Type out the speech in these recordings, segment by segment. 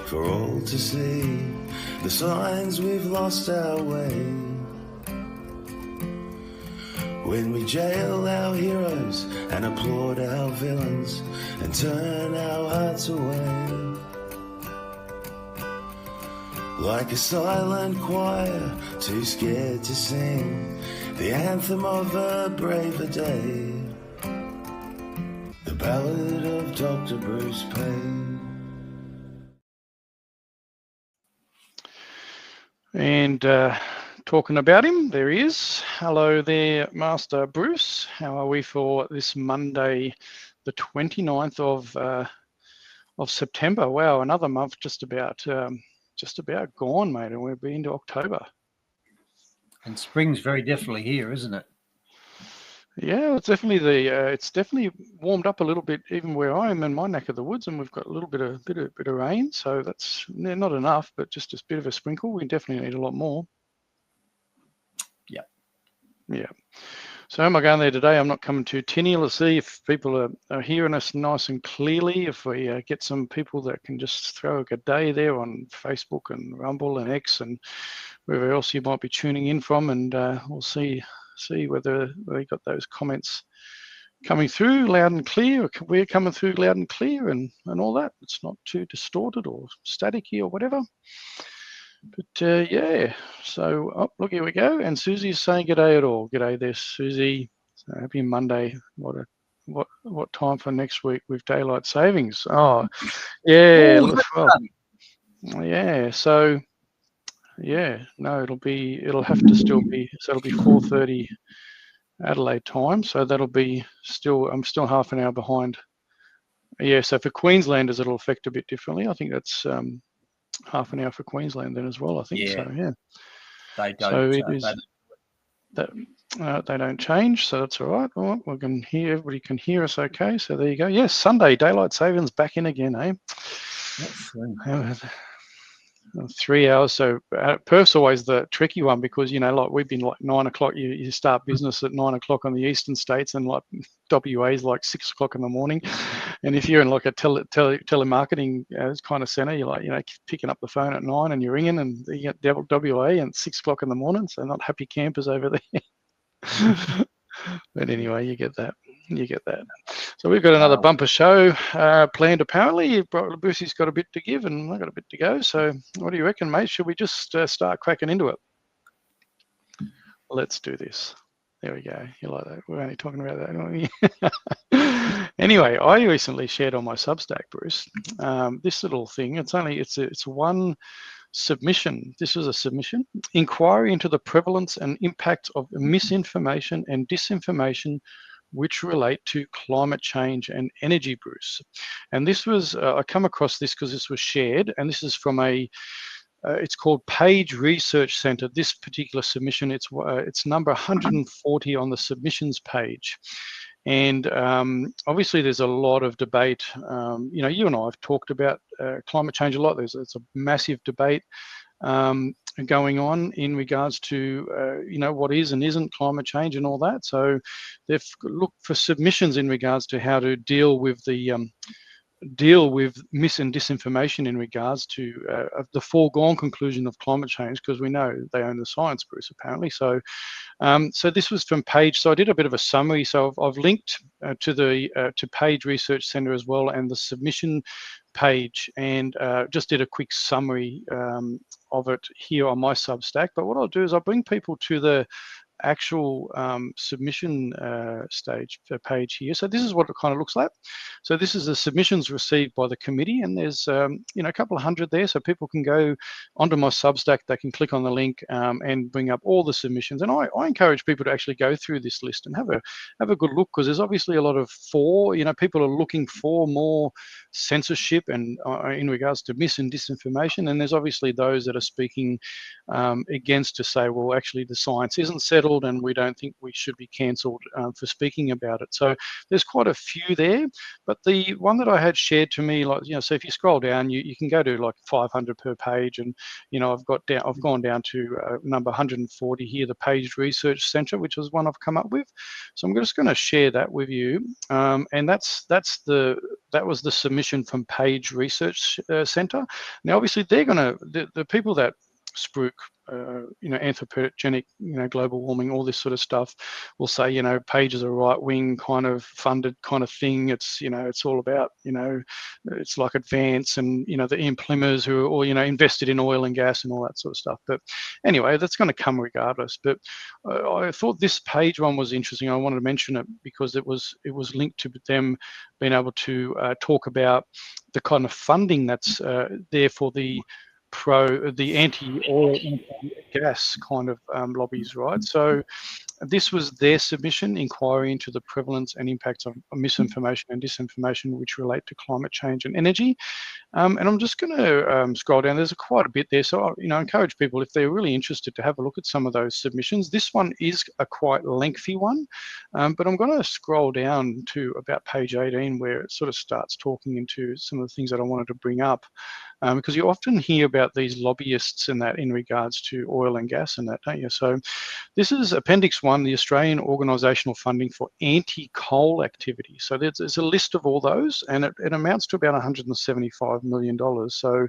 for all to see, the signs we've lost our way. When we jail our heroes and applaud our villains and turn our hearts away. Like a silent choir, too scared to sing the anthem of a braver day. The Ballad of Dr. Bruce Paix. And talking about him, there he is. Hello there, Master Bruce. How are we for this Monday, the 29th of September? Wow, another month just about gone, mate, and we'll be into October. And spring's very definitely here, isn't it? Yeah, it's definitely warmed up a little bit, even where I am in my neck of the woods, and we've got a little bit of rain. So that's not enough, but just a bit of a sprinkle. We definitely need a lot more. Yeah. So am I going there today? I'm not coming too tinny. Let's see if people are hearing us nice and clearly. If we get some people that can just throw a good day there on Facebook and Rumble and X and wherever else you might be tuning in from, and we'll see whether they got those comments coming through loud and clear. Or we're coming through loud and clear and all that. It's not too distorted or staticky or whatever. But yeah, so look, here we go. And Susie's saying g'day at all. G'day there, Susie. So happy Monday. What time for next week with daylight savings? Oh, yeah. Yeah. So yeah, no, it'll have to still be. So it'll be 4:30 Adelaide time. So that'll be I'm still half an hour behind. Yeah. So for Queenslanders, it'll affect a bit differently. I think that's half an hour for Queensland then as well, I think. So yeah, they don't. So it is that they don't change, so that's all right. Well, we can hear, everybody can hear us okay. So there you go. Yes, Sunday daylight savings back in again, eh? 3 hours. So Perth's always the tricky one because, like we've been like 9 o'clock, you start business at 9 o'clock on the eastern states, and like WA's like 6 o'clock in the morning. And if you're in like a telemarketing kind of center, you're like, picking up the phone at 9 and you're ringing, and you get WA and 6 o'clock in the morning. So not happy campers over there. But anyway, you get that. So we've got another bumper show planned apparently. Brucey's got a bit to give and I've got a bit to go. So what do you reckon, mate? Should we just start cracking into it? Let's do this. There we go. You like that? We're only talking about that. Anyway, I recently shared on my Substack, Bruce, this little thing. It's one submission. This is a submission. Inquiry into the prevalence and impact of misinformation and disinformation which relate to climate change and energy, Bruce. And this was, I come across this because this was shared, and this is from it's called Page Research Center. This particular submission, it's number 140 on the submissions page. And obviously there's a lot of debate. You and I have talked about climate change a lot. It's a massive debate going on in regards to what is and isn't climate change and all that. So they've looked for submissions in regards to how to deal with mis and disinformation in regards to the foregone conclusion of climate change, because we know they own the science, Bruce, apparently. So so this was from Page. So I did a bit of a summary. So I've linked to Page Research Center as well, and the submission page, and just did a quick summary of it here on my Substack. But what I'll do is I'll bring people to the actual submission stage page here. So this is what it kind of looks like. So this is the submissions received by the committee, and there's a couple of hundred there, so people can go onto my Substack, they can click on the link and bring up all the submissions. And I encourage people to actually go through this list and have a good look, because there's obviously a lot of people are looking for more censorship and in regards to mis and disinformation, and there's obviously those that are speaking against, to say, well, actually the science isn't settled, settled, and we don't think we should be cancelled for speaking about it. So there's quite a few there, but the one that I had shared to me, like, so if you scroll down, you can go to like 500 per page, and I've gone down to number 140 here, the Page Research Centre, which was one I've come up with. So I'm just going to share that with you, and that was the submission from Page Research Centre. Now, obviously, they're going to the people that spruik, anthropogenic, global warming, all this sort of stuff, will say, Page is a right-wing kind of funded kind of thing. It's, it's all about, it's like Advance and, the Ian Plimmers who are all, invested in oil and gas and all that sort of stuff. But anyway, that's going to come regardless. But I thought this Page one was interesting. I wanted to mention it because it was linked to them being able to talk about the kind of funding that's there for the anti-oil, anti-gas kind of lobbies, right? So this was their submission, inquiry into the prevalence and impacts of misinformation and disinformation which relate to climate change and energy. And I'm just going to scroll down. There's quite a bit there. So, I encourage people, if they're really interested, to have a look at some of those submissions. This one is a quite lengthy one, but I'm going to scroll down to about page 18, where it sort of starts talking into some of the things that I wanted to bring up. Because you often hear about these lobbyists and that in regards to oil and gas and that, don't you? So this is Appendix 1, the Australian Organisational Funding for Anti-Coal Activity. So there's a list of all those, and it amounts to about $175 million. So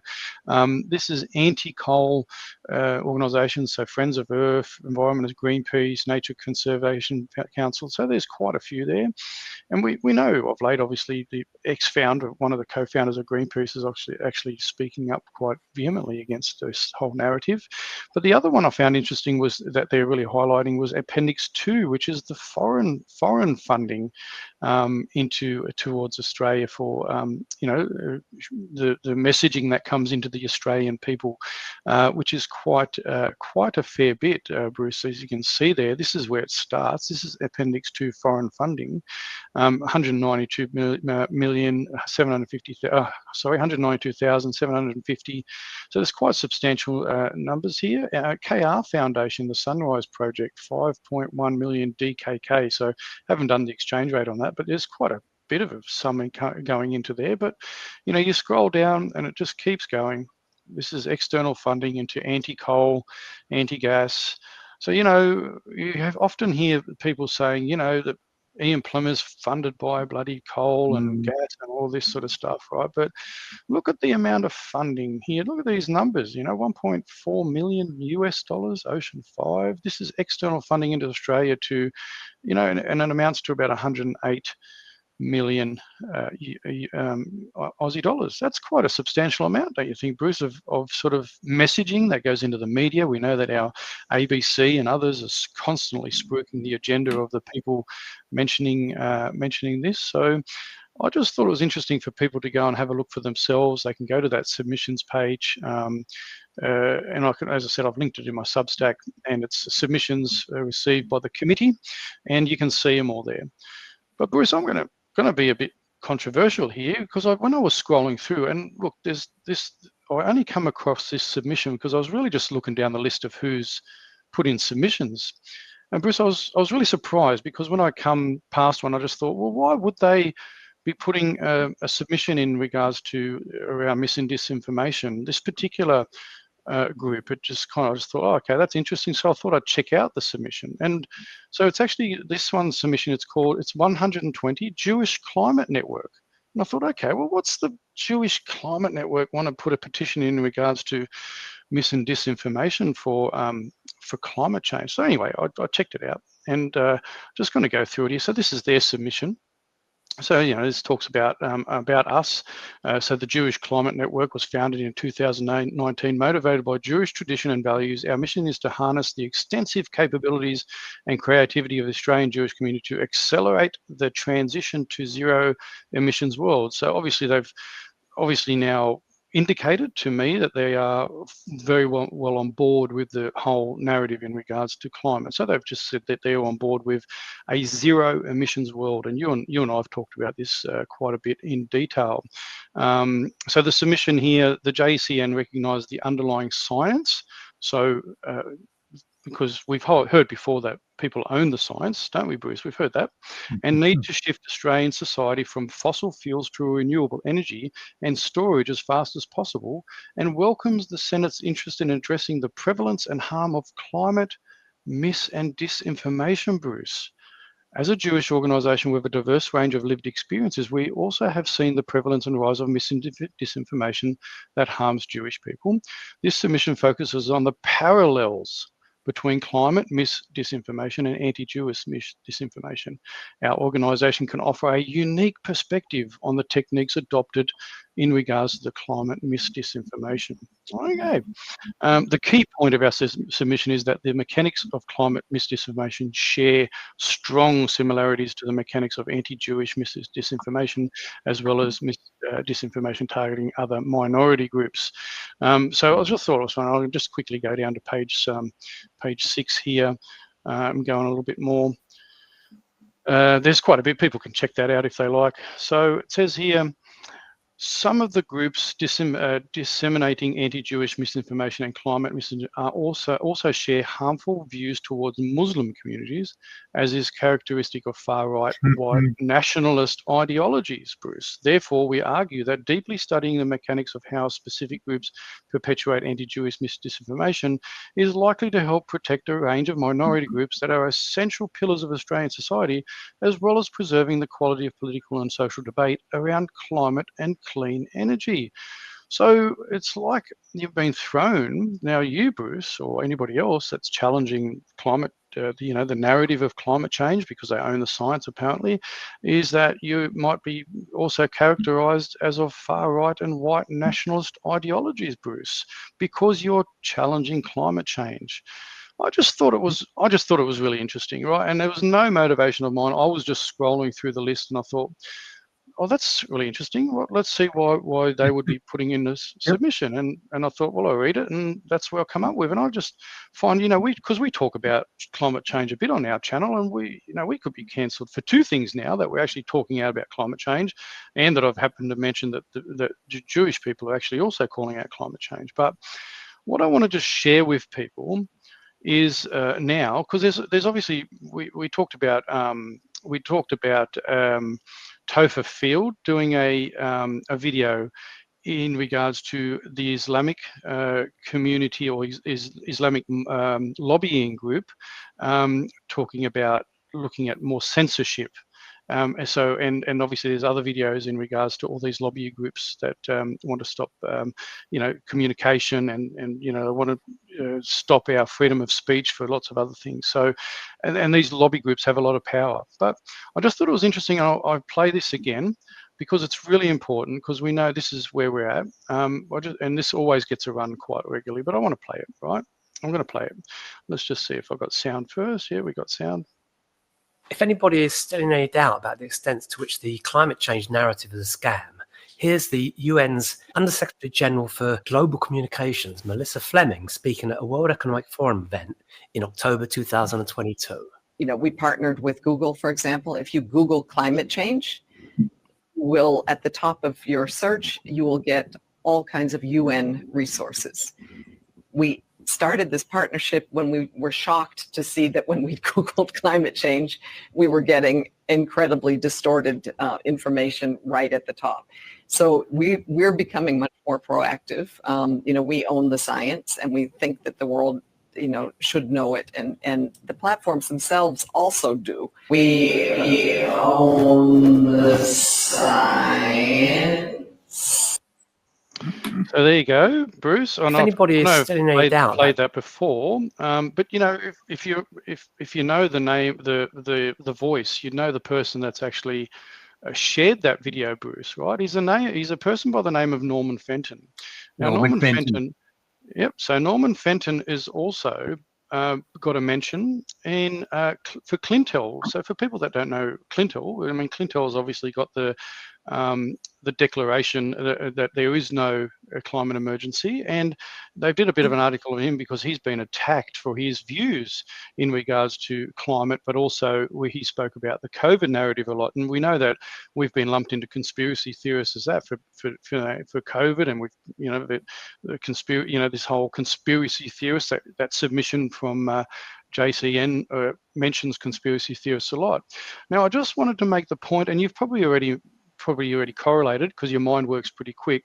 this is anti-coal organisations, so Friends of Earth, Environment, Greenpeace, Nature Conservation Council. So there's quite a few there. And we know of late, obviously, the ex-founder, one of the co-founders of Greenpeace, is actually speaking up quite vehemently against this whole narrative. But the other one I found interesting was that they're really highlighting was Appendix 2, which is the foreign funding towards Australia for the messaging that comes into the Australian people, which is quite a fair bit, Bruce. As you can see there, this is where it starts. This is Appendix 2, foreign funding. 192,750. So there's quite substantial numbers here. KR Foundation, the Sunrise Project, 5.1 million DKK. So haven't done the exchange rate on that, but there's quite a bit of a sum going into there. But you scroll down and it just keeps going. This is external funding into anti-coal, anti-gas. So you have often hear people saying, that Ian Plimmers funded by bloody coal and gas and all this sort of stuff, right? But look at the amount of funding here. Look at these numbers, 1.4 million US dollars, Ocean 5. This is external funding into Australia to, and it amounts to about 108 million Aussie dollars. That's quite a substantial amount, don't you think, Bruce, of sort of messaging that goes into the media? We know that our ABC and others are constantly spruiking the agenda of the people mentioning this. So I just thought it was interesting for people to go and have a look for themselves. They can go to that submissions page. And as I said, I've linked it in my Substack, and it's submissions received by the committee, and you can see them all there. But Bruce, I'm going to be a bit controversial here, because when I was scrolling through, and look, there's this, I only come across this submission because I was really just looking down the list of who's put in submissions. And Bruce, I was really surprised, because when I come past one, I just thought, well, why would they be putting a submission in regards to around mis and disinformation? This particular group, it just kind of just thought, oh, okay, that's interesting. So I thought I'd check out the submission. And so it's actually this one submission, it's 120 Jewish Climate Network. And I thought, okay, well, what's the Jewish Climate Network want to put a petition in regards to mis and disinformation for climate change? So anyway, I checked it out, and just going to go through it here. So this is their submission. So, this talks about us. So the Jewish Climate Network was founded in 2019, motivated by Jewish tradition and values. Our mission is to harness the extensive capabilities and creativity of the Australian Jewish community to accelerate the transition to zero emissions world. So obviously they've now indicated to me that they are very well on board with the whole narrative in regards to climate. So they've just said that they're on board with a zero emissions world. And you and I have talked about this quite a bit in detail. So the submission here, the JCN recognised the underlying science. So because we've heard before that people own the science, don't we, Bruce? We've heard that, and need to shift Australian society from fossil fuels to renewable energy and storage as fast as possible, and welcomes the Senate's interest in addressing the prevalence and harm of climate mis and disinformation, Bruce. As a Jewish organisation with a diverse range of lived experiences, we also have seen the prevalence and rise of mis and disinformation that harms Jewish people. This submission focuses on the parallels between climate disinformation and anti-Jewish disinformation. Our organisation can offer a unique perspective on the techniques adopted in regards to the climate disinformation. Okay. The key point of our submission is that the mechanics of climate disinformation share strong similarities to the mechanics of anti-Jewish disinformation, as well as disinformation targeting other minority groups. So I just thought it was fun. I'll just quickly go down to page 6 here and go on a little bit more. There's quite a bit. People can check that out if they like. So it says here, some of the groups disseminating anti-Jewish misinformation and climate misinformation are also share harmful views towards Muslim communities, as is characteristic of far-right white nationalist ideologies, Bruce. Therefore, we argue that deeply studying the mechanics of how specific groups perpetuate anti-Jewish disinformation is likely to help protect a range of minority groups that are essential pillars of Australian society, as well as preserving the quality of political and social debate around climate and clean energy. So it's like you've been thrown, now you, Bruce, or anybody else that's challenging climate, the narrative of climate change, because they own the science apparently, is that you might be also characterized as of far right and white nationalist ideologies, Bruce, because you're challenging climate change. I just thought it was really interesting, right? And there was no motivation of mine. I was just scrolling through the list and I thought, oh, that's really interesting. Well, let's see why they would be putting in this submission. And I thought, well, I'll read it, and that's where I come up with. And I just find, because we talk about climate change a bit on our channel, and we could be cancelled for two things now, that we're actually talking out about climate change, and that I've happened to mention that the Jewish people are actually also calling out climate change. But what I want to just share with people is now, because there's obviously we talked about Topher Field doing a video in regards to the Islamic community or Islamic lobbying group, talking about looking at more censorship. And obviously there's other videos in regards to all these lobby groups that want to stop, communication and want to stop our freedom of speech for lots of other things. So, and these lobby groups have a lot of power. But I just thought it was interesting. I'll play this again because it's really important, because we know this is where we're at. And this always gets a run quite regularly, but I want to play it, right? I'm going to play it. Let's just see if I've got sound first. Yeah, we got sound. If anybody is still in any doubt about the extent to which the climate change narrative is a scam, here's the UN's Under-Secretary General for Global Communications, Melissa Fleming, speaking at a World Economic Forum event in October 2022. We partnered with Google, for example. If you Google climate change, at the top of your search, you will get all kinds of UN resources. We started this partnership when we were shocked to see that when we Googled climate change, we were getting incredibly distorted information right at the top. So we're becoming much more proactive. We own the science, and we think that the world, should know it, and the platforms themselves also do. We own the science. So there you go, Bruce. If anybody is still in any doubt, played that before, but if you know the name, the voice, the person that's actually shared that video, Bruce, right? He's a person by the name of Norman Fenton. Now, Norman Fenton. Yep. So Norman Fenton is also got a mention for Clintel. So for people that don't know Clintel, Clintel's obviously got the declaration that there is no climate emergency, and they did a bit of an article on him because he's been attacked for his views in regards to climate, but also where he spoke about the COVID narrative a lot. And we know that we've been lumped into conspiracy theorists as that for COVID, and we've this whole conspiracy theorist, that submission from JCN mentions conspiracy theorists a lot. Now, I just wanted to make the point, and you've probably already correlated because your mind works pretty quick.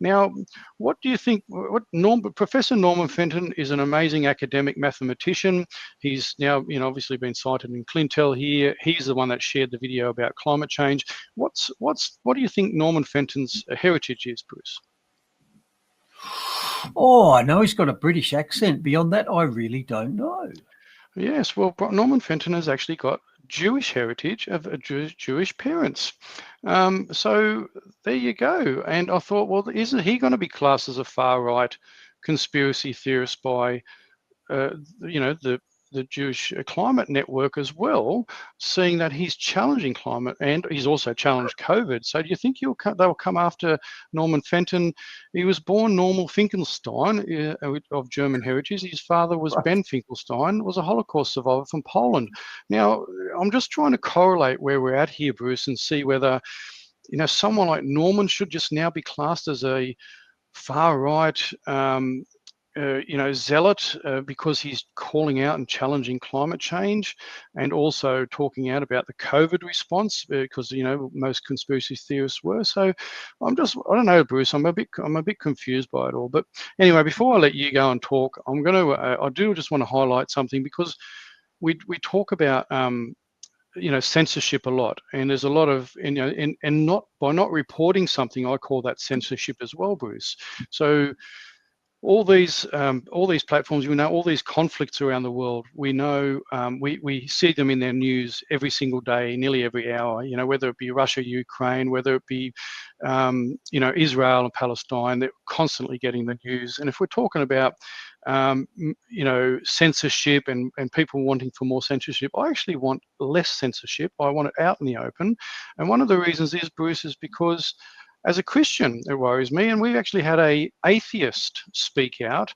Now, what do you think? Professor Norman Fenton is an amazing academic mathematician. He's now, obviously been cited in Clintel here. He's the one that shared the video about climate change. What do you think Norman Fenton's heritage is, Bruce? Oh, I know he's got a British accent. Beyond that, I really don't know. Yes, well, Norman Fenton has actually got Jewish heritage of Jewish parents. So there you go. And I thought, well, isn't he going to be classed as a far-right conspiracy theorist by, the Jewish Climate Network as well, seeing that he's challenging climate and he's also challenged COVID. So do you think they'll come after Norman Fenton? He was born Norman Finkelstein of German heritage. His father was Ben Finkelstein, was a Holocaust survivor from Poland. Now, I'm just trying to correlate where we're at here, Bruce, and see whether, someone like Norman should just now be classed as a far-right zealot because he's calling out and challenging climate change, and also talking out about the COVID response because most conspiracy theorists were. So I don't know, Bruce. I'm a bit confused by it all. But anyway, before I let you go and talk, I do just want to highlight something, because we talk about censorship a lot, and there's a lot of and not by not reporting something, I call that censorship as well, Bruce. So all these platforms, all these conflicts around the world, we know, we see them in their news every single day, nearly every hour, whether it be Russia, Ukraine, whether it be, Israel and Palestine, they're constantly getting the news. And if we're talking about, censorship and people wanting for more censorship, I actually want less censorship. I want it out in the open. And one of the reasons is, Bruce, is because as a Christian, it worries me, and we've actually had an atheist speak out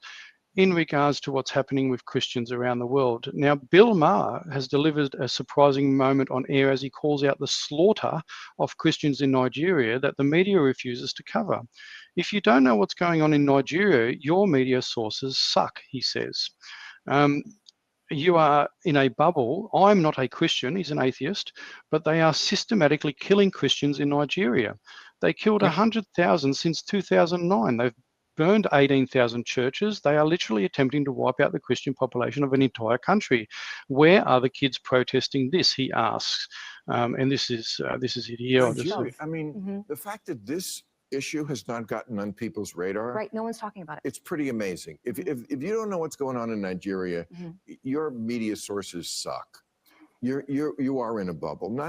in regards to what's happening with Christians around the world. Now, Bill Maher has delivered a surprising moment on air as he calls out the slaughter of Christians in Nigeria that the media refuses to cover. If you don't know what's going on in Nigeria, your media sources suck, he says. You are in a bubble. I'm not a Christian, he's an atheist, but they are systematically killing Christians in Nigeria. They killed 100,000 since 2009. They've burned 18,000 churches. They are literally attempting to wipe out the Christian population of an entire country. Where are the kids protesting this, he asks. And this is it here. The fact that this issue has not gotten on people's radar. Right, no one's talking about it. It's pretty amazing. If you don't know what's going on in Nigeria, your media sources suck. You are in a bubble.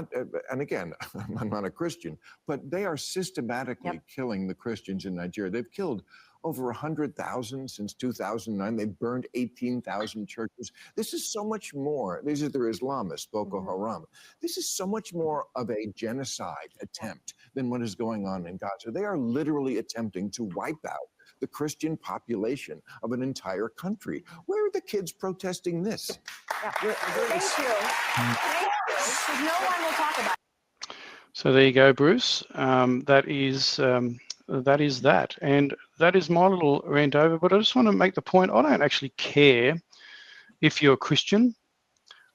And again, I'm not a Christian, but they are systematically killing the Christians in Nigeria. They've killed over 100,000 since 2009. They've burned 18,000 churches. This is so much more. These are their Islamists, Boko Haram. This is so much more of a genocide attempt than what is going on in Gaza. They are literally attempting to wipe out the Christian population of an entire country. Where are the kids protesting this? Yeah. Thank you. Thank you. No one will talk about it. So there you go, Bruce. That is that. And that is my little rant over. But I just want to make the point, I don't actually care if you're a Christian.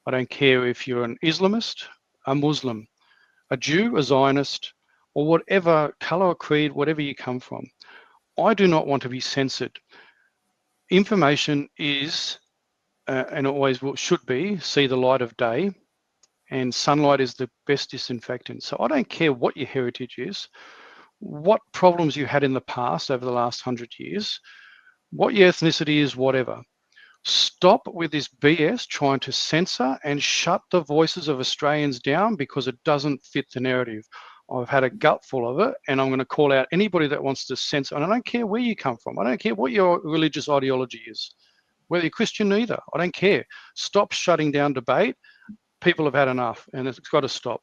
I don't care if you're an Islamist, a Muslim, a Jew, a Zionist, or whatever color or creed, whatever you come from. I do not want to be censored. Information is, and always should be, see the light of day, and sunlight is the best disinfectant. So I don't care what your heritage is, what problems you had in the past over the last 100 years, what your ethnicity is, whatever. Stop with this BS trying to censor and shut the voices of Australians down because it doesn't fit the narrative. I've had a gutful of it, and I'm going to call out anybody that wants to censor. And I don't care where you come from. I don't care what your religious ideology is, whether you're Christian either. I don't care. Stop shutting down debate. People have had enough, and it's got to stop.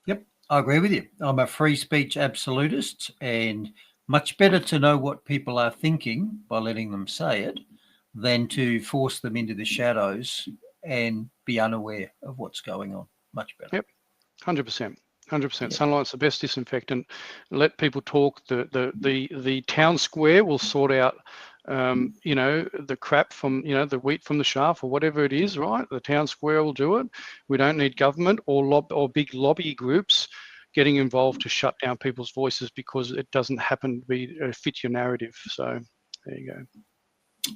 Yep, I agree with you. I'm a free speech absolutist, and much better to know what people are thinking by letting them say it than to force them into the shadows and be unaware of what's going on. Much better. Yep, 100%. 100%. Sunlight's the best disinfectant. Let people talk. The town square will sort out you know, the crap from, you know, the wheat from the chaff or whatever it is, right? The town square will do it. We don't need government or big lobby groups getting involved to shut down people's voices because it doesn't happen to be fit your narrative. So there you go.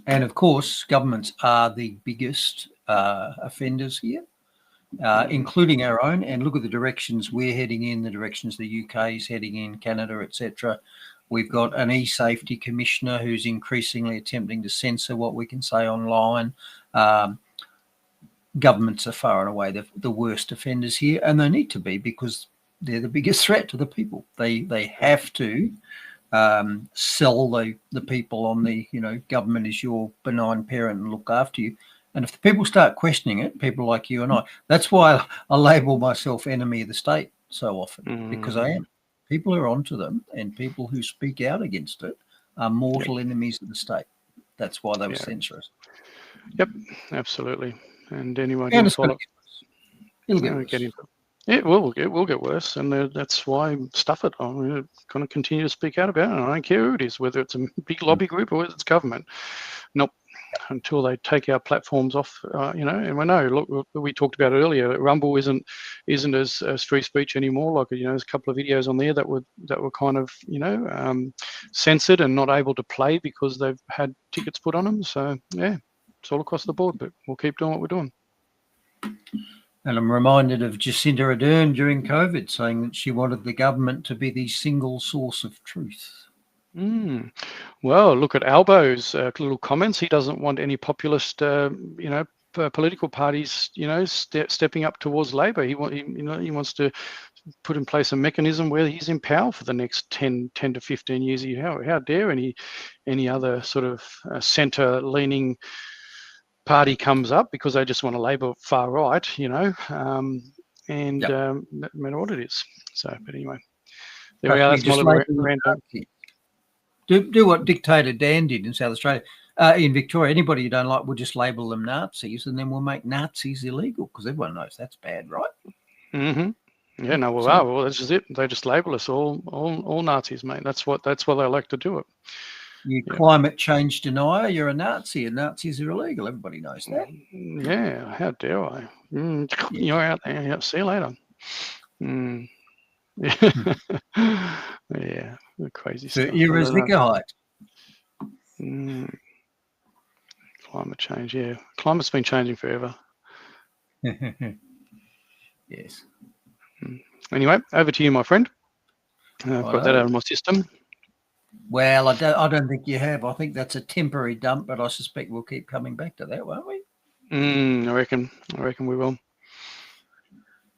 And of course, governments are the biggest offenders here, including our own. And look at the directions we're heading in, the directions the UK is heading in, Canada, etc. We've got an e-safety commissioner who's increasingly attempting to censor what we can say online. Governments are far and away the worst offenders here, and they need to be, because they're the biggest threat to the people. They have to sell the people on the, you know, government is your benign parent and look after you. And if the people start questioning it, people like you and I, that's why I label myself enemy of the state so often, because I am. People are onto them, and people who speak out against it are mortal enemies of the state. That's why they will censor us. Yep, absolutely. And anyone And can follow. It'll get worse. It will get worse, and that's why stuff it. I'm going to continue to speak out about it. I don't care who it is, whether it's a big lobby group or whether it's government. Nope. Until they take our platforms off, you know. And we know, look, we talked about it earlier. Rumble isn't as free speech anymore. Like, you know, there's a couple of videos on there that were kind of, you know, censored and not able to play because they've had tickets put on them. So yeah, it's all across the board. But we'll keep doing what we're doing. And I'm reminded of Jacinda Ardern during COVID saying that she wanted the government to be the single source of truth. Well, look at Albo's little comments. He doesn't want any populist, you know, political parties, you know, stepping up towards Labor. He wants to put in place a mechanism where he's in power for the next 10 to 15 years. How dare any other sort of centre-leaning party comes up because they just want to Labor far right, you know, no matter what it is. So, but anyway, there we are. That's my little random. Do what Dictator Dan did in South Australia. In Victoria, anybody you don't like, we'll just label them Nazis, and then we'll make Nazis illegal because everyone knows that's bad, right? Mm-hmm. Yeah, no, well, that's just it. They just label us all Nazis, mate. That's why they like to do it. You climate change denier, you're a Nazi, and Nazis are illegal. Everybody knows that. Yeah, how dare I? You're out there. Yeah, see you later. Yeah, crazy stuff. You're a Zickerheit. Climate change, yeah. Climate's been changing forever. Yes. Anyway, over to you, my friend. I've got that out of my system. Well, I don't think you have. I think that's a temporary dump, but I suspect we'll keep coming back to that, won't we? I reckon we will.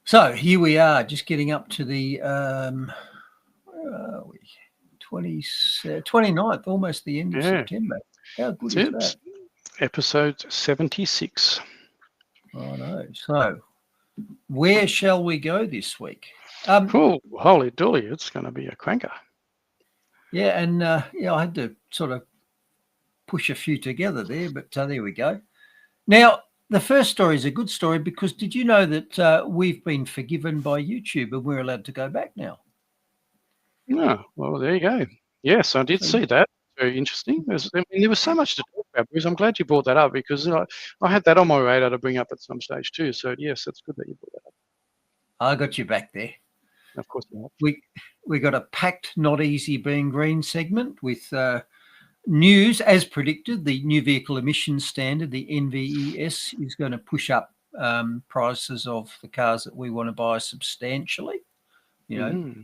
So here we are, just getting up to the where are we? 29th, almost the end of September. How good is that? Episode 76. I know. So where shall we go this week? Holy dooly, it's going to be a cranker. Yeah, and I had to sort of push a few together there, but there we go. Now, the first story is a good story because did you know that we've been forgiven by YouTube and we're allowed to go back now? Oh, well, there you go. Yes, I did see that. Very interesting. There was so much to talk about, Bruce. I'm glad you brought that up because I had that on my radar to bring up at some stage too. So, yes, that's good that you brought that up. I got you back there. Of course you have. We got a packed, not easy being green segment with news. As predicted, the new vehicle emissions standard, the NVES, is going to push up prices of the cars that we want to buy substantially. You know,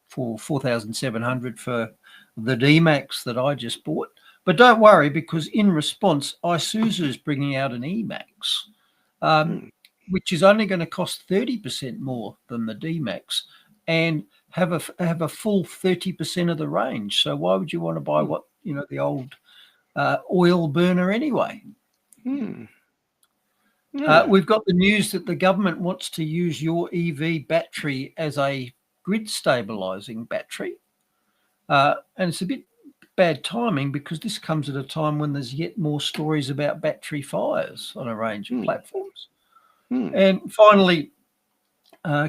for $4,700 for the D-Max that I just bought. But don't worry, because in response, Isuzu is bringing out an E-Max, which is only going to cost 30% more than the D-Max and have a full 30% of the range. So why would you want to buy the old oil burner anyway? We've got the news that the government wants to use your EV battery as a grid stabilizing battery. And it's a bit bad timing because this comes at a time when there's yet more stories about battery fires on a range of platforms. And finally,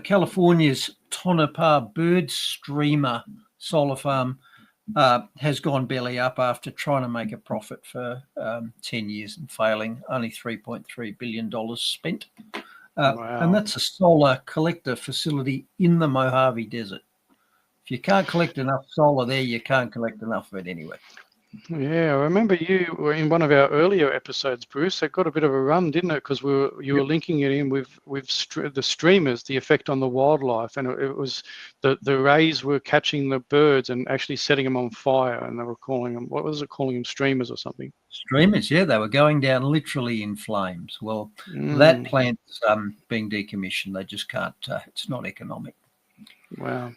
California's Tonopah bird streamer solar farm has gone belly up after trying to make a profit for 10 years and failing. Only $3.3 billion spent. Wow. And that's a solar collector facility in the Mojave Desert. If you can't collect enough solar there, you can't collect enough of it anyway. Yeah, I remember you were in one of our earlier episodes, Bruce. It got a bit of a run, didn't it? Because you were linking it in with the streamers, the effect on the wildlife, and it was the rays were catching the birds and actually setting them on fire, and they were calling them, what was it, calling them streamers or something? Streamers, yeah, they were going down literally in flames. Well, that plant's being decommissioned. They just can't. It's not economic. Wow.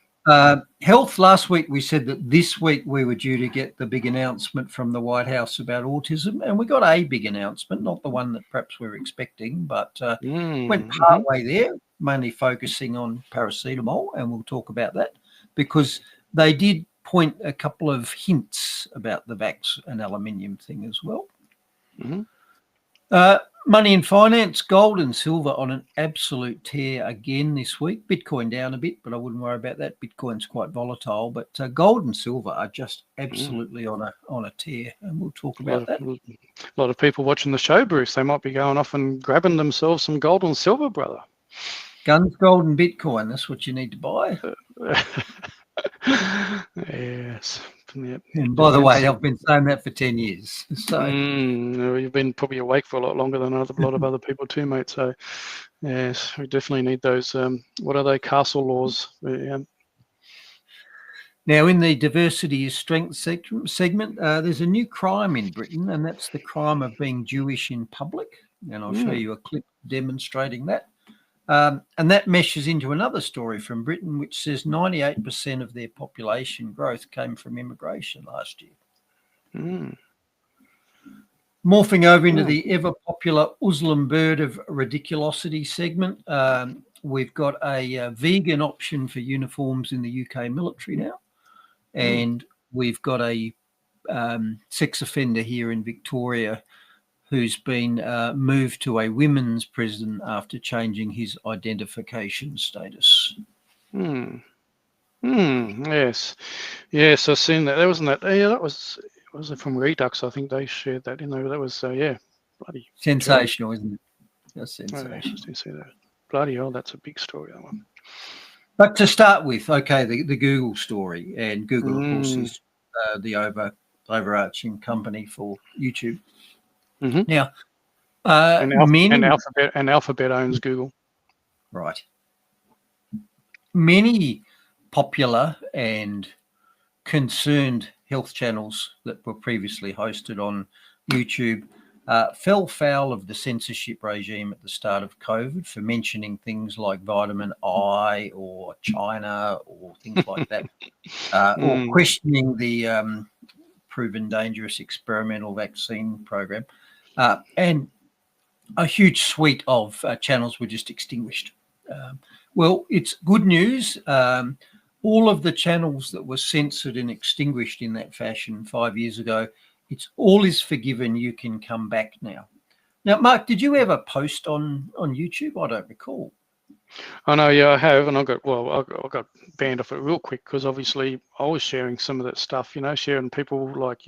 Health, last week we said that this week we were due to get the big announcement from the White House about autism, and we got a big announcement, not the one that perhaps we were expecting, but went partway there, mainly focusing on paracetamol, and we'll talk about that because they did point a couple of hints about the vax and aluminium thing as well. Money and finance, gold and silver on an absolute tear again this week. Bitcoin down a bit, but I wouldn't worry about that. Bitcoin's quite volatile, but gold and silver are just absolutely on a tear, and we'll talk about that. A lot of people watching the show, Bruce, they might be going off and grabbing themselves some gold and silver, brother. Guns, gold, and Bitcoin. That's what you need to buy. Yes. Yep. And by the way, I've been saying that for 10 years. So you've been probably awake for a lot longer than a lot of other people too, mate. So yes, we definitely need those. What are they? Castle laws. Yeah. Now, in the diversity is strength segment, there's a new crime in Britain, and that's the crime of being Jewish in public. And I'll show you a clip demonstrating that. And that meshes into another story from Britain, which says 98% of their population growth came from immigration last year. Morphing over into the ever popular Muslim bird of ridiculosity segment, we've got a vegan option for uniforms in the UK military now. And we've got a sex offender here in Victoria who's been moved to a women's prison after changing his identification status. Yes. Yes, I've seen that. That wasn't that. Yeah, that was it from Redux? I think they shared that in there. That was bloody sensational, isn't it? That's sensational. Interesting to see that. Bloody hell, that's a big story, that one. But to start with, okay, the Google story, and Google, of course, is the overarching company for YouTube. Now, Alphabet owns Google. Right. Many popular and concerned health channels that were previously hosted on YouTube fell foul of the censorship regime at the start of COVID for mentioning things like vitamin I or China or things like that, or questioning the proven dangerous experimental vaccine program. And a huge suite of channels were just extinguished. Well, it's good news. All of the channels that were censored and extinguished in that fashion 5 years ago, it's all is forgiven. You can come back now. Now, Mark, did you ever post on YouTube? I don't recall. I know, yeah, I have, and I got banned off it real quick because obviously I was sharing some of that stuff, sharing people like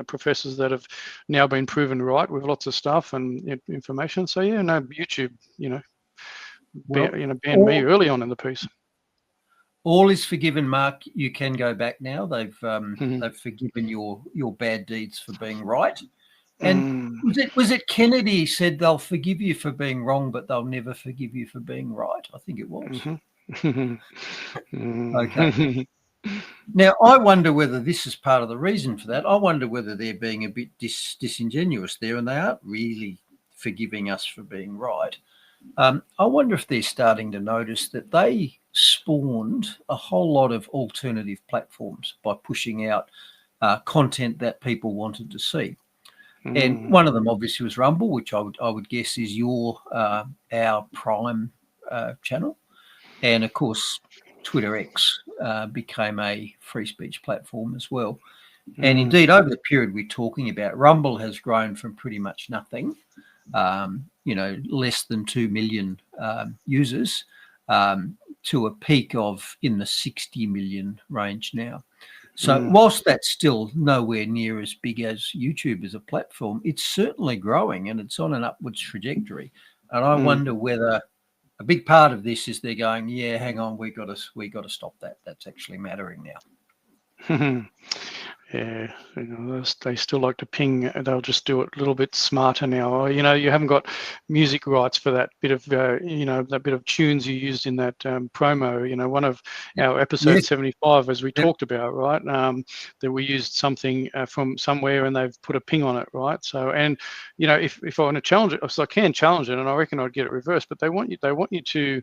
professors that have now been proven right with lots of stuff and information. So yeah, no, YouTube, banned me early on in the piece. All is forgiven, Mark. You can go back now. They've forgiven your bad deeds for being right. And was it Kennedy said they'll forgive you for being wrong, but they'll never forgive you for being right? I think it was. Okay. Now, I wonder whether this is part of the reason for that. I wonder whether they're being a bit disingenuous there, and they aren't really forgiving us for being right. I wonder if they're starting to notice that they spawned a whole lot of alternative platforms by pushing out content that people wanted to see. And one of them obviously was Rumble, which I would guess is our Prime channel. And of course, Twitter X became a free speech platform as well. And indeed, over the period we're talking about, Rumble has grown from pretty much nothing, less than 2 million users, to a peak of in the 60 million range now. So whilst that's still nowhere near as big as YouTube as a platform, it's certainly growing and it's on an upwards trajectory. And I wonder whether a big part of this is they're going, yeah, hang on, we got to stop that. That's actually mattering now. Yeah, they still like to ping. They'll just do it a little bit smarter now. You haven't got music rights for that bit of, that bit of tunes you used in that promo. One of our episode 75, as we talked about, right? That we used something from somewhere and they've put a ping on it, right? So, and if I want to challenge it, so I can challenge it, and I reckon I'd get it reversed. But they want you to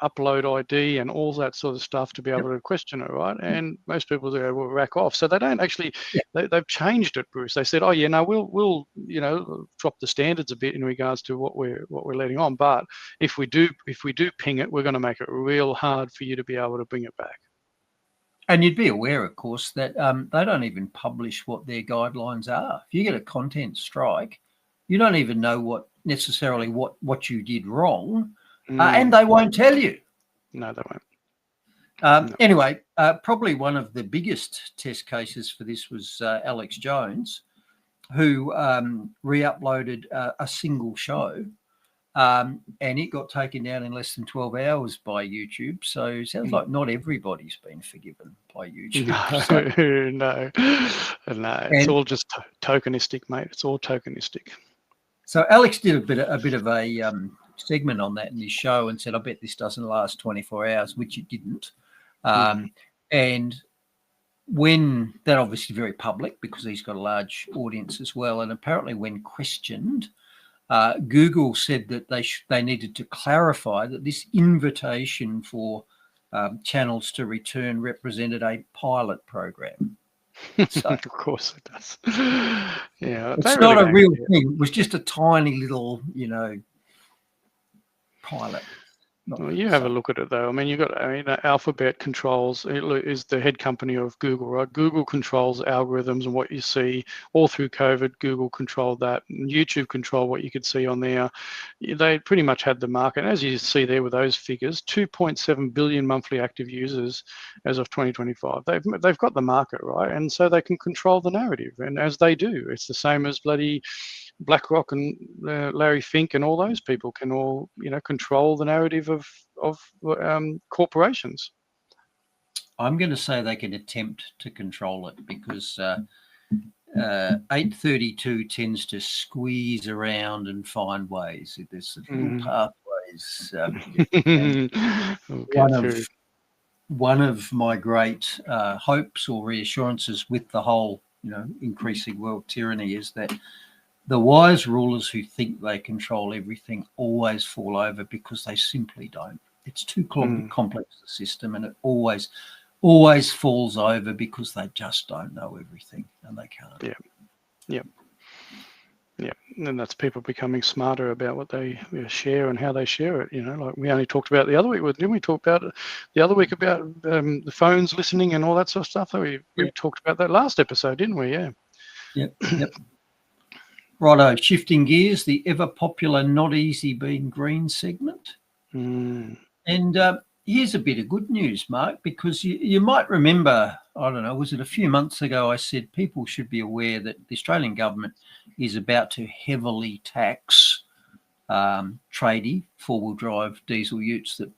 upload ID and all that sort of stuff to be able to question it, right? And most people will rack off. So they don't actually. They've changed it, Bruce. They said, "Oh yeah, no, we'll drop the standards a bit in regards to what we're letting on. But if we do ping it, we're going to make it real hard for you to be able to bring it back." And you'd be aware, of course, that they don't even publish what their guidelines are. If you get a content strike, you don't even know what you did wrong. And they won't tell you. No, they won't. No. Anyway, probably one of the biggest test cases for this was Alex Jones, who re-uploaded a single show, and it got taken down in less than 12 hours by YouTube. So it sounds like not everybody's been forgiven by YouTube. No. It's all just tokenistic, mate. It's all tokenistic. So Alex did a bit of a segment on that in his show and said, I bet this doesn't last 24 hours, which it didn't. And when that obviously very public because he's got a large audience as well. And apparently when questioned, Google said that they needed to clarify that this invitation for channels to return represented a pilot program. So, of course it does. Yeah, it's not a real thing. It was just a tiny little, pilot. Well, you have a look at it though. I mean, Alphabet controls is the head company of Google, right? Google controls algorithms and what you see all through COVID. Google controlled that. And YouTube controlled what you could see on there. They pretty much had the market. And as you see there with those figures, 2.7 billion monthly active users as of 2025. They've got the market, right? And so they can control the narrative. And as they do, it's the same as bloody BlackRock and Larry Fink and all those people can all control the narrative of corporations. I'm going to say they can attempt to control it because 832 tends to squeeze around and find ways. There's little pathways. One of my great hopes or reassurances with the whole increasing world tyranny is that the wise rulers who think they control everything always fall over because they simply don't. It's too complex, the system, and it always falls over because they just don't know everything and they can't. Yeah. And that's people becoming smarter about what they share and how they share it. Like we only talked about the other week, didn't we? Talk about the other week about the phones listening and all that sort of stuff. We talked about that last episode, didn't we? Yeah. Yep. Righto, shifting gears, the ever popular Not Easy Being Green segment. And here's a bit of good news, Mark, because you might remember, I don't know, was it a few months ago, I said people should be aware that the Australian government is about to heavily tax tradie four-wheel drive diesel utes that,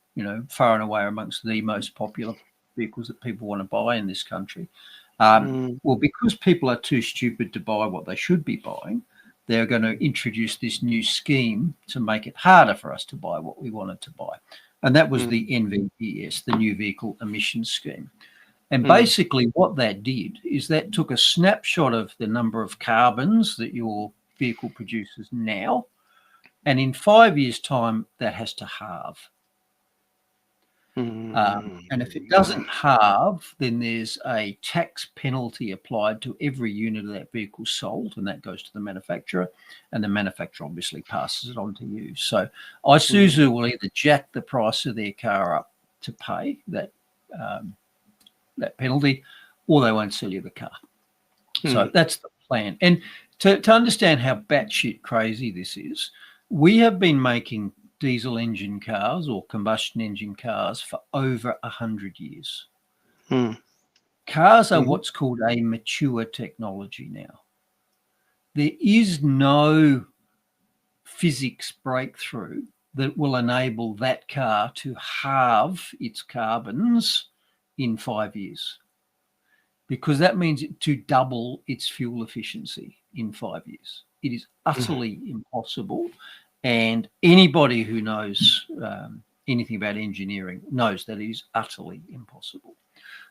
far and away are amongst the most popular vehicles that people want to buy in this country. Well, because people are too stupid to buy what they should be buying, they're going to introduce this new scheme to make it harder for us to buy what we wanted to buy. And that was the NVES, the New Vehicle Emissions Scheme. And basically what that did is that took a snapshot of the number of carbons that your vehicle produces now. And in 5 years' time, that has to halve. And if it doesn't halve, then there's a tax penalty applied to every unit of that vehicle sold, and that goes to the manufacturer, and the manufacturer obviously passes it on to you. So Isuzu will either jack the price of their car up to pay that penalty, or they won't sell you the car. So that's the plan. And to understand how batshit crazy this is, we have been making diesel engine cars or combustion engine cars for over 100 years. Cars are what's called a mature technology now. There is no physics breakthrough that will enable that car to halve its carbons in 5 years, because that means to double its fuel efficiency in 5 years. It is utterly impossible. And anybody who knows anything about engineering knows that it is utterly impossible.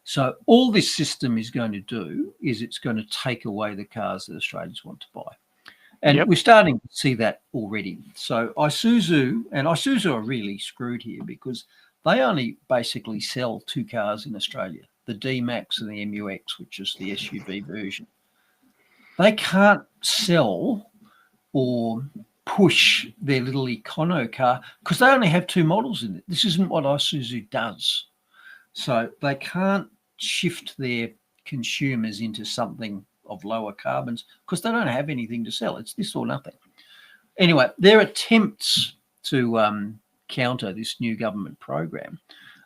So all this system is going to do is it's going to take away the cars that Australians want to buy. And we're starting to see that already. So Isuzu are really screwed here because they only basically sell 2 cars in Australia, the D-Max and the MUX, which is the SUV version. They can't sell or push their little econo car because they only have 2 models in it. This isn't what Isuzu does. So they can't shift their consumers into something of lower carbons because they don't have anything to sell. It's this or nothing. Anyway, their attempts to counter this new government program,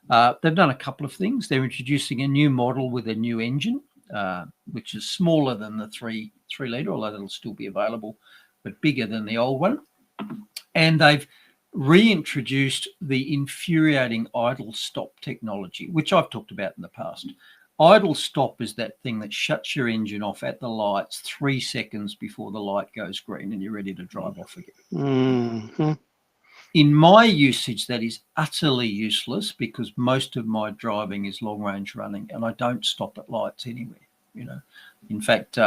they've done a couple of things. They're introducing a new model with a new engine, which is smaller than the 3 litre, although it'll still be available, but bigger than the old one. And they've reintroduced the infuriating idle stop technology, which I've talked about in the past. Idle stop is that thing that shuts your engine off at the lights 3 seconds before the light goes green and you're ready to drive off again. In my usage, that is utterly useless because most of my driving is long range running and I don't stop at lights anywhere. You know, in fact,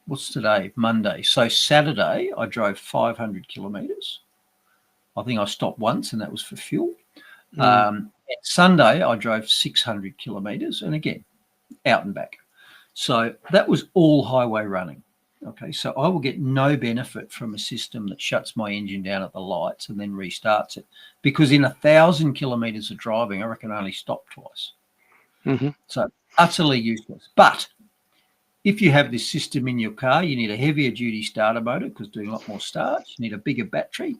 what's today? Monday. So Saturday, I drove 500 kilometres. I think I stopped once and that was for fuel. And Sunday, I drove 600 kilometres and again, out and back. So that was all highway running. Okay, so I will get no benefit from a system that shuts my engine down at the lights and then restarts it because in 1,000 kilometres of driving, I reckon I only stopped twice. So utterly useless. But if you have this system in your car, you need a heavier duty starter motor because doing a lot more starts. You need a bigger battery.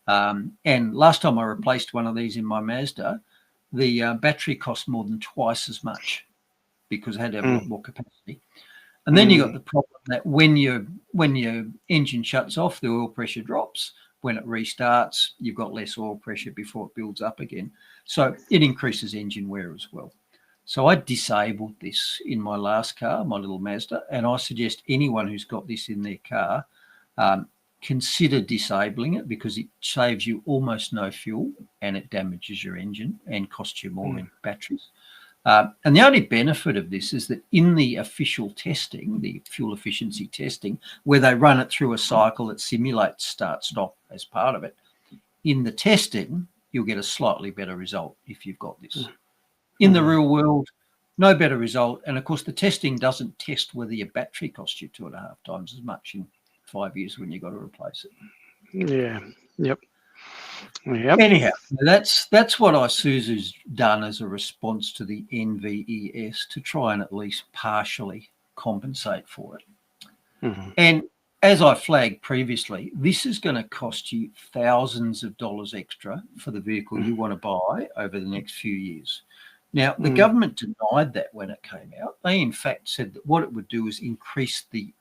And last time I replaced one of these in my Mazda, the battery cost more than twice as much because it had to have a lot more capacity. And then you got the problem that when your engine shuts off, the oil pressure drops. When it restarts, you've got less oil pressure before it builds up again. So it increases engine wear as well. So I disabled this in my last car, my little Mazda, and I suggest anyone who's got this in their car consider disabling it because it saves you almost no fuel and it damages your engine and costs you more in batteries. And the only benefit of this is that in the official testing, the fuel efficiency testing, where they run it through a cycle that simulates start-stop as part of it, in the testing, you'll get a slightly better result if you've got this. In the real world, no better result. And, of course, the testing doesn't test whether your battery costs you 2.5 times as much in 5 years when you've got to replace it. Yep. Anyhow, that's what Isuzu's done as a response to the NVES to try and at least partially compensate for it. And as I flagged previously, this is going to cost you thousands of dollars extra for the vehicle you want to buy over the next few years. Now, the government denied that when it came out. They, in fact, said that what it would do is increase the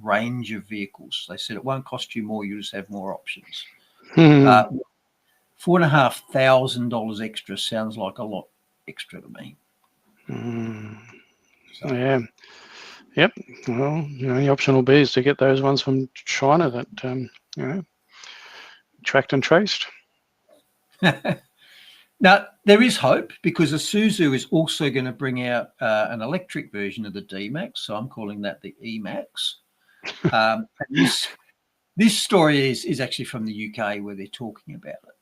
range of vehicles. They said it won't cost you more, you just have more options. $4,500 extra sounds like a lot extra to me. So. Yeah. Yep. Well, the option will be is to get those ones from China that, tracked and traced. Now, there is hope because Isuzu is also going to bring out an electric version of the D-Max. So I'm calling that the E-Max. And this story is actually from the UK where they're talking about it.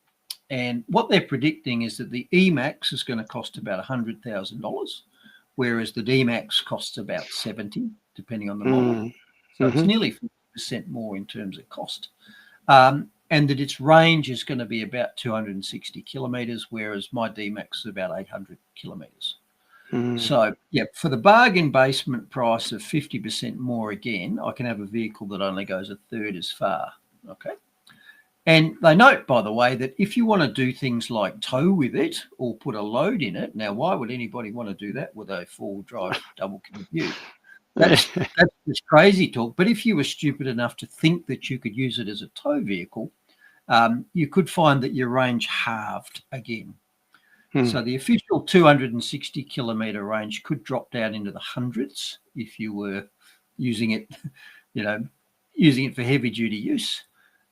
And what they're predicting is that the E-Max is going to cost about $100,000, whereas the D-Max costs about 70, depending on the model. So it's nearly 50% more in terms of cost. And that its range is going to be about 260 kilometres, whereas my D-Max is about 800 kilometres. So, for the bargain basement price of 50% more again, I can have a vehicle that only goes a third as far, okay? And they note, by the way, that if you want to do things like tow with it or put a load in it, now why would anybody want to do that with a four-wheel drive double cab ute? That's just crazy talk. But if you were stupid enough to think that you could use it as a tow vehicle, you could find that your range halved again. So the official 260 kilometre range could drop down into the hundreds if you were using it, using it for heavy duty use.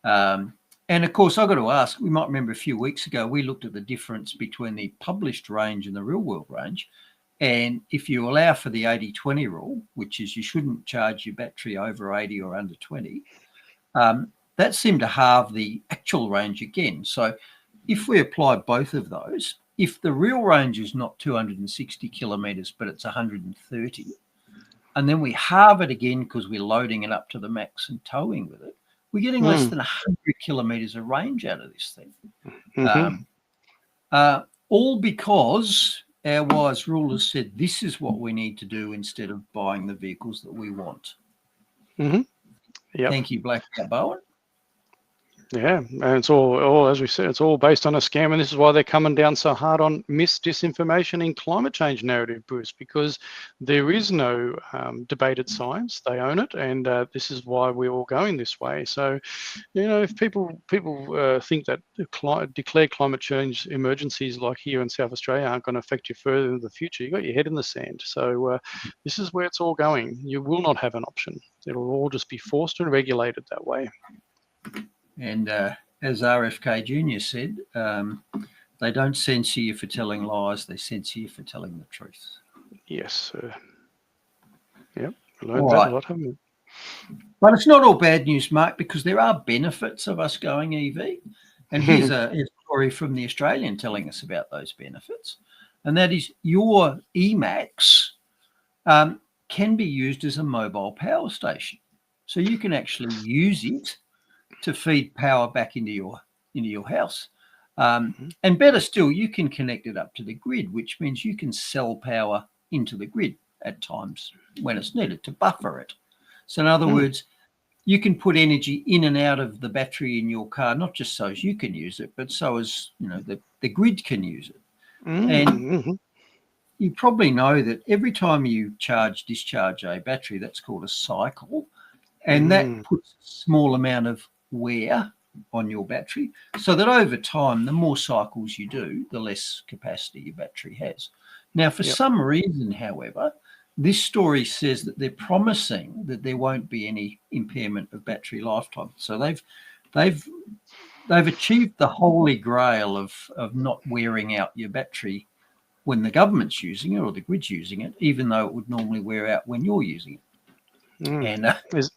And of course, I've got to ask, we might remember a few weeks ago, we looked at the difference between the published range and the real world range. And if you allow for the 80-20 rule, which is you shouldn't charge your battery over 80 or under 20, that seemed to halve the actual range again. So if we apply both of those, if the real range is not 260 kilometres, but it's 130, and then we halve it again because we're loading it up to the max and towing with it, we're getting less than 100 kilometres of range out of this thing. All because our wise rulers said this is what we need to do instead of buying the vehicles that we want. Thank you, Black Cat Bowen. Yeah, and it's all, as we said, it's all based on a scam, and this is why they're coming down so hard on disinformation in climate change narrative, Bruce, because there is no debated science. They own it, and this is why we're all going this way. So, if people think that declared climate change emergencies like here in South Australia aren't going to affect you further in the future, you've got your head in the sand. So this is where it's all going. You will not have an option. It'll all just be forced and regulated that way. And as RFK Jr. said, they don't censor you for telling lies, they censor you for telling the truth. Yes, sir. Yep, I learned that a lot, haven't we? But it's not all bad news, Mark, because there are benefits of us going EV. And here's a story from the Australian telling us about those benefits. And that is your EMAX can be used as a mobile power station. So you can actually use it to feed power back into your house. And better still, you can connect it up to the grid, which means you can sell power into the grid at times when it's needed to buffer it. So in other words, you can put energy in and out of the battery in your car, not just so as you can use it, but so as the grid can use it. And you probably know that every time you discharge a battery, that's called a cycle, and that puts a small amount of wear on your battery, so that over time, the more cycles you do, the less capacity your battery has. Now, for some reason, however, this story says that they're promising that there won't be any impairment of battery lifetime. So they've achieved the holy grail of not wearing out your battery when the government's using it or the grid's using it, even though it would normally wear out when you're using it. And is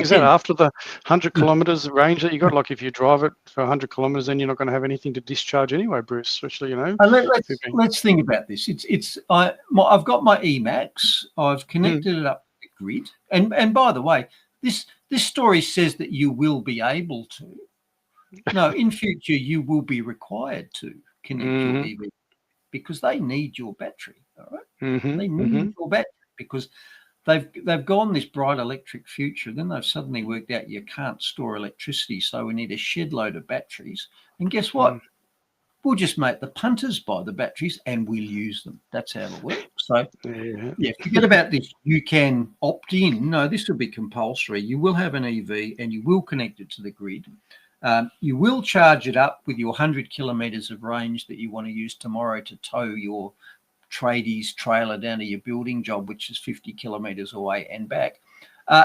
that after the 100 kilometres range that you got? Like if you drive it for 100 kilometres, then you're not going to have anything to discharge anyway, Bruce. Especially, let's think about this. I've got my EMAX. I've connected it up to the grid, and by the way, this story says that you will be able to. No, in future you will be required to connect your EV because they need your battery. All right, they need your battery because they've gone this bright electric future. Then they've suddenly worked out you can't store electricity, so we need a shed load of batteries. And guess what? We'll just make the punters buy the batteries and we'll use them. That's how it'll work. So, forget about this. You can opt in. No, this will be compulsory. You will have an EV and you will connect it to the grid. You will charge it up with your 100 kilometres of range that you want to use tomorrow to tow your tradies trailer down to your building job, which is 50 kilometres away and back.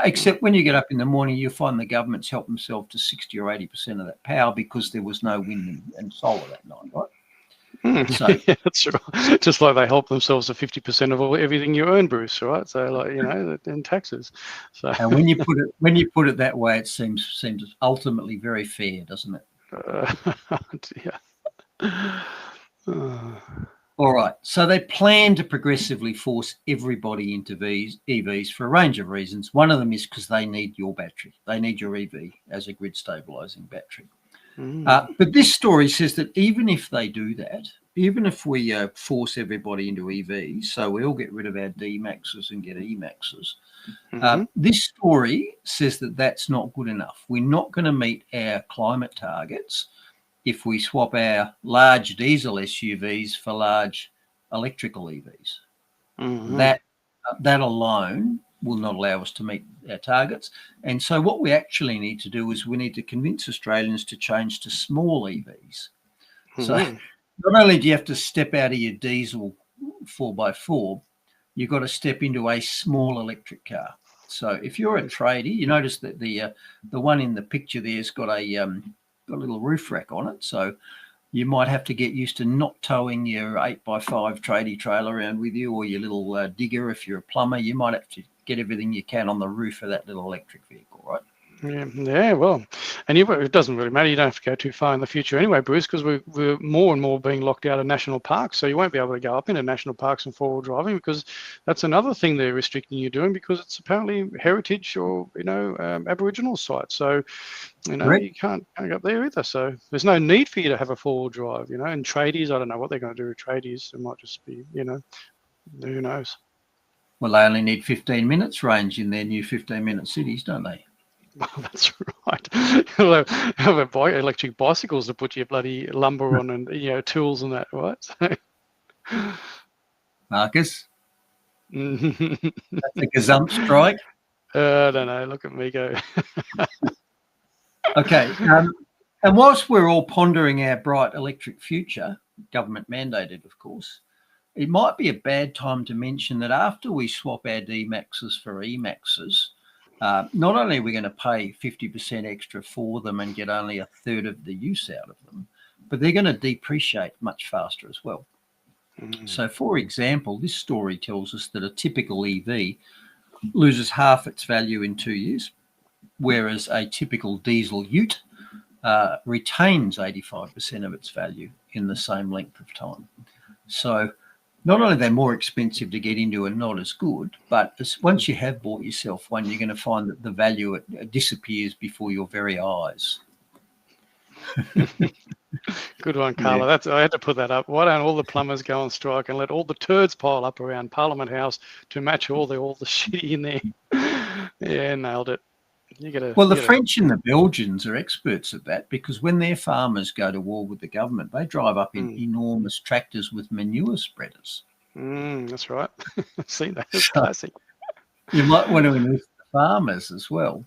Except when you get up in the morning, you'll find the government's helped themselves to 60 or 80% of that power because there was no wind and solar that night, right? So, yeah, that's right. Just like they help themselves to 50% of everything you earn, Bruce, right? So, in taxes. So, and when you put it that way, it seems ultimately very fair, doesn't it? All right, so they plan to progressively force everybody into EVs for a range of reasons. One of them is because they need your battery. They need your EV as a grid stabilising battery. But this story says that even if they do that, even if we force everybody into EVs, so we all get rid of our D-Maxes and get E-Maxes, This story says that that's not good enough. We're not going to meet our climate targets if we swap our large diesel SUVs for large electrical EVs. That alone will not allow us to meet our targets. And so what we actually need to do is we need to convince Australians to change to small EVs. So not only do you have to step out of your diesel 4x4, you've got to step into a small electric car. So if you're a tradie, you notice that the one in the picture there's got a little roof rack on it. So you might have to get used to not towing your 8x5 tradie trailer around with you, or your little digger if you're a plumber. You might have to get everything you can on the roof of that little electric vehicle, right? Yeah, well, and it doesn't really matter. You don't have to go too far in the future anyway, Bruce, because we're more and more being locked out of national parks. So you won't be able to go up into national parks and forward driving, because that's another thing they're restricting you doing, because it's apparently heritage or Aboriginal sites. So you can't go up there either. So there's no need for you to have a forward drive. And tradies, I don't know what they're going to do with tradies. It might just be who knows. Well, they only need 15 minutes range in their new 15-minute cities, don't they? Well, that's right. You'll have electric bicycles to put your bloody lumber on and tools and that, right? Marcus, that's a gazump strike. I don't know. Look at me go. Okay. And whilst we're all pondering our bright electric future, government mandated, of course, it might be a bad time to mention that after we swap our D-Maxes for E-Maxes, not only are we going to pay 50% extra for them and get only a third of the use out of them, but they're going to depreciate much faster as well. So, for example, this story tells us that a typical EV loses half its value in 2 years, whereas a typical diesel ute retains 85% of its value in the same length of time. So not only are they more expensive to get into and not as good, but once you have bought yourself one, you're going to find that the value disappears before your very eyes. Good one, Carla. I had to put that up. Why don't all the plumbers go on strike and let all the turds pile up around Parliament House to match all the shitty in there? Yeah, nailed it. The French and the Belgians are experts at that, because when their farmers go to war with the government, they drive up in enormous tractors with manure spreaders. That's right. I've seen that. It's classic. You might want to enlist the farmers as well.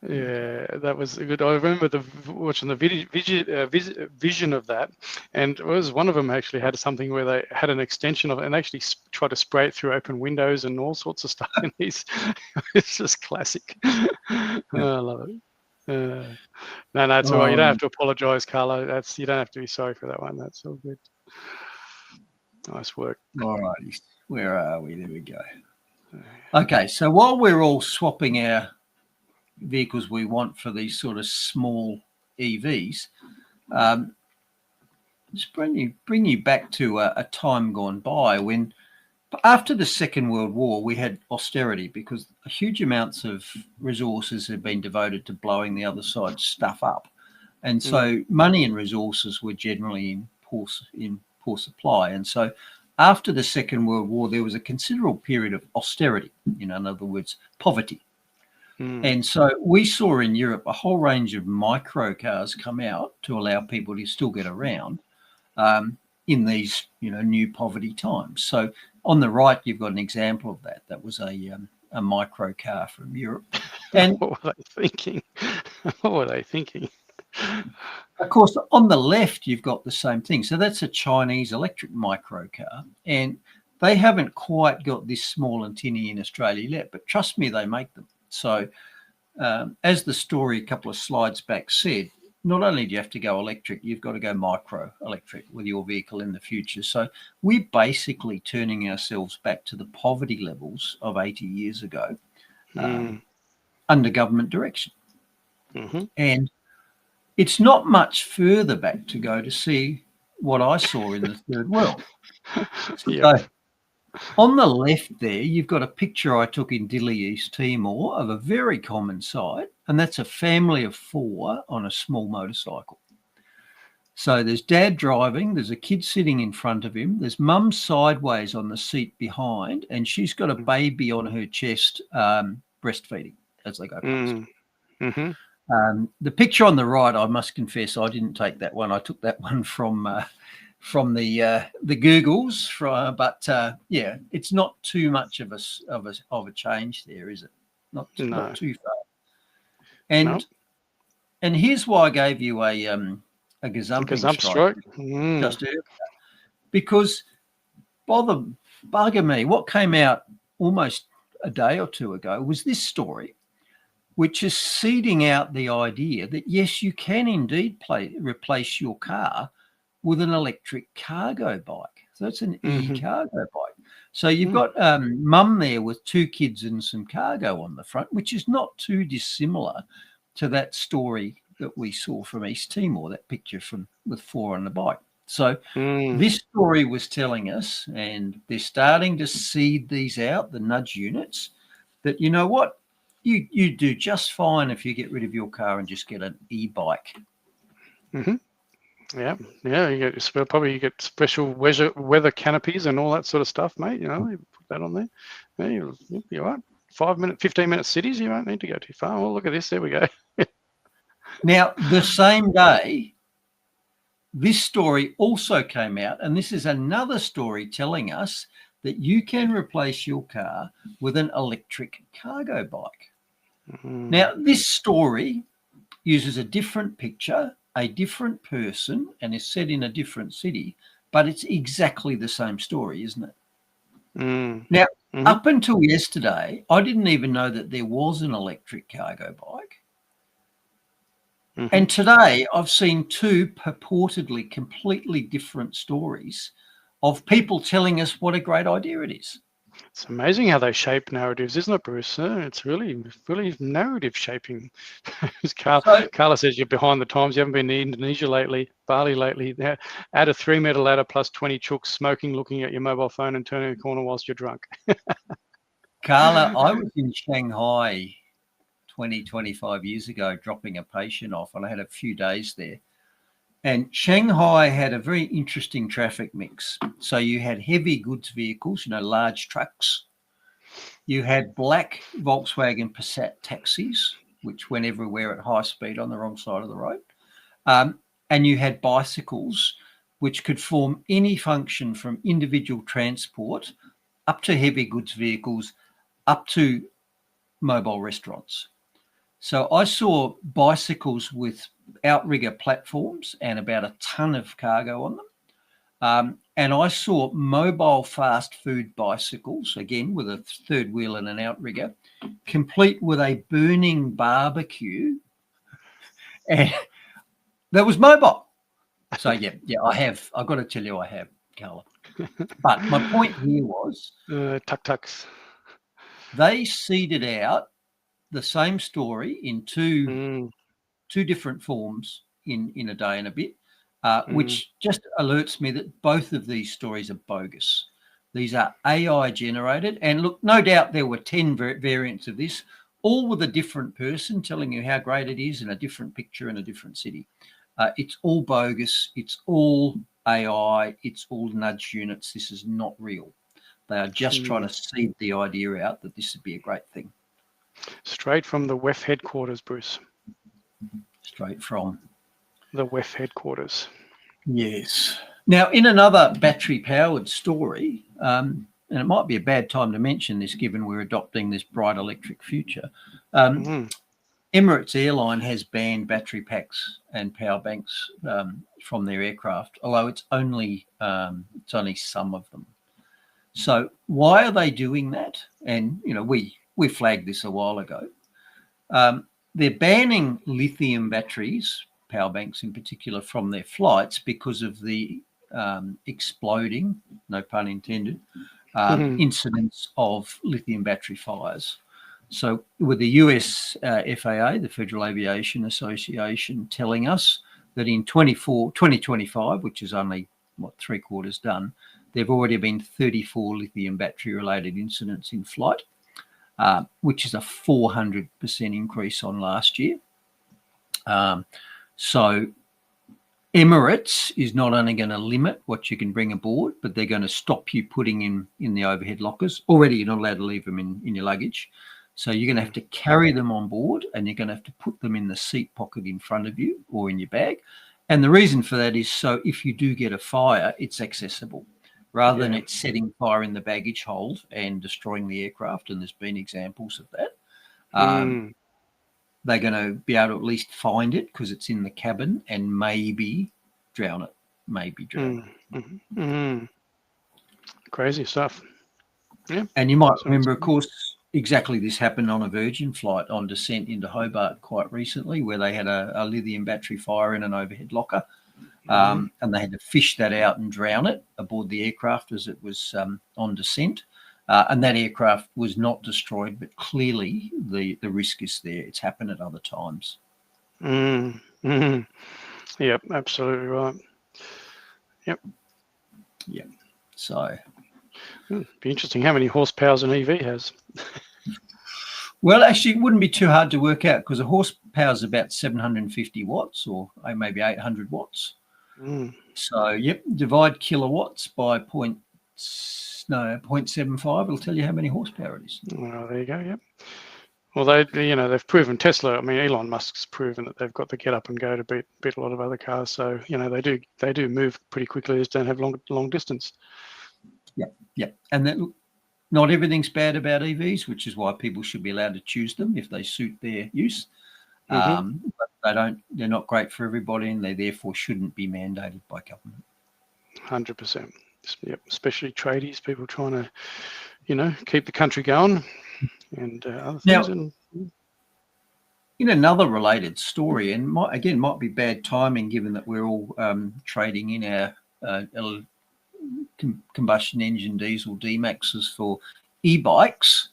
Yeah, that was good. I remember watching the vision of that, and one of them actually had something where they had an extension of it and actually tried to spray it through open windows and all sorts of stuff. And it's just classic. I love it. No, it's all right. You don't have to apologise, Carlo. You don't have to be sorry for that one. That's all good. Nice work. All righty. Where are we? There we go. Okay, so while we're all swapping our vehicles we want for these sort of small EVs, just bring you back to a time gone by when, after the Second World War, we had austerity because huge amounts of resources had been devoted to blowing the other side's stuff up, and so money and resources were generally in poor supply. And so after the Second World War, there was a considerable period of austerity, in other words, poverty. And so we saw in Europe a whole range of micro cars come out to allow people to still get around in these, new poverty times. So on the right, you've got an example of that. That was a micro car from Europe. And what were they thinking? What were they thinking? Of course, on the left, you've got the same thing. So that's a Chinese electric micro car. And they haven't quite got this small and tinny in Australia yet, but trust me, they make them. So as the story a couple of slides back said, not only do you have to go electric, you've got to go micro electric with your vehicle in the future. So we're basically turning ourselves back to the poverty levels of 80 years ago under government direction. And it's not much further back to go to see what I saw in the Third World. So, on the left there, you've got a picture I took in Dili, East Timor, of a very common sight, and that's a family of 4 on a small motorcycle. So there's dad driving, there's a kid sitting in front of him, there's mum sideways on the seat behind, and she's got a baby on her chest breastfeeding as they go past. Mm-hmm. The picture on the right, I must confess, I didn't take that one. I took that one from the Googles, but yeah, it's not too much of a change there, is it? Not too far. And here's why I gave you a gazumping strike just earlier, because bugger me, what came out almost a day or two ago was this story, which is seeding out the idea that yes, you can indeed replace your car with an electric cargo bike. So it's an e-cargo bike. So you've got mum there with 2 kids and some cargo on the front, which is not too dissimilar to that story that we saw from East Timor, that picture with 4 on the bike. So this story was telling us, and they're starting to seed these out, the nudge units, that you know what, you do just fine if you get rid of your car and just get an e-bike. Yeah, you get special weather canopies and all that sort of stuff, mate. You know, you put that on there. Yeah, you'll be all right. 15-minute cities, you won't need to go too far. Oh, look at this. There we go. Now, the same day, this story also came out, and this is another story telling us that you can replace your car with an electric cargo bike. Now, this story uses a different picture, a different person, and is set in a different city, but it's exactly the same story, isn't it? Now, up until yesterday, I didn't even know that there was an electric cargo bike. And today I've seen 2 purportedly completely different stories of people telling us what a great idea it is. It's amazing how they shape narratives, isn't it, Bruce? It's really narrative shaping. Carla says you're behind the times. You haven't been to Indonesia lately, Bali lately. Add a 3-meter ladder plus 20 chooks smoking, looking at your mobile phone and turning a corner whilst you're drunk. Carla, I was in Shanghai 25 years ago dropping a patient off, and I had a few days there. And Shanghai had a very interesting traffic mix. So you had heavy goods vehicles, large trucks. You had black Volkswagen Passat taxis, which went everywhere at high speed on the wrong side of the road. And you had bicycles, which could form any function from individual transport up to heavy goods vehicles, up to mobile restaurants. So I saw bicycles with outrigger platforms and about a ton of cargo on them. And I saw mobile fast food bicycles, again, with a 3rd wheel and an outrigger, complete with a burning barbecue. And that was mobile. So, yeah, I've got to tell you I have, Carla. But my point here was tuk-tuks. They seeded out the same story in two different forms in a day and a bit, which just alerts me that both of these stories are bogus. These are AI generated. And look, no doubt there were 10 variants of this, all with a different person telling you how great it is in a different picture in a different city. It's all bogus. It's all AI. It's all nudge units. This is not real. They are just trying to seed the idea out that this would be a great thing. Straight from the WEF headquarters, Bruce. Straight from the WEF headquarters. Yes. Now, in another battery-powered story, and it might be a bad time to mention this given we're adopting this bright electric future, Emirates Airline has banned battery packs and power banks from their aircraft, although it's only some of them. So why are they doing that? And, we flagged this a while ago. They're banning lithium batteries, power banks in particular, from their flights because of the exploding, no pun intended, incidents of lithium battery fires. So with the US FAA, the Federal Aviation Association, telling us that in 2025, which is only, 3/4 done, there've already been 34 lithium battery related incidents in flight, which is a 400% increase on last year. So Emirates is not only going to limit what you can bring aboard, but they're going to stop you putting in the overhead lockers. Already, you're not allowed to leave them in your luggage. So you're going to have to carry them on board, and you're going to have to put them in the seat pocket in front of you or in your bag. And the reason for that is so if you do get a fire, it's accessible, rather than it setting fire in the baggage hold and destroying the aircraft. And there's been examples of that. They're going to be able to at least find it because it's in the cabin and maybe drown it. Crazy stuff. Yeah. And you might remember, of course, exactly this happened on a Virgin flight on descent into Hobart quite recently, where they had a lithium battery fire in an overhead locker, and they had to fish that out and drown it aboard the aircraft as it was on descent. And that aircraft was not destroyed, but clearly the risk is there. It's happened at other times. Yep, absolutely right. Yep. So be interesting how many horsepower an EV has. Well, actually, it wouldn't be too hard to work out because a horsepower is about 750 watts or maybe 800 watts. So, divide kilowatts by 0.75. It'll tell you how many horsepower it is. Well, there you go. Yep. Well, they've proven Tesla. I mean, Elon Musk's proven that they've got the get up and go to beat a lot of other cars. So, they do move pretty quickly. They just don't have long distance. Yeah. And that, not everything's bad about EVs, which is why people should be allowed to choose them if they suit their use. But they're not great for everybody, and they therefore shouldn't be mandated by government. 100%. Yep. Especially tradies, people trying to, keep the country going and other things. Now, in another related story, and might be bad timing given that we're all trading in our combustion engine diesel D-Maxes for e-bikes,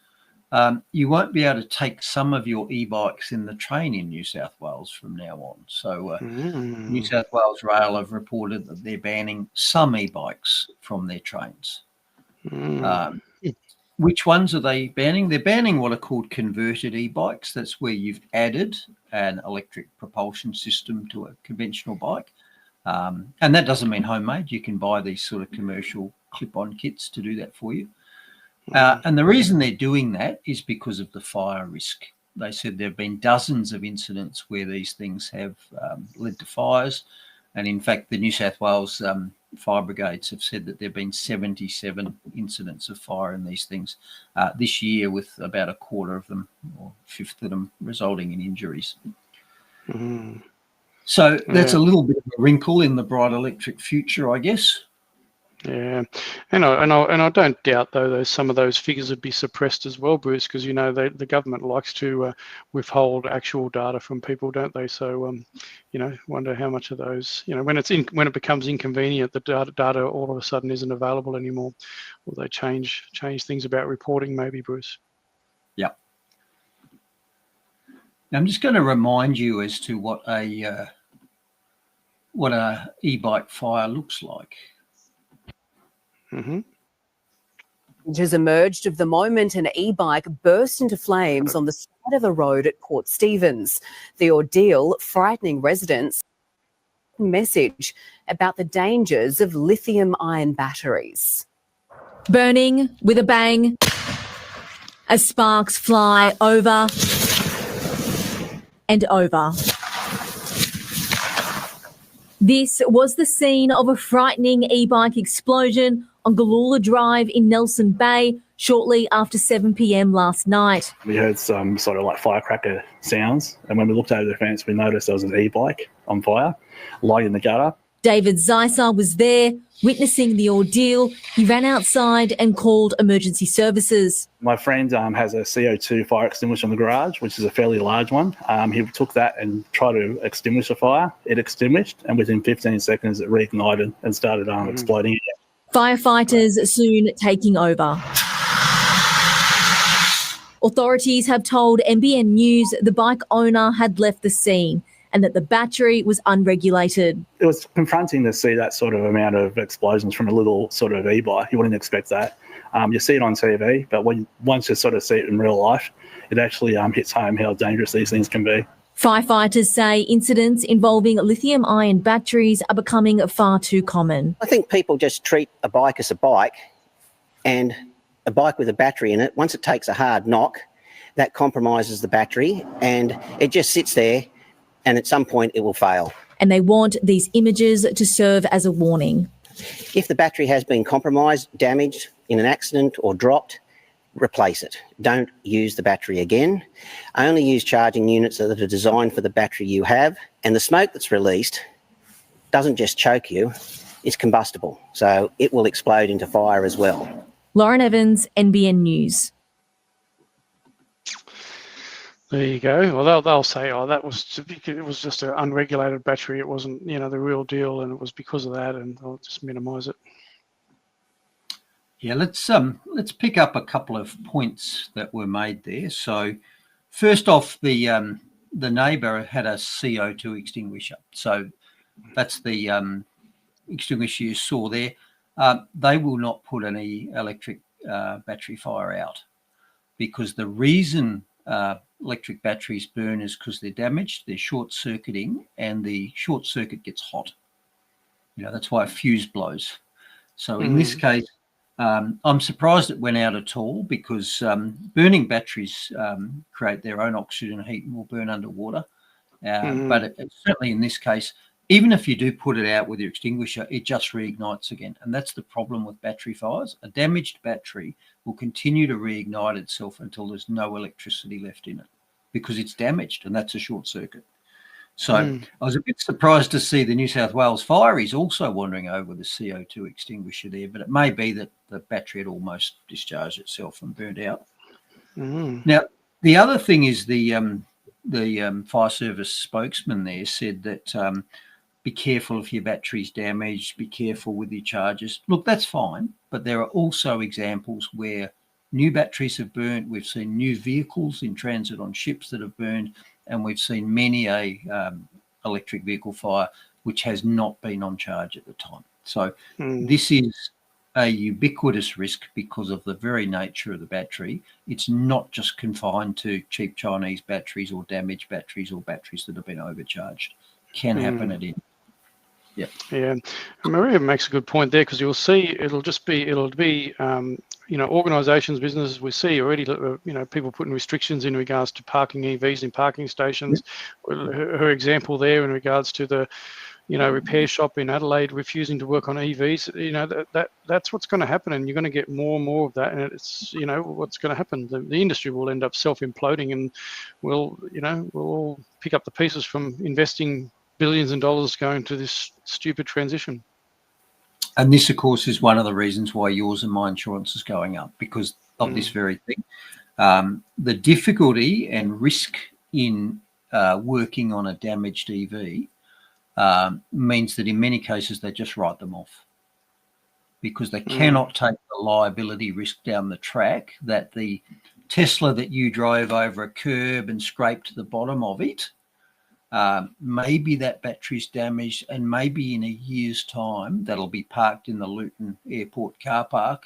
you won't be able to take some of your e-bikes in the train in New South Wales from now on. So New South Wales Rail have reported that they're banning some e-bikes from their trains. Which ones are they banning? They're banning what are called converted e-bikes. That's where you've added an electric propulsion system to a conventional bike. And that doesn't mean homemade. You can buy these sort of commercial clip-on kits to do that for you. And the reason they're doing that is because of the fire risk. They said there have been dozens of incidents where these things have led to fires. And in fact, the New South Wales fire brigades have said that there have been 77 incidents of fire in these things this year, with about a quarter of them or a fifth of them resulting in injuries. So that's a little bit of a wrinkle in the bright electric future, I guess. Yeah, and I don't doubt though some of those figures would be suppressed as well, Bruce, because the government likes to withhold actual data from people, don't they? So wonder how much of those when it becomes inconvenient, the data all of a sudden isn't available anymore. Will they change things about reporting, maybe, Bruce? Yeah. Now, I'm just going to remind you as to what a e-bike fire looks like. It has emerged of the moment an e-bike burst into flames on the side of a road at Port Stephens. The ordeal frightening residents. Message about the dangers of lithium-ion batteries. Burning with a bang, as sparks fly over and over. This was the scene of a frightening e-bike explosion on Galoola Drive in Nelson Bay shortly after 7 p.m. last night. We heard some sort of like firecracker sounds, and when we looked over the fence, we noticed there was an e-bike on fire, lighting the gutter. David Zeisser was there, witnessing the ordeal. He ran outside and called emergency services. My friend has a CO2 fire extinguisher in the garage, which is a fairly large one. He took that and tried to extinguish the fire. It extinguished, and within 15 seconds, it reignited and started exploding again. Firefighters soon taking over. Authorities have told NBN News the bike owner had left the scene and that the battery was unregulated. It was confronting to see that sort of amount of explosions from a little sort of e-bike. You wouldn't expect that. You see it on TV, but once you sort of see it in real life, it actually hits home how dangerous these things can be. Firefighters say incidents involving lithium-ion batteries are becoming far too common. I think people just treat a bike as a bike, and a bike with a battery in it, once it takes a hard knock, that compromises the battery and it just sits there, and at some point it will fail. And they want these images to serve as a warning. If the battery has been compromised, damaged in an accident or dropped, replace it. Don't use the battery again. Only use charging units that are designed for the battery you have, and the smoke that's released doesn't just choke you, it's combustible, so it will explode into fire as well. Lauren Evans, NBN News. There you go. Well, they'll say, oh, it was just an unregulated battery. It wasn't, the real deal, and it was because of that, and they'll just minimise it. Yeah, let's pick up a couple of points that were made there. So, first off, the neighbour had a CO2 extinguisher. So that's the extinguisher you saw there. They will not put any electric battery fire out, because the reason electric batteries burn is because they're damaged, they're short-circuiting, and the short circuit gets hot. That's why a fuse blows. So in this case, I'm surprised it went out at all, because burning batteries create their own oxygen heat and will burn underwater. But certainly in this case, even if you do put it out with your extinguisher, it just reignites again. And that's the problem with battery fires. A damaged battery will continue to reignite itself until there's no electricity left in it, because it's damaged, and that's a short circuit. So I was a bit surprised to see the New South Wales Fire is also wandering over the CO2 extinguisher there, but it may be that the battery had almost discharged itself and burned out. Now, the other thing is the fire service spokesman there said that be careful if your battery's damaged, be careful with your charges. Look, that's fine, but there are also examples where new batteries have burnt. We've seen new vehicles in transit on ships that have burned, and we've seen many a electric vehicle fire which has not been on charge at the time. So this is a ubiquitous risk because of the very nature of the battery. It's not just confined to cheap Chinese batteries or damaged batteries or batteries that have been overcharged. Can happen at any. Yeah, Maria makes a good point there, because you'll see it'll be organisations, businesses, we see already, people putting restrictions in regards to parking EVs in parking stations. Her example there in regards to the, repair shop in Adelaide refusing to work on EVs, that's what's going to happen, and you're going to get more and more of that, and it's, what's going to happen. The industry will end up self-imploding, and we'll all pick up the pieces from investing billions of dollars going to this stupid transition. And this, of course, is one of the reasons why yours and my insurance is going up, because of this very thing. The difficulty and risk in working on a damaged EV means that in many cases they just write them off, because they cannot take the liability risk down the track that the Tesla that you drove over a curb and scraped the bottom of it, maybe that battery's damaged, and maybe in a year's time that'll be parked in the Luton Airport car park.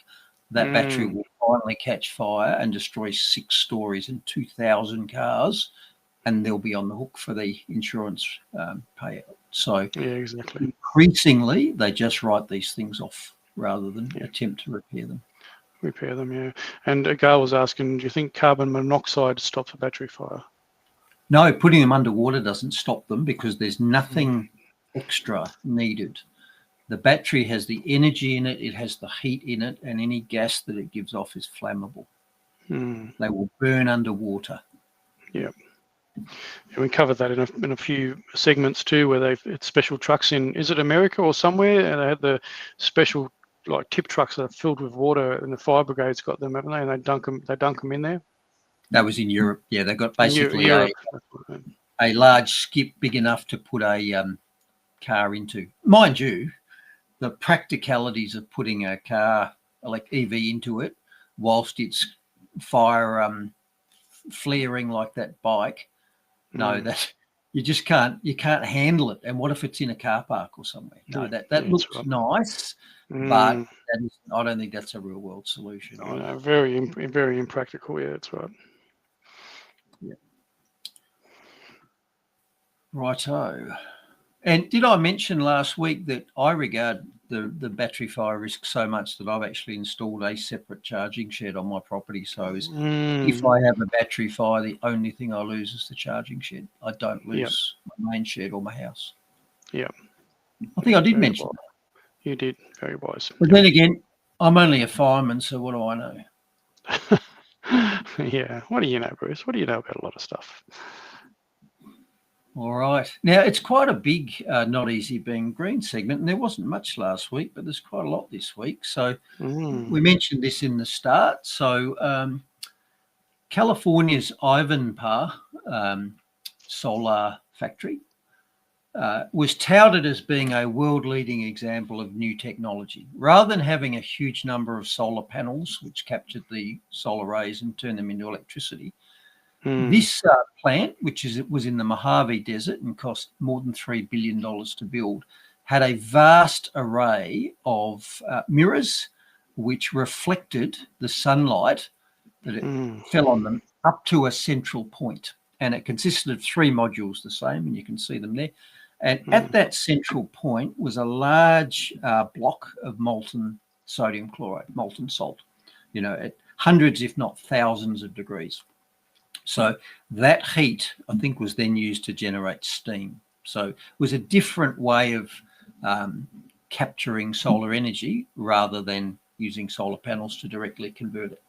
That battery will finally catch fire and destroy 6 stories and 2,000 cars, and they'll be on the hook for the insurance payout. So exactly. Increasingly, they just write these things off rather than attempt to repair them. Yeah. And Gail was asking, do you think carbon monoxide stops a battery fire? No, putting them underwater doesn't stop them, because there's nothing extra needed. The battery has the energy in it, it has the heat in it, and any gas that it gives off is flammable. They will burn underwater. Yeah. And we covered that in a few segments too, where it's special trucks in, is it America or somewhere? And they had the special tip trucks that are filled with water, and the fire brigade's got them, haven't they? And they dunk them in there. That was in Europe. Yeah, they got basically a large skip big enough to put a car into. Mind you, the practicalities of putting a car, like EV, into it whilst it's flaring like that bike, that you just can't handle it. And what if it's in a car park or somewhere? No, that looks nice, but I don't think that's a real world solution. Very impractical. Yeah, that's right. Righto. And did I mention last week that I regard the battery fire risk so much that I've actually installed a separate charging shed on my property? So if I have a battery fire, the only thing I lose is the charging shed. I don't lose my main shed or my house. Yeah. I think I did Very mention wise. that. You did. Very wise. But then again, I'm only a fireman, so what do I know? Yeah. What do you know, Bruce? What do you know about a lot of stuff? All right. Now, it's quite a big Not Easy Being Green segment, and there wasn't much last week, but there's quite a lot this week. So we mentioned this in the start. So California's Ivanpah solar factory was touted as being a world-leading example of new technology. Rather than having a huge number of solar panels which captured the solar rays and turned them into electricity, this plant, which was in the Mojave Desert and cost more than $3 billion to build, had a vast array of mirrors which reflected the sunlight that it fell on them up to a central point. And it consisted of 3 modules, the same, and you can see them there. And at that central point was a large block of molten sodium chloride, molten salt, at hundreds, if not thousands of degrees. So that heat, I think, was then used to generate steam. So it was a different way of capturing solar energy rather than using solar panels to directly convert it.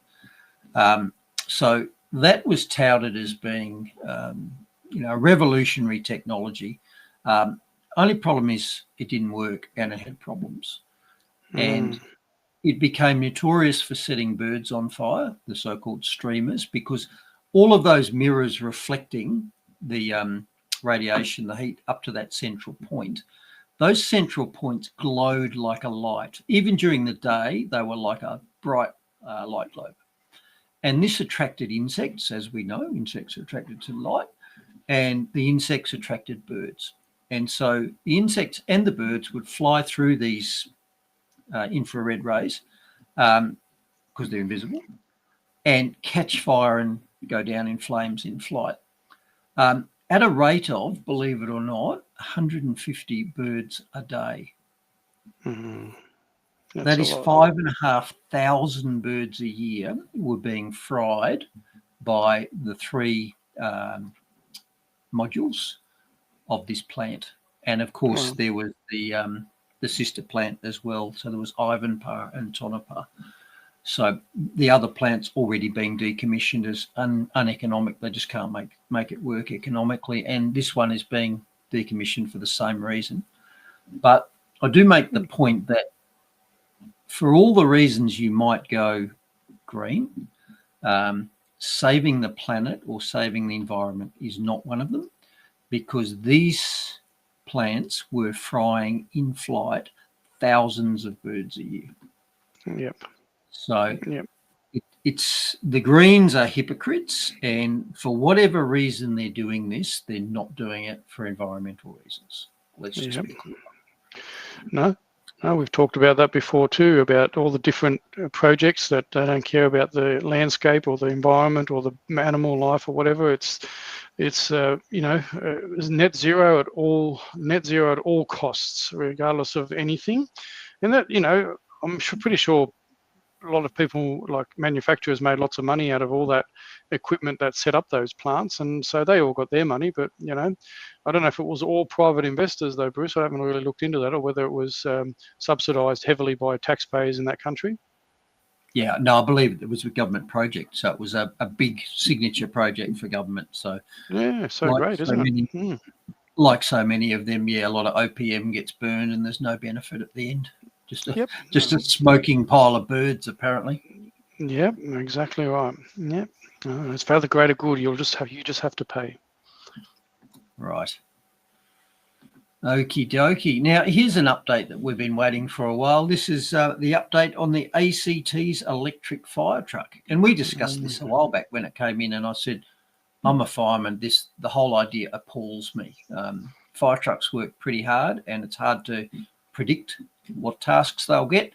So that was touted as being, a revolutionary technology. Only problem is it didn't work and it had problems. And it became notorious for setting birds on fire, the so-called streamers, because all of those mirrors reflecting the radiation, the heat up to that central point, those central points glowed like a light. Even during the day, they were like a bright light globe. And this attracted insects, as we know. Insects are attracted to light, and the insects attracted birds. And so the insects and the birds would fly through these infrared rays because they're invisible and catch fire and go down in flames in flight. At a rate of, believe it or not, 150 birds a day. That is 5,500 birds a year were being fried by the 3 modules of this plant. And of course, there was the sister plant as well. So there was Ivanpah and Tonopah. So the other plant's already being decommissioned as uneconomic. They just can't make it work economically. And this one is being decommissioned for the same reason. But I do make the point that for all the reasons you might go green, saving the planet or saving the environment is not one of them, because these plants were frying in flight thousands of birds a year. Yep. So it's the Greens are hypocrites, and for whatever reason they're doing this, they're not doing it for environmental reasons. Let's just be clear. No, we've talked about that before too, about all the different projects that they don't care about the landscape or the environment or the animal life or whatever. It's net zero at all costs, regardless of anything. And that, I'm pretty sure a lot of people, like manufacturers, made lots of money out of all that equipment that set up those plants, and so they all got their money. But I don't know if it was all private investors though, Bruce. I haven't really looked into that, or whether it was subsidised heavily by taxpayers in that country. Yeah, no, I believe it was a government project, so it was a big signature project for government. So yeah, so great, isn't it? Like so many of them, a lot of OPM gets burned, and there's no benefit at the end. Just a smoking pile of birds, apparently. Yep, exactly right. Yep, it's for the greater good. You just have to pay. Right. Okie dokie. Now, here's an update that we've been waiting for a while. This is the update on the ACT's electric fire truck. And we discussed this a while back when it came in, and I said, I'm a fireman. The whole idea appalls me. Fire trucks work pretty hard, and it's hard to predict what tasks they'll get.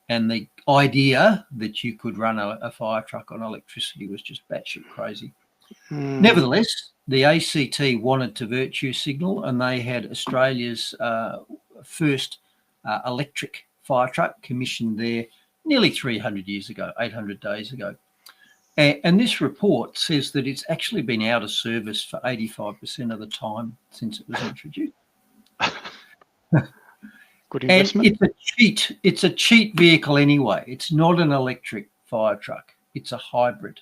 And the idea that you could run a fire truck on electricity was just batshit crazy. Nevertheless, the ACT wanted to virtue signal, and they had Australia's first electric fire truck commissioned there nearly 300 years ago, 800 days ago. And this report says that it's actually been out of service for 85% of the time since it was introduced. Good investment. And it's a cheat vehicle anyway. It's not an electric fire truck. It's a hybrid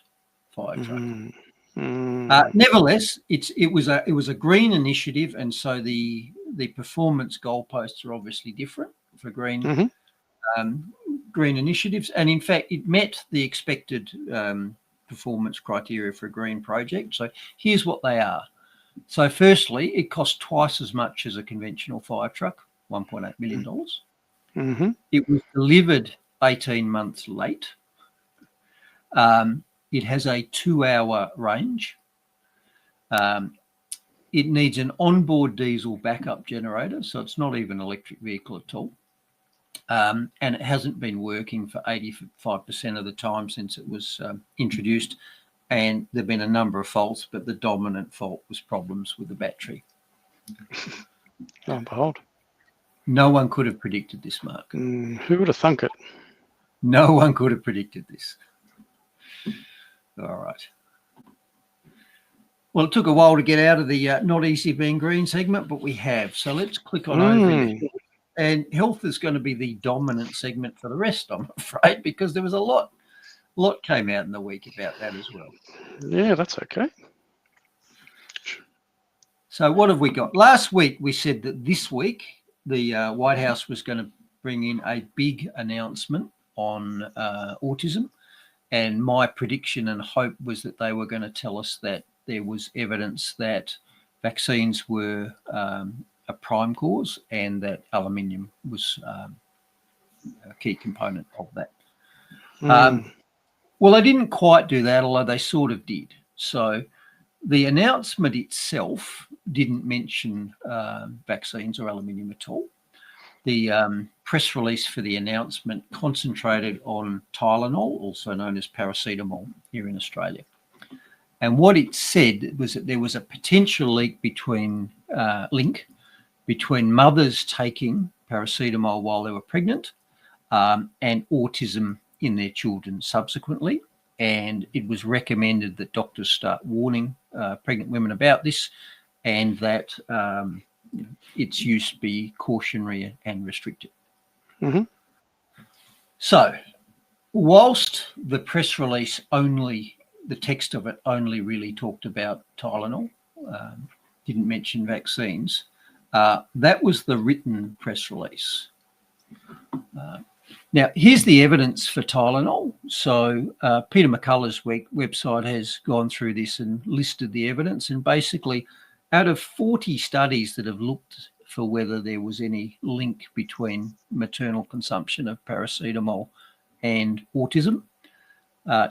fire truck. Nevertheless, it was a green initiative, and so the performance goalposts are obviously different for green green initiatives. And in fact, it met the expected performance criteria for a green project. So here's what they are. So firstly, it costs twice as much as a conventional fire truck, $1.8 million. It was delivered 18 months late. It has a 2-hour range. It needs an onboard diesel backup generator, so it's not even an electric vehicle at all. And it hasn't been working for 85% of the time since it was introduced. And there have been a number of faults, but the dominant fault was problems with the battery. Lo and behold. No one could have predicted this, Mark. Who would have thunk it? No one could have predicted this. All right. Well, it took a while to get out of the not easy being green segment, but we have. So let's click on over. And health is going to be the dominant segment for the rest, I'm afraid, because there was a lot came out in the week about that as well. Yeah, that's okay. So what have we got? Last week, we said that this week, the White House was going to bring in a big announcement on autism. And my prediction and hope was that they were going to tell us that there was evidence that vaccines were a prime cause and that aluminium was a key component of that. Well, they didn't quite do that, although they sort of did. So the announcement itself didn't mention vaccines or aluminium at all. The press release for the announcement concentrated on Tylenol, also known as paracetamol here in Australia. And what it said was that there was a potential link between mothers taking paracetamol while they were pregnant and autism in their children subsequently. And it was recommended that doctors start warning pregnant women about this, and that its use be cautionary and restricted. So whilst the press release the text of it only really talked about Tylenol, didn't mention vaccines, that was the written press release. Now, here's the evidence for Tylenol. So Peter McCullough's website has gone through this and listed the evidence. And basically, out of 40 studies that have looked for whether there was any link between maternal consumption of paracetamol and autism,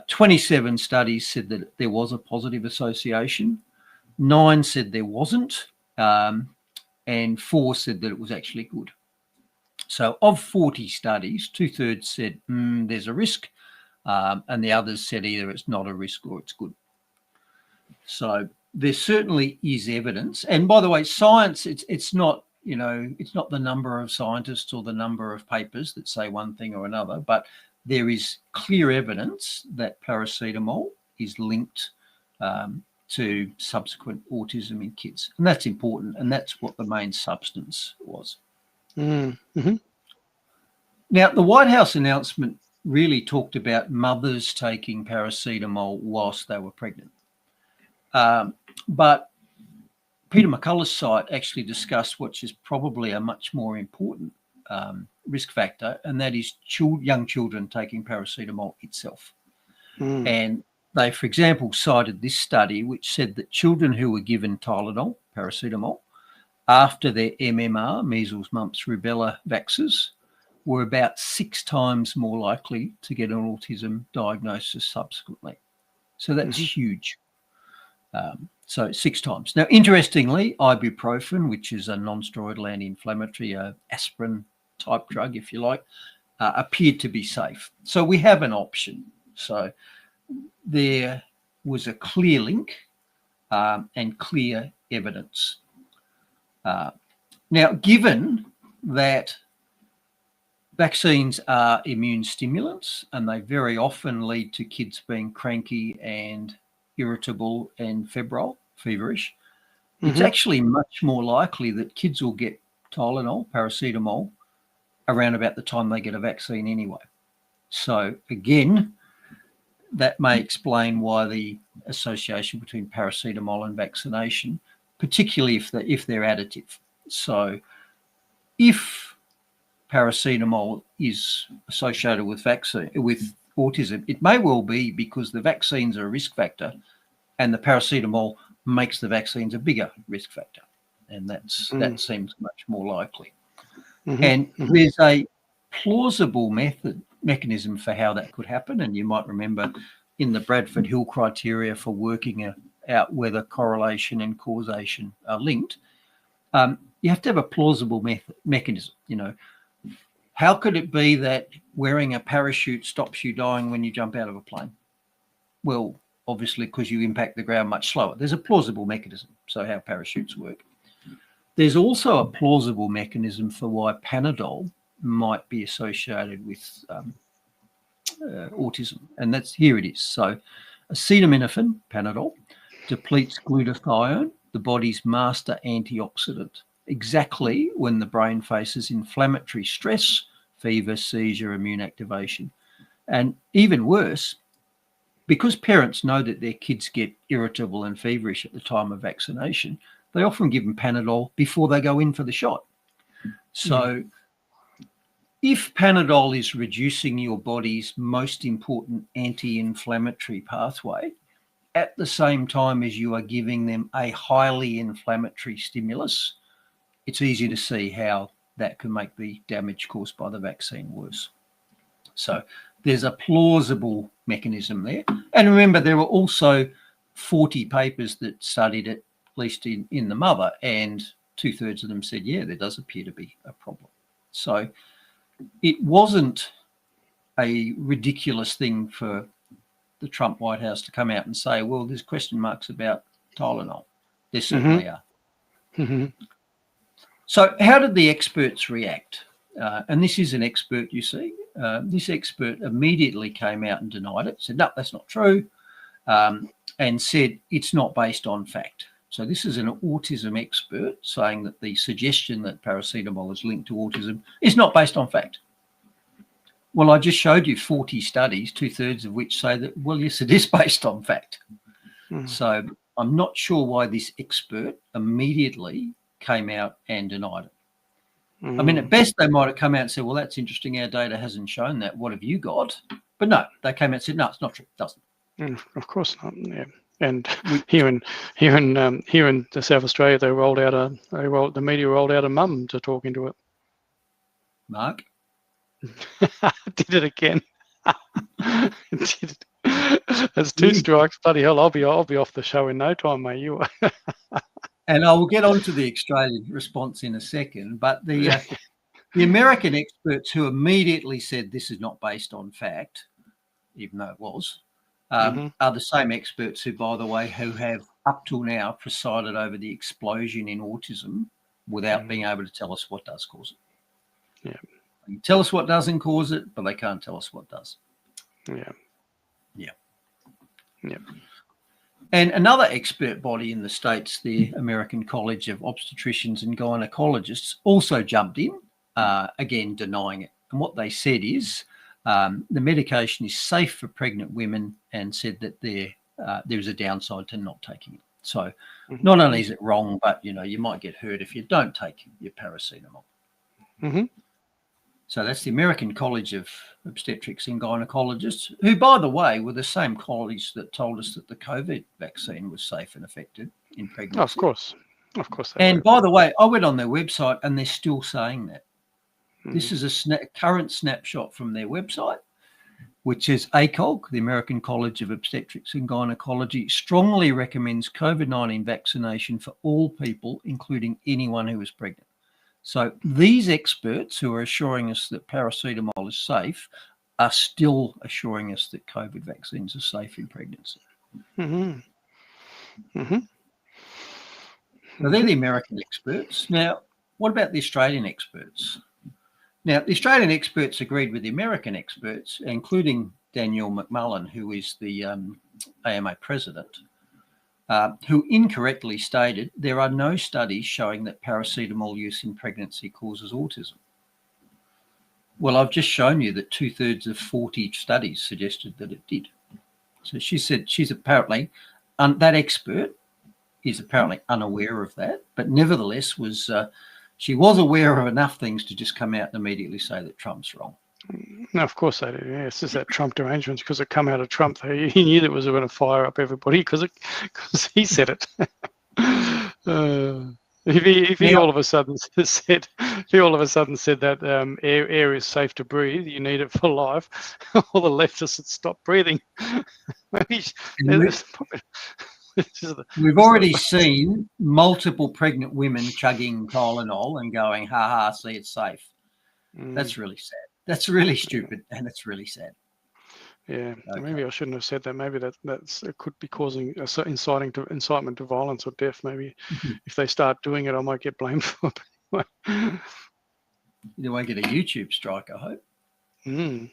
27 studies said that there was a positive association. 9 said there wasn't. And 4 said that it was actually good. So of 40 studies, 2/3 said there's a risk, and the others said either it's not a risk or it's good. So there certainly is evidence. And by the way, science, it's not, it's not the number of scientists or the number of papers that say one thing or another, but there is clear evidence that paracetamol is linked to subsequent autism in kids. And that's important, and that's what the main substance was. Now, the White House announcement really talked about mothers taking paracetamol whilst they were pregnant. But Peter McCullough's site actually discussed which is probably a much more important risk factor, and that is young children taking paracetamol itself. And they, for example, cited this study which said that children who were given Tylenol, paracetamol, after their MMR, measles, mumps, rubella vaxes, were about 6 times more likely to get an autism diagnosis subsequently. So that's huge. So 6 times. Now, interestingly, ibuprofen, which is a non-steroidal anti-inflammatory, aspirin type drug, if you like, appeared to be safe. So we have an option. So there was a clear link. and clear evidence. Now, given that vaccines are immune stimulants and they very often lead to kids being cranky and irritable and feverish, it's actually much more likely that kids will get Tylenol, paracetamol, around about the time they get a vaccine anyway. So again, that may explain why the association between paracetamol and vaccination, particularly if they're additive. So if paracetamol is associated with autism, it may well be because the vaccines are a risk factor and the paracetamol makes the vaccines a bigger risk factor. And that seems much more likely. And there's a plausible mechanism for how that could happen. And you might remember in the Bradford Hill criteria for working out whether correlation and causation are linked, you have to have a plausible mechanism. You know, how could it be that wearing a parachute stops you dying when you jump out of a plane? Well, obviously because you impact the ground much slower. There's a plausible mechanism, so how parachutes work. There's also a plausible mechanism for why Panadol might be associated with autism, and here it is. So acetaminophen, Panadol, depletes glutathione, the body's master antioxidant, exactly when the brain faces inflammatory stress, fever, seizure, immune activation. And even worse, because parents know that their kids get irritable and feverish at the time of vaccination, they often give them Panadol before they go in for the shot. So if Panadol is reducing your body's most important anti-inflammatory pathway at the same time as you are giving them a highly inflammatory stimulus, it's easy to see how that can make the damage caused by the vaccine worse. So there's a plausible mechanism there. And remember, there were also 40 papers that studied it, at least in the mother, and 2/3 of them said, yeah, there does appear to be a problem. So it wasn't a ridiculous thing for the Trump White House to come out and say, well, there's question marks about Tylenol. There certainly are. So how did the experts react? And this is an expert, you see. This expert immediately came out and denied it, said, no, that's not true, and said it's not based on fact. So this is an autism expert saying that the suggestion that paracetamol is linked to autism is not based on fact. Well, I just showed you 40 studies, 2/3 of which say that, well, yes, it is based on fact. So I'm not sure why this expert immediately came out and denied it. I mean, at best, they might have come out and said, well, that's interesting. Our data hasn't shown that. What have you got? But no, they came out and said, no, it's not true. It doesn't. Of course not. Yeah. And here in South Australia, the media rolled out a mum to talk into it. Mark? Did it again. That's 2 strikes. Bloody hell, I'll be off the show in no time, mate. You are. And I will get on to the Australian response in a second, but the American experts who immediately said this is not based on fact, even though it was, are the same experts who, by the way, who have up till now presided over the explosion in autism without being able to tell us what does cause it. Yeah. They can tell us what doesn't cause it, but they can't tell us what does. Yeah. And another expert body in the States, the American College of Obstetricians and Gynecologists, also jumped in, again denying it. And what they said is the medication is safe for pregnant women, and said that there is a downside to not taking it. So not only is it wrong, but you might get hurt if you don't take your paracetamol. So that's the American College of Obstetrics and Gynecologists, who, by the way, were the same college that told us that the COVID vaccine was safe and effective in pregnancy. Oh, of course. And by the way, I went on their website and they're still saying that. This is a current snapshot from their website, which is ACOG, the American College of Obstetrics and Gynecology, strongly recommends COVID-19 vaccination for all people, including anyone who is pregnant. So these experts who are assuring us that paracetamol is safe are still assuring us that COVID vaccines are safe in pregnancy. So they're the American experts. Now, what about the Australian experts? Now, the Australian experts agreed with the American experts, including Danielle McMullen, who is the AMA president, who incorrectly stated there are no studies showing that paracetamol use in pregnancy causes autism. Well, I've just shown you that 2/3 of 40 studies suggested that it did. So she said she's apparently, that expert is apparently unaware of that, but nevertheless she was aware of enough things to just come out and immediately say that Trump's wrong. No, of course they do. Yeah, it's just that Trump derangement because it come out of Trump. He knew that it was going to fire up everybody because he said it. If he all of a sudden said that air is safe to breathe, you need it for life, all the leftists would stop breathing. We've already seen multiple pregnant women chugging Tylenol and going, ha ha, see, it's safe. That's really sad. That's really stupid, and it's really sad. Yeah, Okay. maybe I shouldn't have said that. Maybe it could be causing incitement to violence or death. Maybe if they start doing it, I might get blamed for it. You won't get a YouTube strike, I hope. Mm.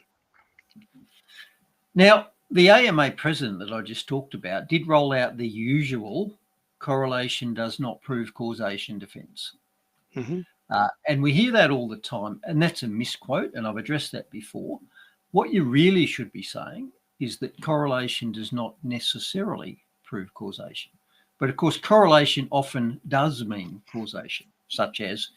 Now, the AMA president that I just talked about did roll out the usual correlation does not prove causation defense. Mm-hmm. And we hear that all the time, and that's a misquote, and I've addressed that before. What you really should be saying is that correlation does not necessarily prove causation. But of course, correlation often does mean causation, such as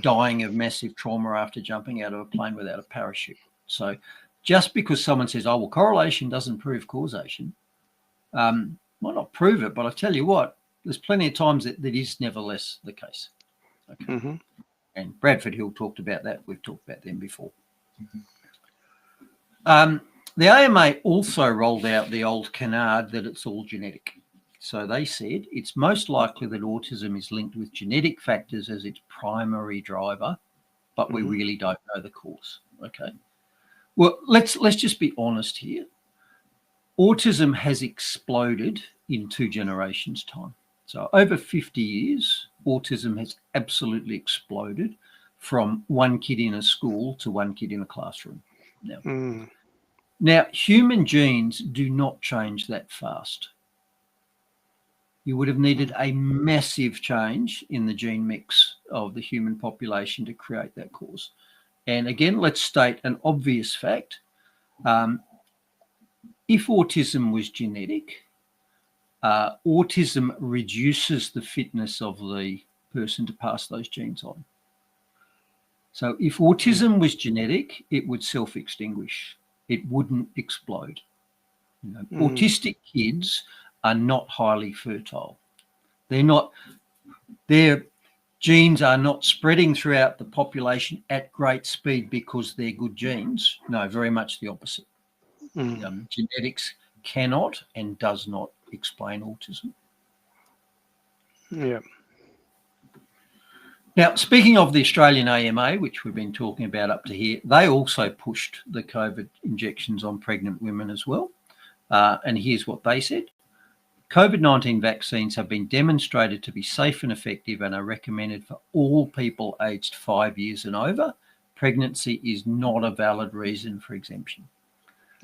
dying of massive trauma after jumping out of a plane without a parachute. So just because someone says, oh, well, correlation doesn't prove causation, might not prove it, but I tell you what, there's plenty of times that is nevertheless the case. Okay. Mm-hmm. And Bradford Hill talked about that. We've talked about them before. Mm-hmm. The AMA also rolled out the old canard that it's all genetic. So they said it's most likely that autism is linked with genetic factors as its primary driver, but we really don't know the cause. Okay. Well, let's just be honest here. Autism has exploded in 2 generations' time. So over 50 years, autism has absolutely exploded from one kid in a school to one kid in a classroom. Now, human genes do not change that fast. You would have needed a massive change in the gene mix of the human population to create that cause. And again, let's state an obvious fact. If autism was genetic, autism reduces the fitness of the person to pass those genes on. So if autism was genetic, it would self-extinguish. It wouldn't explode. You know, autistic kids are not highly fertile. Their genes are not spreading throughout the population at great speed because they're good genes. No, very much the opposite. Genetics cannot and does not explain autism. Yeah. Now, speaking of the Australian AMA, which we've been talking about up to here, they also pushed the COVID injections on pregnant women as well. And here's what they said. COVID-19 vaccines have been demonstrated to be safe and effective and are recommended for all people aged 5 years and over. Pregnancy is not a valid reason for exemption.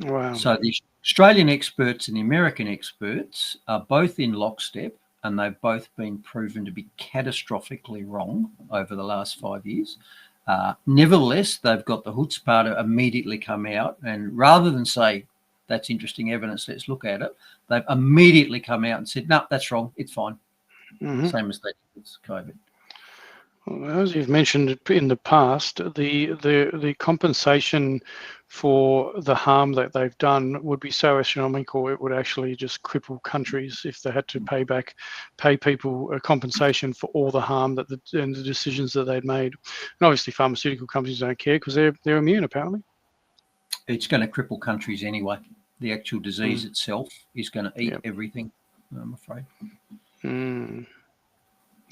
Wow. So the Australian experts and the American experts are both in lockstep, and they've both been proven to be catastrophically wrong over the last 5 years. Nevertheless, they've got the chutzpah to immediately come out, and rather than say, that's interesting evidence, let's look at it, they've immediately come out and said, no, that's wrong, it's fine. Same as they did with COVID. Well, as you've mentioned in the past, the compensation for the harm that they've done would be so astronomical it would actually just cripple countries if they had to pay people a compensation for all the harm and the decisions that they'd made. And obviously, pharmaceutical companies don't care because they're immune apparently. It's going to cripple countries anyway. The actual disease itself is going to eat everything, I'm afraid.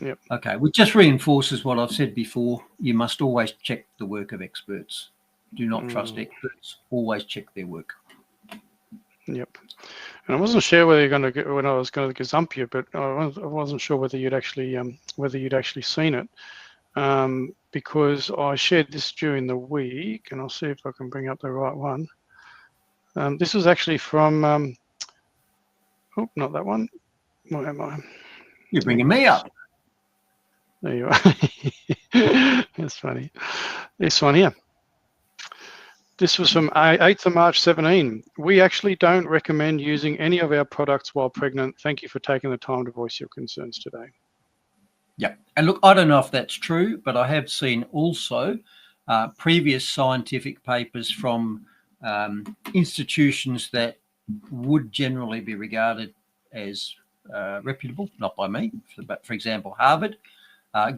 Yep. Okay, which just reinforces what I've said before. You must always check the work of experts. Do not trust experts. Always check their work. Yep. And I wasn't sure whether you're going to get, when I was going to gazump you, but I wasn't sure whether you'd actually seen it, because I shared this during the week, and I'll see if I can bring up the right one. This was actually from, oh, not that one. Where am I? You're bringing me up. There you are. That's funny. This one here. This was from 8th of March 17. We actually don't recommend using any of our products while pregnant. Thank you for taking the time to voice your concerns today. Yeah. And look, I don't know if that's true, but I have seen also previous scientific papers from institutions that would generally be regarded as reputable, not by me, but for example, Harvard,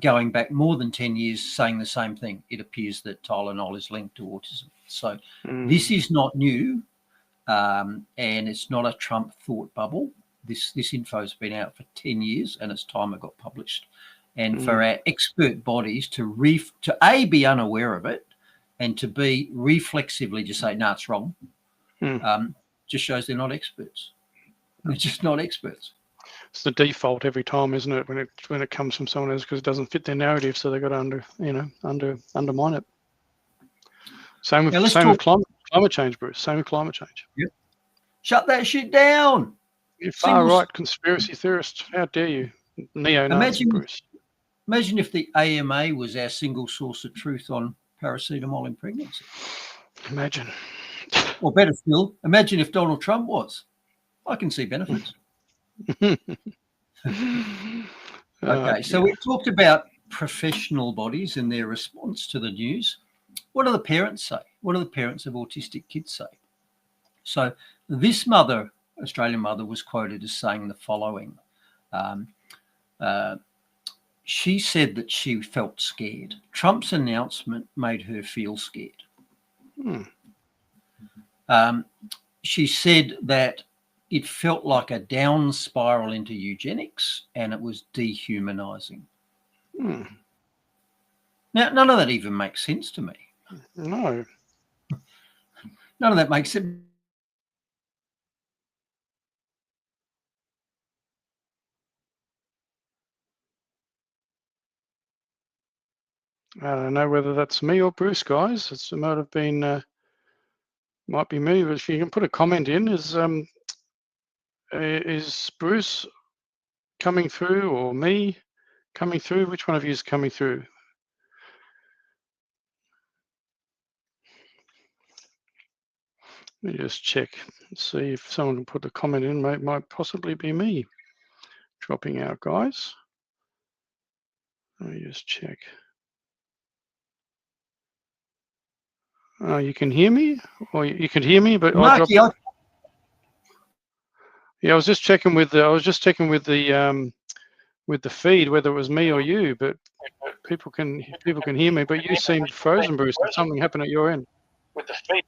going back more than 10 years saying the same thing. It appears that Tylenol is linked to autism. So this is not new, and it's not a Trump thought bubble. This info has been out for 10 years, and it's time it got published. And for our expert bodies to A, be unaware of it, and to B, reflexively just say, no, it's wrong, just shows they're not experts. They're just not experts. It's the default every time, isn't it? When it comes from someone else, because it doesn't fit their narrative, so they've got to undermine it. Same with climate change, Bruce. Same with climate change. Yep. Shut that shit down. You far right conspiracy theorists. How dare you, neo-Nazi, Bruce? Imagine if the AMA was our single source of truth on paracetamol in pregnancy. Imagine. Or better still, imagine if Donald Trump was. I can see benefits. Okay, so we talked about professional bodies and their response to the news. What do the parents say? What do the parents of autistic kids say? So this mother, Australian mother, was quoted as saying the following. She said that she felt scared. Trump's announcement made her feel scared. She said that it felt like a down spiral into eugenics, and it was dehumanizing. Now, none of that even makes sense to me. No. None of that makes sense. I don't know whether that's me or Bruce, guys. It might have been, might be me. But if you can put a comment in, is Bruce coming through or me coming through? Which one of you is coming through? Let me just check and see if someone can put a comment in. Might possibly be me dropping out, guys. Let me just check. You can hear me, or you can hear me, but I dropped. Yeah, I was just checking with the feed whether it was me or you, but people can hear me, but you seemed frozen, Bruce. Did something happen at your end? With the feed.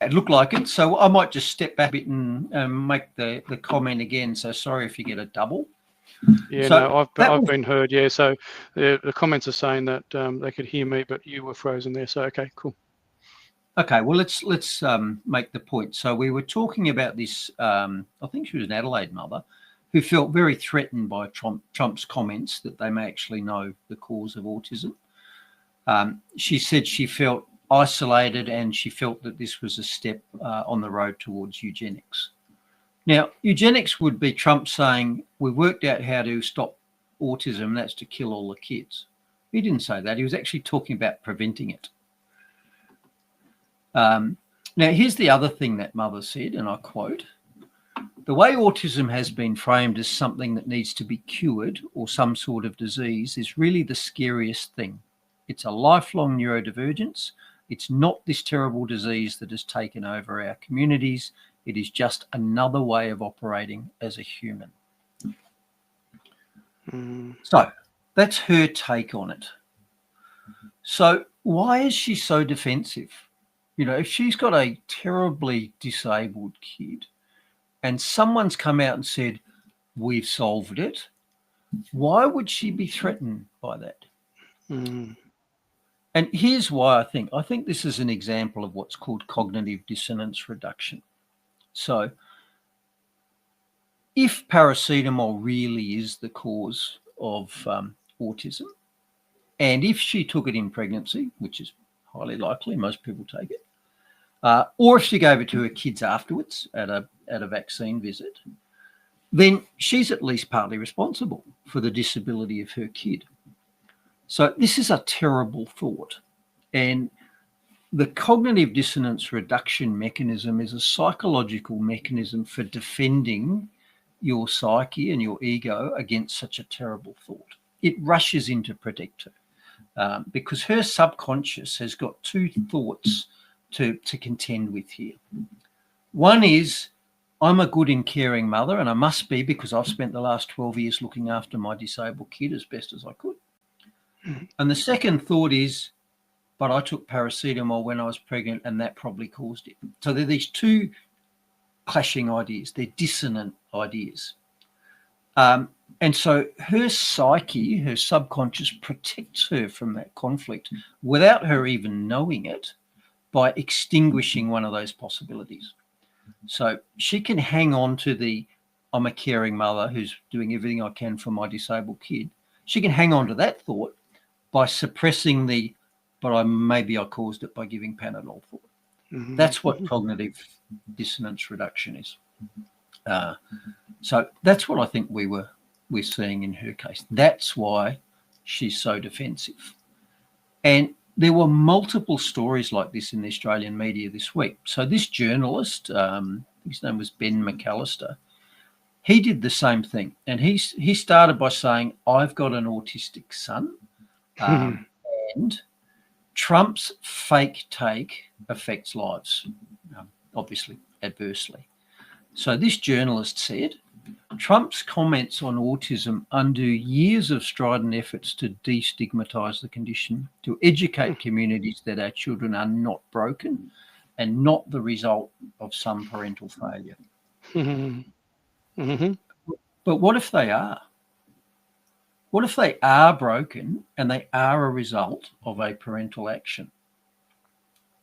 It looked like it, so I might just step back a bit and make the comment again. So sorry if you get a double. Yeah, so no, I've been heard. Yeah, so the comments are saying that they could hear me, but you were frozen there. So okay, cool. Okay, well let's make the point. So we were talking about this. I think she was an Adelaide mother who felt very threatened by Trump's comments that they may actually know the cause of autism. She said she felt isolated and she felt that this was a step on the road towards eugenics. Now, eugenics would be Trump saying, we worked out how to stop autism, that's to kill all the kids. He didn't say that. He was actually talking about preventing it. Now, here's the other thing that mother said, and I quote, the way autism has been framed as something that needs to be cured or some sort of disease is really the scariest thing. It's a lifelong neurodivergence. It's not this terrible disease that has taken over our communities. It is just another way of operating as a human. So that's her take on it. So why is she so defensive? You know, if she's got a terribly disabled kid and someone's come out and said, we've solved it, why would she be threatened by that? And here's why I think this is an example of what's called cognitive dissonance reduction. So if paracetamol really is the cause of autism, and if she took it in pregnancy, which is highly likely, most people take it, or if she gave it to her kids afterwards at a vaccine visit, then she's at least partly responsible for the disability of her kid. So this is a terrible thought. And the cognitive dissonance reduction mechanism is a psychological mechanism for defending your psyche and your ego against such a terrible thought. It rushes in to protect her because her subconscious has got two thoughts to contend with here. One is, I'm a good and caring mother, and I must be because I've spent the last 12 years looking after my disabled kid as best as I could. And the second thought is, but I took paracetamol when I was pregnant and that probably caused it. So there are these two clashing ideas. They're dissonant ideas. And so her psyche, her subconscious, protects her from that conflict without her even knowing it by extinguishing one of those possibilities. So she can hang on to the, I'm a caring mother who's doing everything I can for my disabled kid. She can hang on to that thought by suppressing the, but maybe I caused it by giving Panadol thought. Mm-hmm. That's what cognitive dissonance reduction is. So that's what I think we're seeing in her case. That's why she's so defensive. And there were multiple stories like this in the Australian media this week. So this journalist, his name was Ben McAllister, he did the same thing. And he started by saying, I've got an autistic son, and Trump's fake take affects lives, obviously adversely. So this journalist said, Trump's comments on autism undo years of strident efforts to destigmatise the condition, to educate communities that our children are not broken and not the result of some parental failure. But what if they are? What if they are broken and they are a result of a parental action?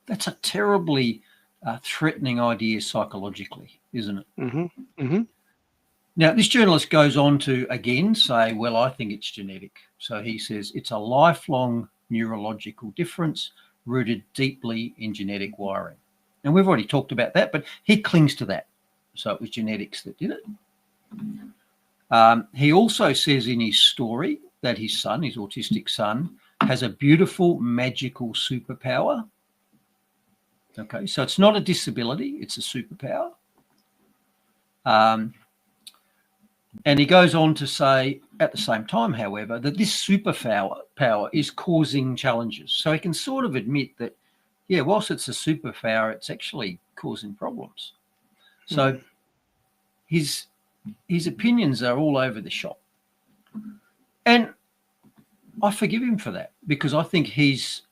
That's a terribly threatening idea psychologically, isn't it? Now, this journalist goes on to again say, well, I think it's genetic. So he says it's a lifelong neurological difference rooted deeply in genetic wiring. And we've already talked about that, but he clings to that. So it was genetics that did it. He also says in his story that his son, his autistic son, has a beautiful magical superpower. Okay, so it's not a disability, it's a superpower. And he goes on to say, at the same time, however, that this superpower is causing challenges. So he can sort of admit that, yeah, whilst it's a superpower, it's actually causing problems. So his opinions are all over the shop. And I forgive him for that because I think he's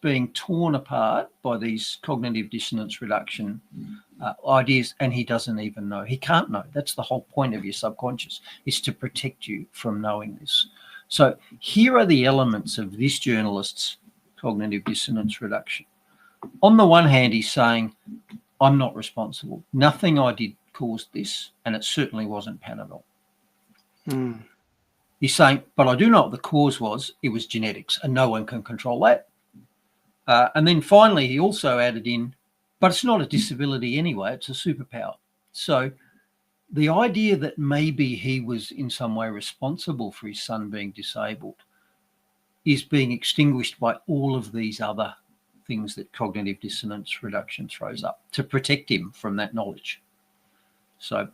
being torn apart by these cognitive dissonance reduction ideas, and he doesn't even know. He can't know. That's the whole point of your subconscious, is to protect you from knowing this. So here are the elements of this journalist's cognitive dissonance reduction. On the one hand, he's saying, I'm not responsible. Nothing I did caused this, and it certainly wasn't Panadol. He's saying, but I do know what the cause was. It was genetics, and no one can control that. And then finally, he also added in, but it's not a disability anyway, it's a superpower. So the idea that maybe he was in some way responsible for his son being disabled is being extinguished by all of these other things that cognitive dissonance reduction throws up to protect him from that knowledge. So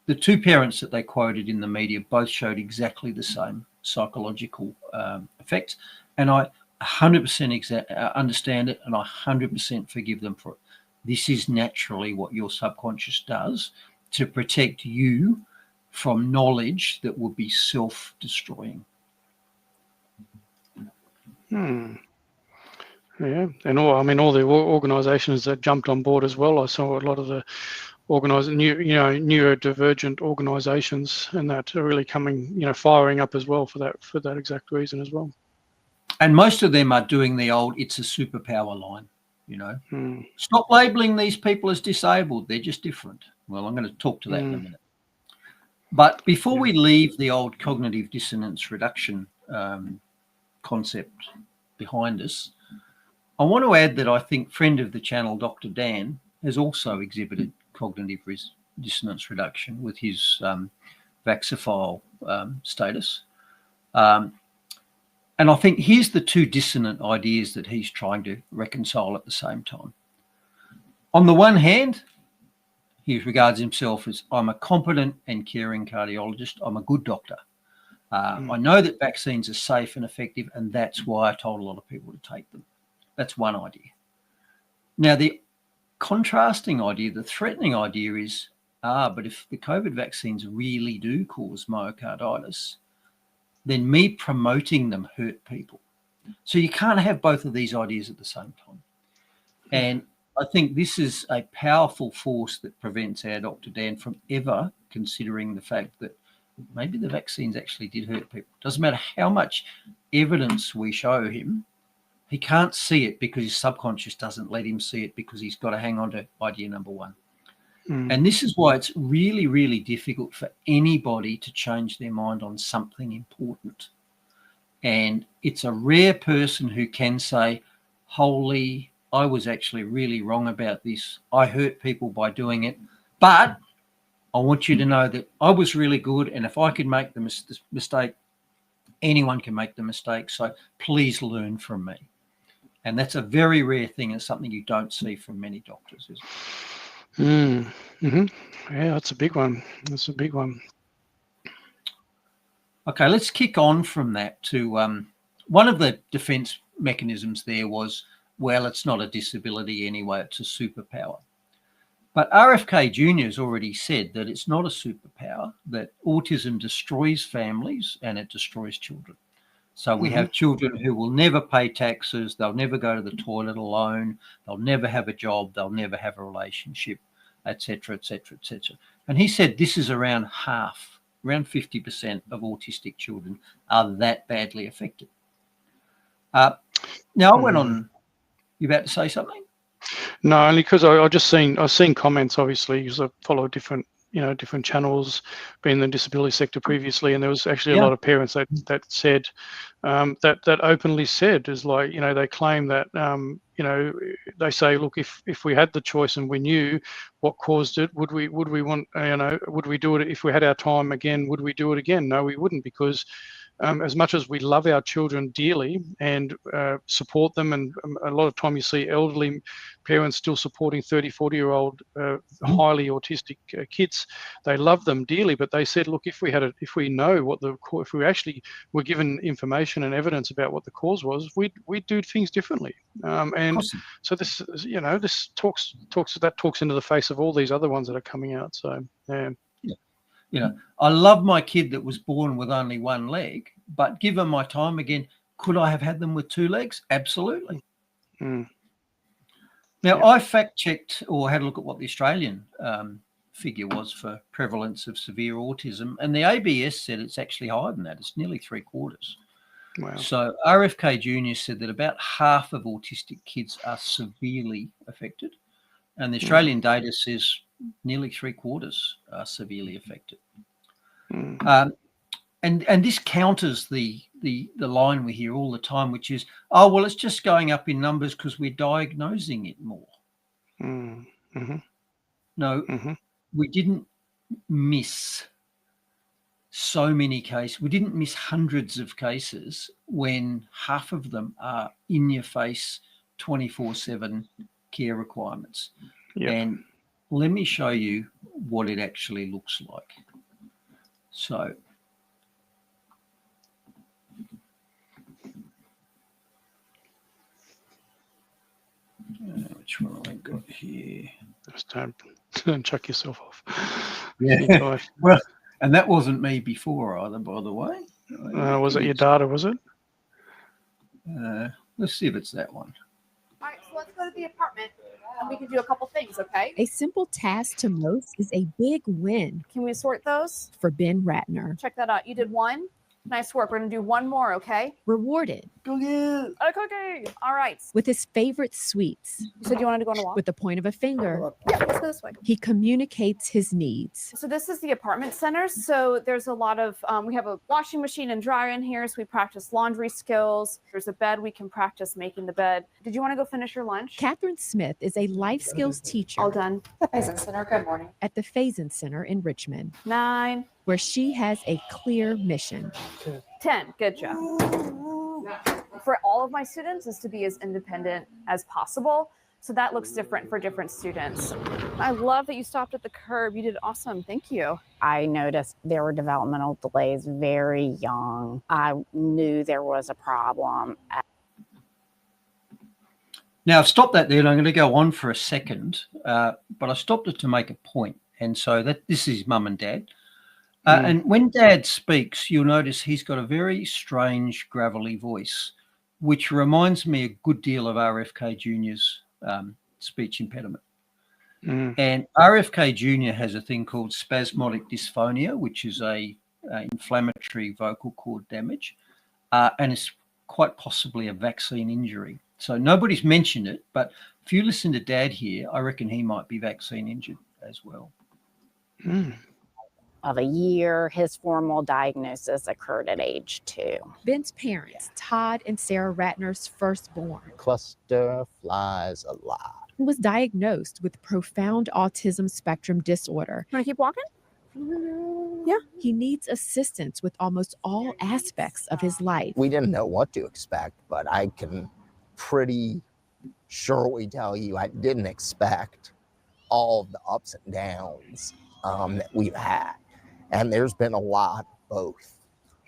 the two parents that they quoted in the media both showed exactly the same psychological effects. And I 100% understand it, and I 100% forgive them for it. This is naturally what your subconscious does to protect you from knowledge that would be self-destroying. Yeah, and all the organisations that jumped on board as well. I saw a lot of the neurodivergent organisations, and that are really coming, firing up as well for that exact reason as well. And most of them are doing the old, it's a superpower line, Stop labelling these people as disabled. They're just different. Well, I'm going to talk to that in a minute. But before we leave the old cognitive dissonance reduction concept behind us, I want to add that I think friend of the channel, Dr. Dan, has also exhibited cognitive dissonance reduction with his Vaxophile status. And I think here's the two dissonant ideas that he's trying to reconcile at the same time. On the one hand, he regards himself as, I'm a competent and caring cardiologist. I'm a good doctor. I know that vaccines are safe and effective, and that's why I told a lot of people to take them. That's one idea. Now, the contrasting idea, the threatening idea is, but if the COVID vaccines really do cause myocarditis, then me promoting them hurt people. So you can't have both of these ideas at the same time. And I think this is a powerful force that prevents our Dr. Dan from ever considering the fact that maybe the vaccines actually did hurt people. Doesn't matter how much evidence we show him, he can't see it because his subconscious doesn't let him see it, because he's got to hang on to idea number one. And this is why it's really, really difficult for anybody to change their mind on something important. And it's a rare person who can say, holy, I was actually really wrong about this. I hurt people by doing it. But I want you to know that I was really good. And if I could make the mistake, anyone can make the mistake. So please learn from me. And that's a very rare thing, and something you don't see from many doctors, is it? Yeah, that's a big one. That's a big one. Okay, let's kick on from that to one of the defense mechanisms there was, well, it's not a disability anyway, it's a superpower. But RFK Jr. has already said that it's not a superpower, that autism destroys families and it destroys children. So we have children who will never pay taxes, they'll never go to the toilet alone, they'll never have a job, they'll never have a relationship, etc., etc., etc. And he said this is around half, around 50% of autistic children are that badly affected. Now, I went on, you about to say something? No, only because I've seen comments, obviously, because I follow different channels, been in the disability sector previously, and there was actually a lot of parents that said that openly said, is like, they claim that they say, look, if we had the choice and we knew what caused it, would we want, would we do it if we had our time again? Would we do it again? No, we wouldn't, because as much as we love our children dearly and support them, and a lot of time you see elderly parents still supporting 30, 40-year-old highly autistic kids, they love them dearly, but they said, look, if we know what if we actually were given information and evidence about what the cause was, we'd do things differently. And so this, this talks into the face of all these other ones that are coming out. So yeah. I love my kid that was born with only one leg, but given my time again, could I have had them with two legs? Absolutely. Now, I fact-checked or had a look at what the Australian figure was for prevalence of severe autism, and the ABS said it's actually higher than that. It's nearly 3/4. Wow. So RFK Jr. said that about half of autistic kids are severely affected, and the Australian data says nearly 3/4 are severely affected. And this counters the line we hear all the time, which is, oh, well, it's just going up in numbers because we're diagnosing it more. No, we didn't miss so many cases. We didn't miss hundreds of cases when half of them are in your face 24/7 care requirements. And let me show you what it actually looks like. So which one have I got here? Just don't chuck yourself off. Yeah. Well, and that wasn't me before either, by the way. Was it your data, was it? Let's see if it's that one. All right, so let's go to the apartment and we can do a couple things, okay? A simple task to most is a big win Can we sort those? for Ben Ratner. Check that out. You did 1, Nice work. We're going to do one more, okay? Rewarded A cookie. All right. with his favorite sweets. You said you wanted to go on a walk? With the point of a finger, Yeah, let's go this way. he communicates his needs. So this is the apartment center. So there's a lot of, we have a washing machine and dryer in here. So we practice laundry skills. There's a bed. We can practice making the bed. Did you want to go finish your lunch? Catherine Smith is a life skills teacher All done. Faison Center, good morning. at the Faison Center in Richmond, 9, where she has a clear mission. 10, good job. For all of my students is to be as independent as possible. So that looks different for different students. I love that you stopped at the curb. You did awesome. Thank you. I noticed there were developmental delays very young. I knew there was a problem. Now, I've stopped that there, and I'm going to go on for a second, but I stopped it to make a point. And so that this is mum and dad. And when dad speaks, you'll notice he's got a very strange, gravelly voice, which reminds me a good deal of RFK Jr.'s speech impediment. And RFK Jr. has a thing called spasmodic dysphonia, which is a inflammatory vocal cord damage, and it's quite possibly a vaccine injury. So nobody's mentioned it, but if you listen to Dad here, I reckon he might be vaccine injured as well. Of a year, his formal diagnosis occurred at age 2. Ben's parents, Todd and Sarah Ratner's firstborn, Cluster flies a lot. was diagnosed with profound autism spectrum disorder. Want to keep walking? Yeah. He needs assistance with almost all aspects of his life. We didn't know what to expect, but I can pretty surely tell you I didn't expect all of the ups and downs that we've had. And there's been a lot of both,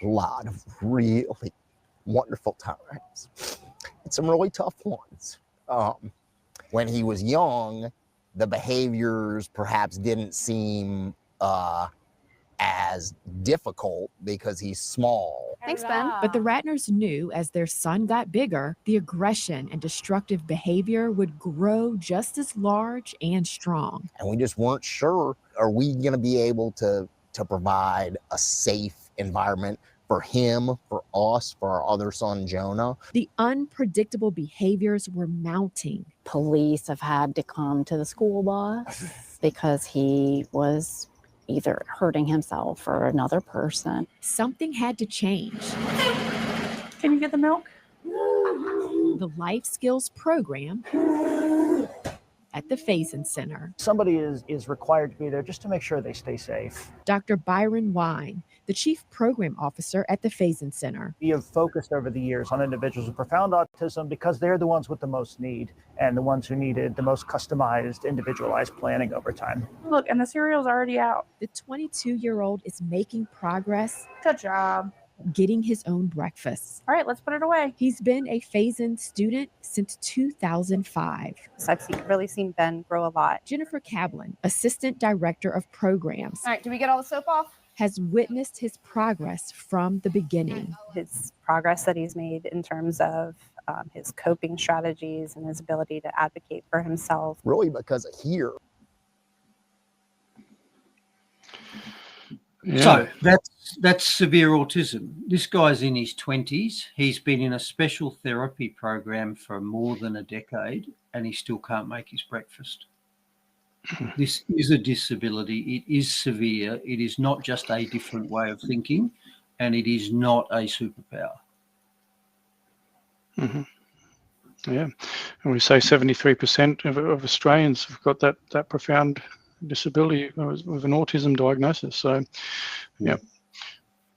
a lot of really wonderful times and some really tough ones. When he was young, the behaviors perhaps didn't seem as difficult because he's small. Thanks, Ben. But the Ratners knew as their son got bigger, the aggression and destructive behavior would grow just as large and strong. And we just weren't sure, are we going to be able to provide a safe environment for him, for us, for our other son, Jonah? The unpredictable behaviors were mounting. Police have had to come to the school bus because he was either hurting himself or another person. Something had to change. Can you get the milk? The Life Skills Program at the Faison Center. Somebody is required to be there just to make sure they stay safe. Dr. Byron Wine, the Chief Program Officer at the Faison Center. We have focused over the years on individuals with profound autism because they're the ones with the most need and the ones who needed the most customized, individualized planning over time. Look, and the cereal's already out. The 22-year-old is making progress. Good job. Getting his own breakfast. All right, let's put it away. He's been a Faison student since 2005. I've really seen Ben grow a lot. Jennifer Cablin, Assistant Director of Programs. All right, do we get all the soap off? Has witnessed his progress from the beginning. His progress that he's made in terms of his coping strategies and his ability to advocate for himself. Really because of here. Yeah. So that's severe autism. This guy's in his 20s. He's been in a special therapy program for more than a decade, and he still can't make his breakfast. This is a disability. It is severe. It is not just a different way of thinking, and it is not a superpower. Yeah, and we say 73% of Australians have got that profound disability with an autism diagnosis. So, yeah.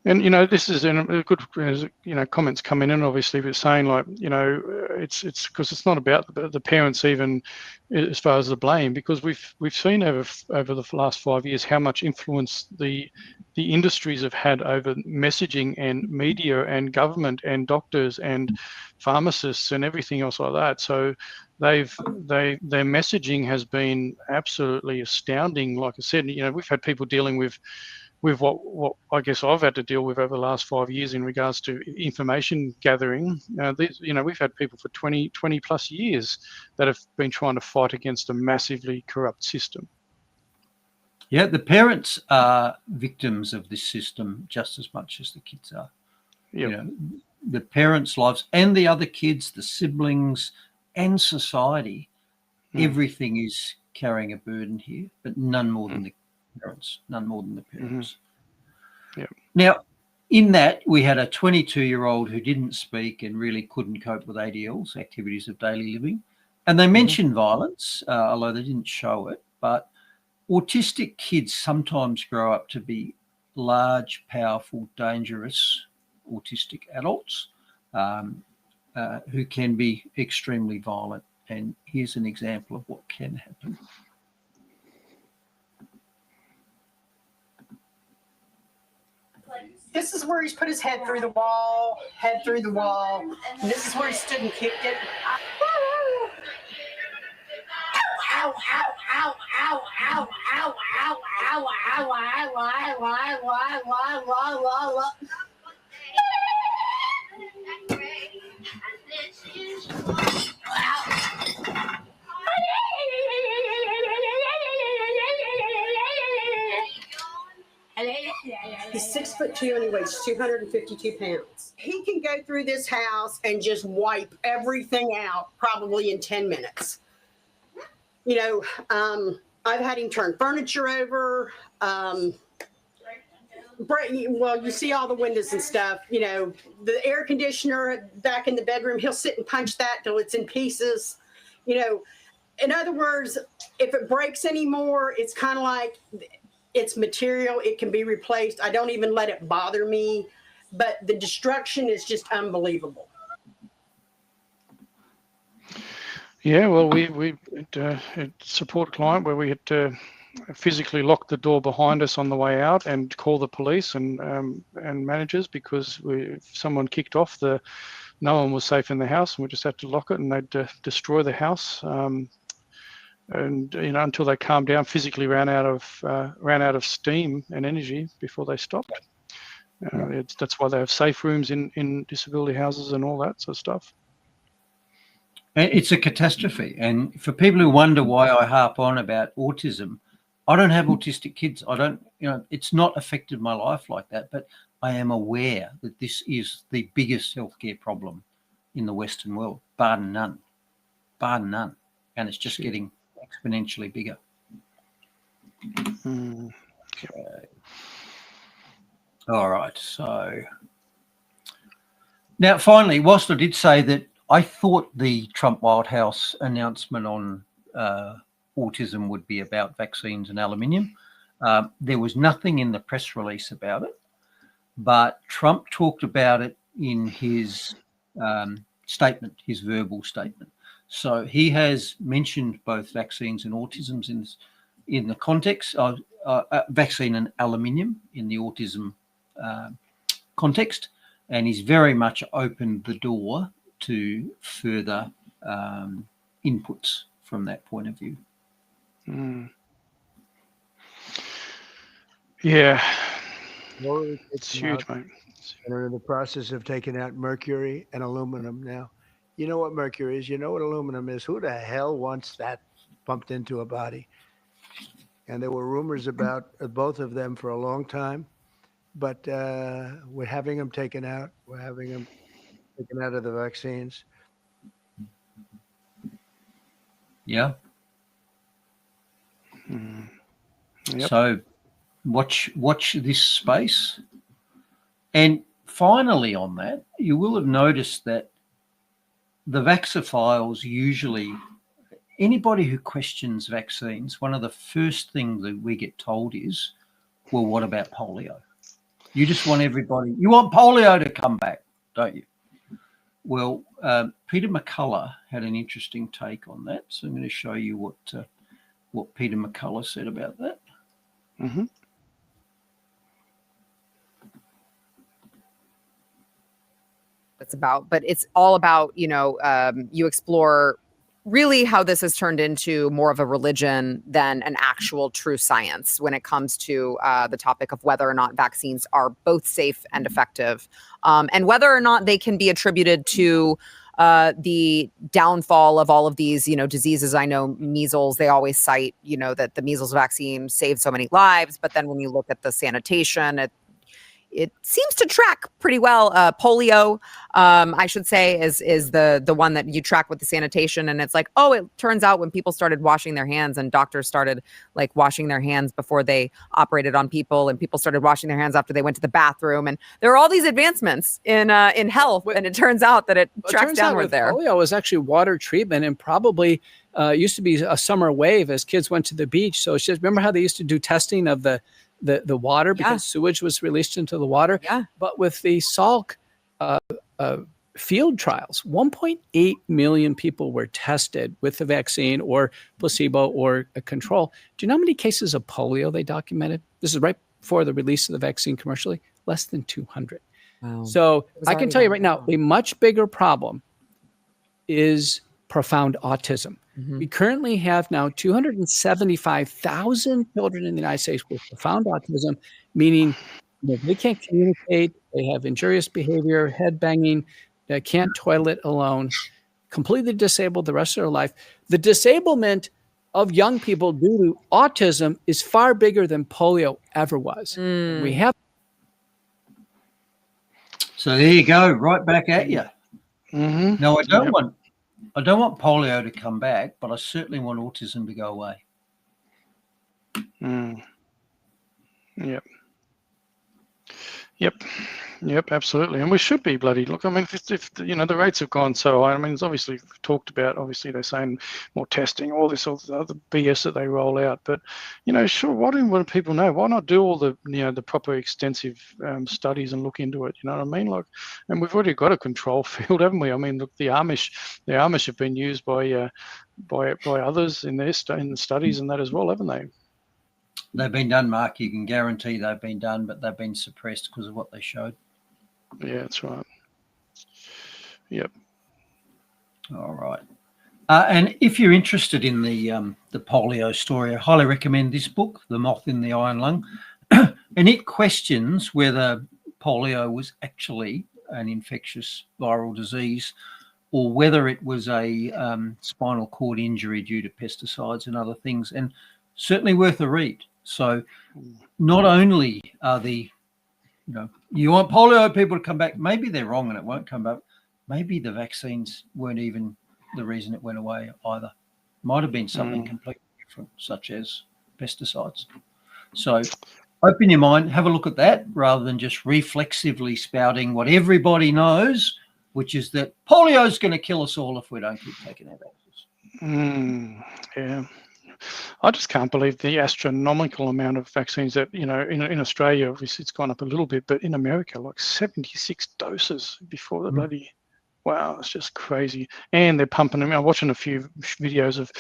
And, this is a good, comments coming in, obviously, but saying it's because it's not about the parents even as far as the blame, because we've seen over the last 5 years how much influence the industries have had over messaging and media and government and doctors and pharmacists and everything else like that. So their messaging has been absolutely astounding. Like I said, we've had people dealing with what I guess I've had to deal with over the last 5 years in regards to information gathering. We've had people for 20 plus years that have been trying to fight against a massively corrupt system. Yeah, the parents are victims of this system just as much as the kids are. Yep. You know, the parents' lives and the other kids, the siblings and society, everything is carrying a burden here, but none more than the parents, none more than the parents. Yep. Now, in that, we had a 22-year-old who didn't speak and really couldn't cope with ADLs, activities of daily living. And they mentioned violence, although they didn't show it. But autistic kids sometimes grow up to be large, powerful, dangerous autistic adults who can be extremely violent. And here's an example of what can happen. This is where he's put his head through the wall, and this is where he stood and kicked it. Ow, ow, ow, ow, ow, ow, ow, ow, ow, ow, ow, He's 6'2" and he weighs 252 pounds. He can go through this house and just wipe everything out probably in 10 minutes. You know, I've had him turn furniture over. Well, you see all the windows and stuff. You know, the air conditioner back in the bedroom, he'll sit and punch that till it's in pieces. You know, in other words, if it breaks anymore, it's kind of like it's material. It can be replaced. I don't even let it bother me. But the destruction is just unbelievable. Yeah, well, we support client where we had to physically lock the door behind us on the way out and call the police and managers because if someone kicked off, no one was safe in the house, and we just had to lock it, and they'd destroy the house. And you know, until they calmed down, physically ran out of steam and energy before they stopped. That's why they have safe rooms in disability houses and all that sort of stuff. It's a catastrophe. And for people who wonder why I harp on about autism, I don't have autistic kids. I don't, you know, it's not affected my life like that, but I am aware that this is the biggest healthcare problem in the Western world, bar none. And it's just getting exponentially bigger. Okay. All right. So now, finally, whilst I did say that I thought the Trump White House announcement on autism would be about vaccines and aluminium, there was nothing in the press release about it, but Trump talked about it in his statement, his verbal statement. So he has mentioned both vaccines and autism in the context of vaccine and aluminium in the autism context, and he's very much opened the door to further inputs from that point of view. Yeah, Well, it's huge, mate. And are in the process of taking out mercury and aluminum now. You know what mercury is. You know what aluminum is. Who the hell wants that pumped into a body? And there were rumors about both of them for a long time, but we're having them taken out. We're having them taken out of the vaccines. Yeah. Yep. So watch this space. And finally on that, you will have noticed that the vaxophiles usually, anybody who questions vaccines, one of the first things that we get told is, well, what about polio? You just want everybody, you want polio to come back, don't you? Well, Peter McCullough had an interesting take on that. So I'm going to show you what Peter McCullough said about that. Mm-hmm. It's about, but it's all about, you know, you explore really how this has turned into more of a religion than an actual true science when it comes to the topic of whether or not vaccines are both safe and effective, and whether or not they can be attributed to the downfall of all of these, you know, diseases. I know measles, they always cite, you know, that the measles vaccine saved so many lives, but then when you look at the sanitation, it seems to track pretty well. Polio, I should say, is the one that you track with the sanitation. And it's like, oh, it turns out when people started washing their hands and doctors started like washing their hands before they operated on people, and people started washing their hands after they went to the bathroom, and there are all these advancements in health, and it turns out that it tracks downward there. Polio was actually water treatment, and probably used to be a summer wave as kids went to the beach. So it's just, remember how they used to do testing of the water because sewage was released into the water. Yeah. But with the Salk field trials, 1.8 million people were tested with the vaccine or placebo or a control. Do you know how many cases of polio they documented? This is right before the release of the vaccine commercially. Less than 200. Wow. So I can tell you right now, a much bigger problem is profound autism. We currently have now 275,000 children in the United States with profound autism, meaning they can't communicate, they have injurious behavior, head banging, they can't toilet alone, completely disabled the rest of their life. The disablement of young people due to autism is far bigger than polio ever was. We have. So there you go, right back at you. No, I don't want polio to come back, but I certainly want autism to go away. Yep, absolutely. And we should be bloody, look, I mean, if the rates have gone so high, I mean, it's obviously talked about, obviously they're saying more testing, all this other BS that they roll out. But, sure, why do people know? Why not do all the, the proper extensive studies and look into it? You know what I mean? Like, and we've already got a control field, haven't we? I mean, look, the Amish have been used by others in the studies and that as well, haven't they? They've been done, Mark. You can guarantee they've been done, but they've been suppressed because of what they showed. Yeah, that's right. Yep. All right. And if you're interested in the polio story, I highly recommend this book, The Moth in the Iron Lung. And it questions whether polio was actually an infectious viral disease or whether it was a spinal cord injury due to pesticides and other things, and certainly worth a read. So not only are you want polio people to come back, maybe they're wrong and it won't come back. Maybe the vaccines weren't even the reason it went away either. Might have been something completely different, such as pesticides. So open your mind, have a look at that rather than just reflexively spouting what everybody knows, which is that polio is going to kill us all if we don't keep taking our vaccines. Yeah. I just can't believe the astronomical amount of vaccines that, in Australia, obviously it's gone up a little bit, but in America, like 76 doses before the bloody, wow, it's just crazy. And they're pumping them. I'm watching a few videos of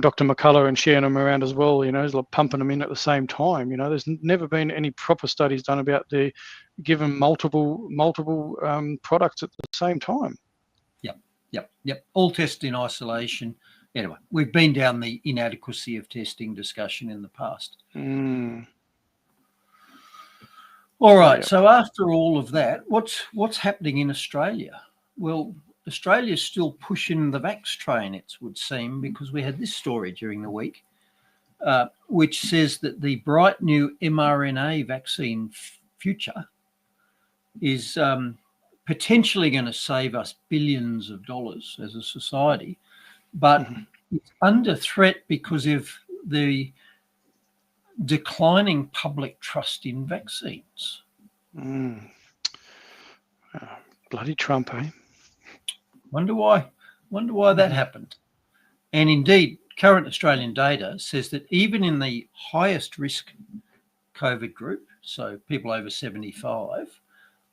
Dr. McCullough and sharing them around as well, it's like pumping them in at the same time. There's never been any proper studies done about giving multiple products at the same time. Yep. All tested in isolation. Anyway, we've been down the inadequacy of testing discussion in the past. All right. So after all of that, what's happening in Australia? Well, Australia's still pushing the vax train, it would seem, because we had this story during the week, which says that the bright new mRNA vaccine future is potentially going to save us billions of dollars as a society. But it's under threat because of the declining public trust in vaccines. Bloody Trump, eh? Wonder why that happened. And indeed, current Australian data says that even in the highest risk COVID group, so people over 75,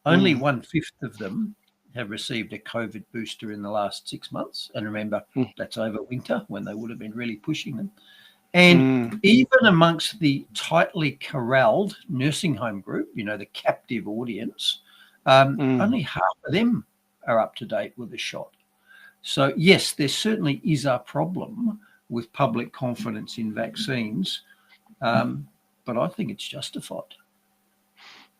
only 1/5 of them have received a COVID booster in the last 6 months. And remember, that's over winter when they would have been really pushing them. And even amongst the tightly corralled nursing home group, the captive audience, only half of them are up to date with a shot. So, yes, there certainly is a problem with public confidence in vaccines, but I think it's justified.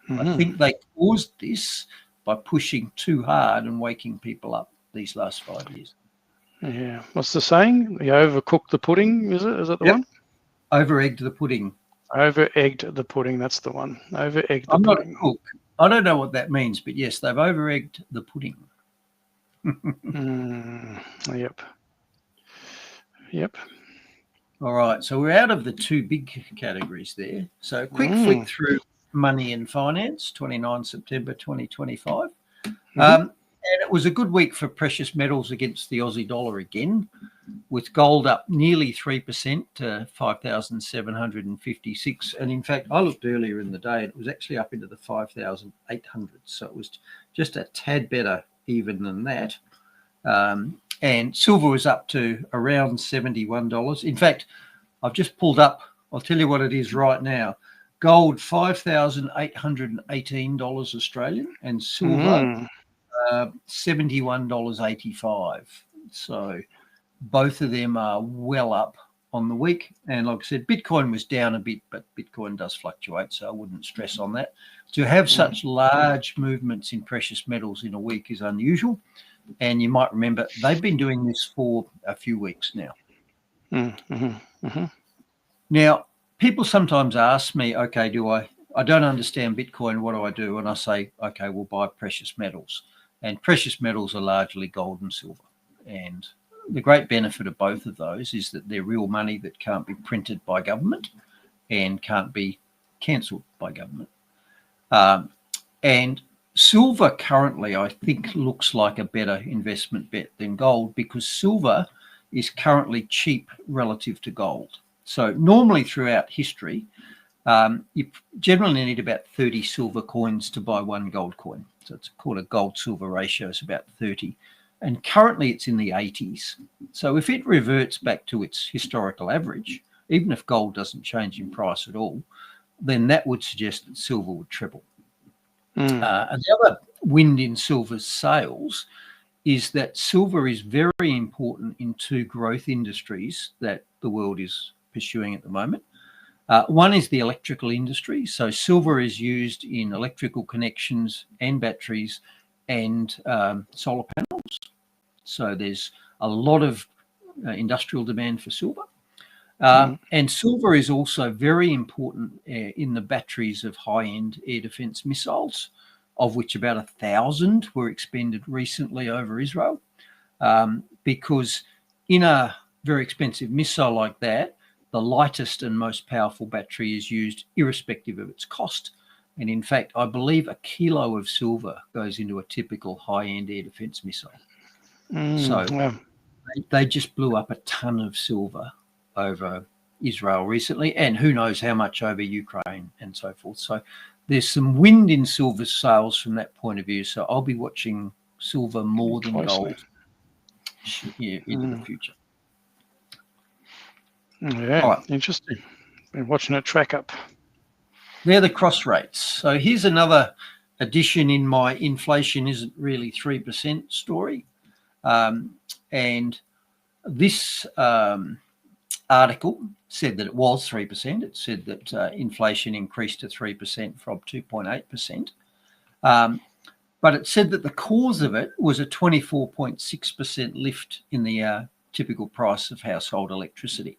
I think they caused this by pushing too hard and waking people up these last 5 years. Yeah. What's the saying? You overcook the pudding, is it? Is that the one? Over-egged the pudding. Over-egged the pudding. That's the one. Over-egged the I'm not a pudding. cook. I don't know what that means, but yes, they've over-egged the pudding. Yep. Yep. All right, so we're out of the two big categories there. So a quick flick through money and finance, 29 September 2025. And it was a good week for precious metals against the Aussie dollar again, with gold up nearly 3% to 5,756. And in fact, I looked earlier in the day, and it was actually up into the 5,800. So it was just a tad better even than that. And silver was up to around $71. In fact, I've just pulled up, I'll tell you what it is right now. Gold, $5,818 Australian, and silver, $71.85. So both of them are well up on the week. And like I said, Bitcoin was down a bit, but Bitcoin does fluctuate, so I wouldn't stress on that. To have such large movements in precious metals in a week is unusual. And you might remember they've been doing this for a few weeks now. Now, people sometimes ask me, okay, I don't understand Bitcoin, what do I do? And I say, okay, we'll buy precious metals. And precious metals are largely gold and silver. And the great benefit of both of those is that they're real money that can't be printed by government and can't be cancelled by government. And silver currently, I think, looks like a better investment bet than gold because silver is currently cheap relative to gold. So normally throughout history, you generally need about 30 silver coins to buy one gold coin. So it's called a gold-silver ratio. It's about 30. And currently it's in the 80s. So if it reverts back to its historical average, even if gold doesn't change in price at all, then that would suggest that silver would triple. And the other wind in silver's sails is that silver is very important in two growth industries that the world is pursuing at the moment. One is the electrical industry. So silver is used in electrical connections and batteries and solar panels. So there's a lot of industrial demand for silver. And silver is also very important in the batteries of high-end air defense missiles, of which about 1,000 were expended recently over Israel, because in a very expensive missile like that, the lightest and most powerful battery is used irrespective of its cost. And in fact, I believe a kilo of silver goes into a typical high-end air defense missile. So they just blew up a ton of silver over Israel recently, and who knows how much over Ukraine and so forth. So there's some wind in silver's sails from that point of view. So I'll be watching silver more than gold into the future. Yeah, interesting. Been watching it track up. They're the cross rates. So here's another addition in my inflation isn't really 3% story. And this article said that it was 3%. It said that inflation increased to 3% from 2.8%. But it said that the cause of it was a 24.6% lift in the typical price of household electricity.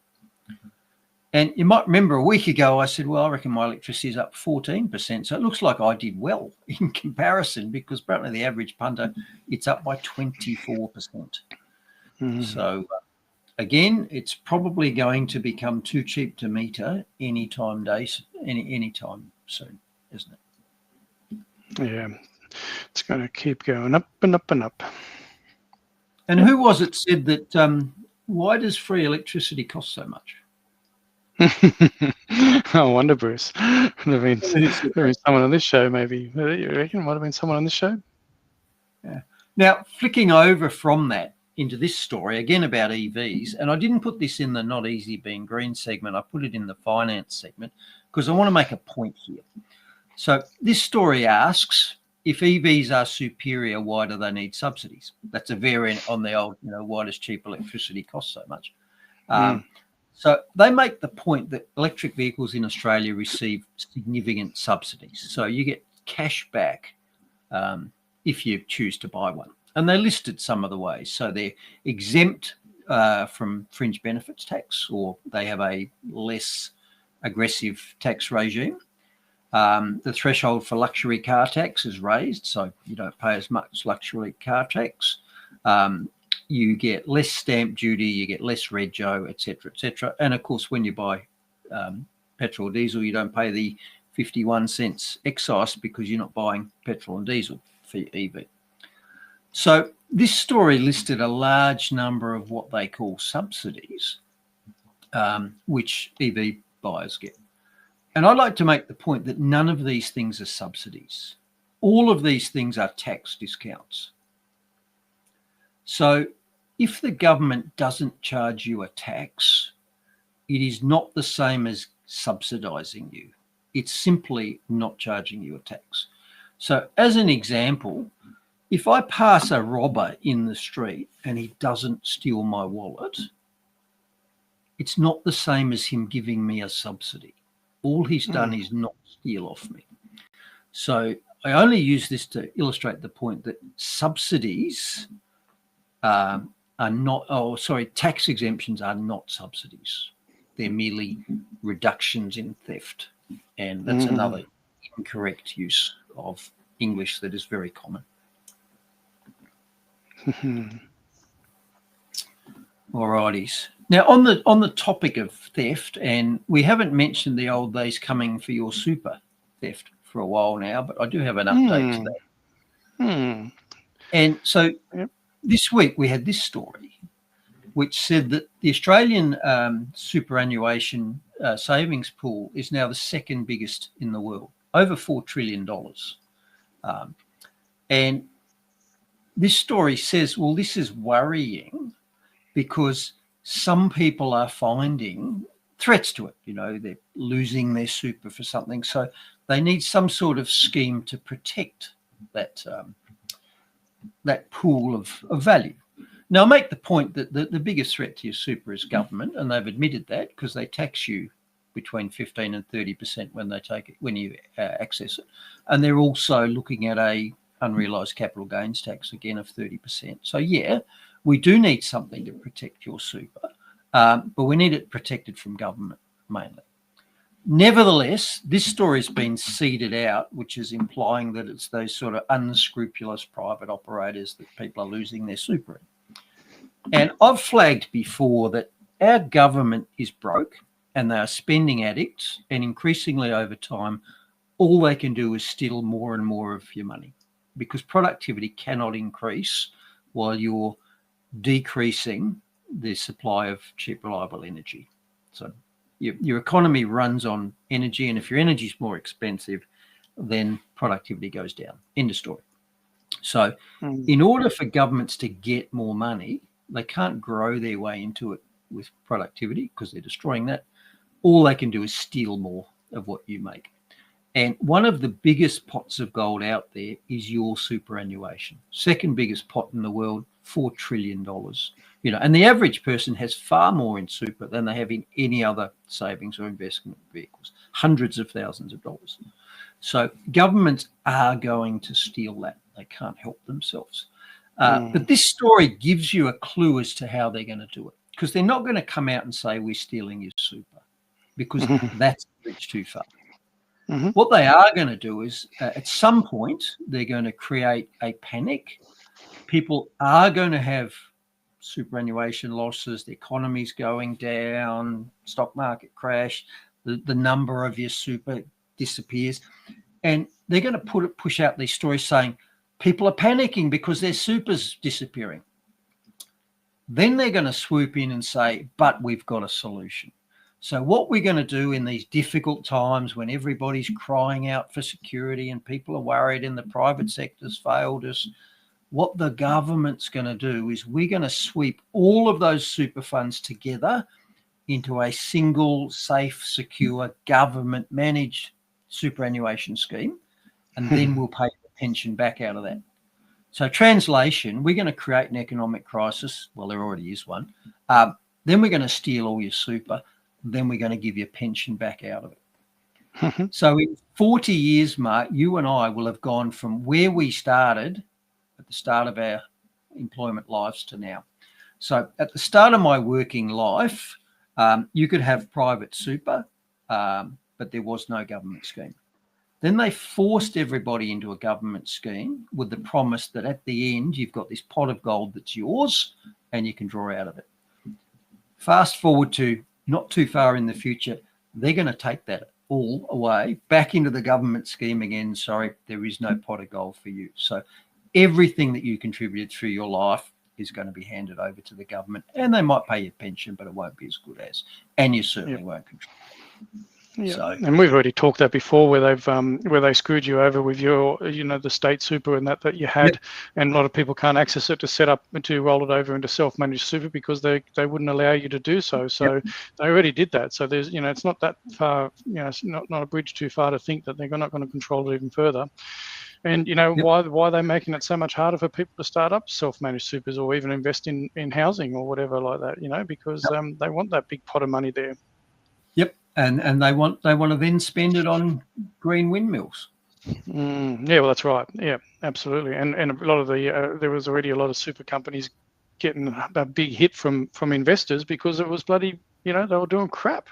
And you might remember a week ago, I said, well, I reckon my electricity is up 14%. So it looks like I did well in comparison because apparently the average punter, it's up by 24%. So again, it's probably going to become too cheap to meter anytime soon, isn't it? Yeah, it's going to keep going up and up and up. And who was it said that, why does free electricity cost so much? I wonder, Bruce. There been someone on this show, maybe. You reckon might have been someone on this show? Yeah. Now, flicking over from that into this story, again about EVs, and I didn't put this in the Not Easy Being Green segment. I put it in the finance segment because I want to make a point here. So this story asks, if EVs are superior, why do they need subsidies? That's a variant on the old, why does cheap electricity cost so much? So they make the point that electric vehicles in Australia receive significant subsidies. So you get cash back if you choose to buy one. And they listed some of the ways. So they're exempt from fringe benefits tax, or they have a less aggressive tax regime. The threshold for luxury car tax is raised, so you don't pay as much luxury car tax. You get less stamp duty, you get less rego, etc., etc. And of course, when you buy petrol or diesel, you don't pay the 51 cents excise because you're not buying petrol and diesel for your EV. So this story listed a large number of what they call subsidies, which EV buyers get. And I'd like to make the point that none of these things are subsidies. All of these things are tax discounts. So if the government doesn't charge you a tax, it is not the same as subsidizing you. It's simply not charging you a tax. So as an example, if I pass a robber in the street and he doesn't steal my wallet, it's not the same as him giving me a subsidy. All he's done is not steal off me. So I only use this to illustrate the point that subsidies are not, tax exemptions are not subsidies. They're merely reductions in theft. And that's another incorrect use of English that is very common. Alrighties. Now, on the topic of theft, and we haven't mentioned the old days coming for your super theft for a while now, but I do have an update to that. And so this week we had this story, which said that the Australian superannuation savings pool is now the second biggest in the world, over $4 trillion. And this story says, well, this is worrying because some people are finding threats to it. You know, they're losing their super for something. So they need some sort of scheme to protect that that pool of value. Now, I make the point that the biggest threat to your super is government, and they've admitted that because they tax you between 15 and 30% when they take it, when you access it. And they're also looking at a unrealised capital gains tax again of 30%. So yeah, we do need something to protect your super, but we need it protected from government mainly. Nevertheless, this story's been seeded out, which is implying that it's those sort of unscrupulous private operators that people are losing their super in. And I've flagged before that our government is broke and they are spending addicts, and increasingly over time, all they can do is steal more and more of your money because productivity cannot increase while you're decreasing the supply of cheap, reliable energy. So your economy runs on energy, and if your energy is more expensive, then productivity goes down. End of story. So in order for governments to get more money, they can't grow their way into it with productivity because they're destroying that. All they can do is steal more of what you make. And one of the biggest pots of gold out there is your superannuation. Second biggest pot in the world, $4 trillion. You know, and the average person has far more in super than they have in any other savings or investment vehicles, hundreds of thousands of dollars. So governments are going to steal that. They can't help themselves. But this story gives you a clue as to how they're going to do it, because they're not going to come out and say we're stealing your super, because that's a bridge too far. What they are going to do is at some point they're going to create a panic. People are going to have superannuation losses, the economy's going down, stock market crash, the number of your super disappears, and they're going to push out these stories saying people are panicking because their super's disappearing. Then they're going to swoop in and say, but we've got a solution. So what we're going to do in these difficult times when everybody's crying out for security and people are worried and the private sector's failed us, what the government's going to do is we're going to sweep all of those super funds together into a single, safe, secure, government-managed superannuation scheme, and then we'll pay the pension back out of that. So translation, we're going to create an economic crisis. Well, there already is one. Then we're going to steal all your super. Then we're going to give you a pension back out of it. So in 40 years, Mark, you and I will have gone from where we started at the start of our employment lives to now. So at the start of my working life, you could have private super but there was no government scheme. Then they forced everybody into a government scheme with the promise that at the end, you've got this pot of gold that's yours and you can draw out of it. Fast forward to not too far in the future, they're going to take that all away back into the government scheme again. Sorry, there is no pot of gold for you. So everything that you contributed through your life is going to be handed over to the government, and they might pay your pension, but it won't be as good as, and you certainly won't contribute. Yeah, So, and we've already talked that before, where they screwed you over with your, the state super and that you had, and a lot of people can't access it to set up and to roll it over into self-managed super because they wouldn't allow you to do so. So they already did that. So there's, it's not that far, it's not a bridge too far to think that they're not going to control it even further. And why are they making it so much harder for people to start up self-managed supers or even invest in housing or whatever like that? Because they want that big pot of money there. Yep, and they want to then spend it on green windmills. Yeah, well, that's right. Yeah, absolutely. And a lot of there was already a lot of super companies getting a big hit from investors because it was bloody, they were doing crap.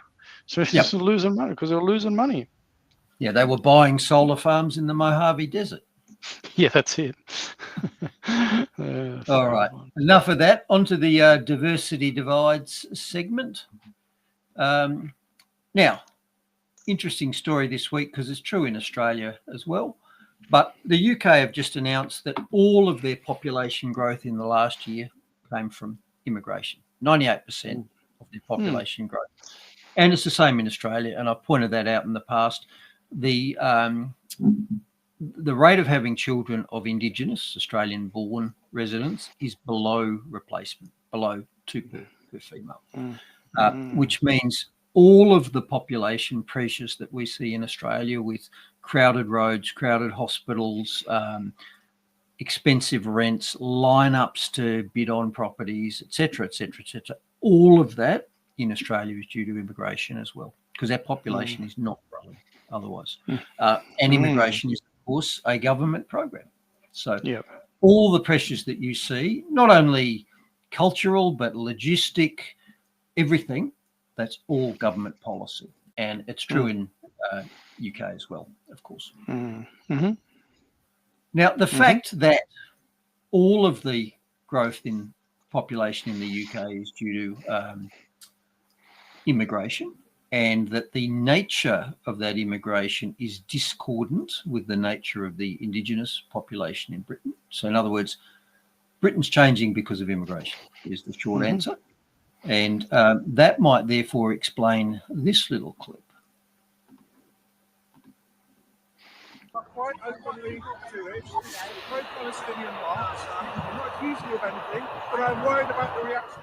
So it's just losing money because they were losing money. Yeah, they were buying solar farms in the Mojave Desert. Yeah, that's it. All right, enough of that. Onto the diversity divides segment. Now, interesting story this week because it's true in Australia as well. But the UK have just announced that all of their population growth in the last year came from immigration, 98% of their population growth. And it's the same in Australia. And I pointed that out in the past. The rate of having children of Indigenous Australian-born residents is below replacement, below 2 per female, which means all of the population pressures that we see in Australia with crowded roads, crowded hospitals, expensive rents, lineups to bid on properties, et cetera, all of that in Australia is due to immigration as well, because our population is not growing otherwise. And immigration is, of course, a government program. So all the pressures that you see, not only cultural, but logistic, everything, that's all government policy. And it's true in UK as well, of course. Now, the fact that all of the growth in population in the UK is due to immigration, and that the nature of that immigration is discordant with the nature of the Indigenous population in Britain. So in other words, Britain's changing because of immigration is the short answer. And that might therefore explain this little clip. Quite openly Jewish, pro-Palestinian march. I'm not accusing you of anything, but I'm worried about the reaction.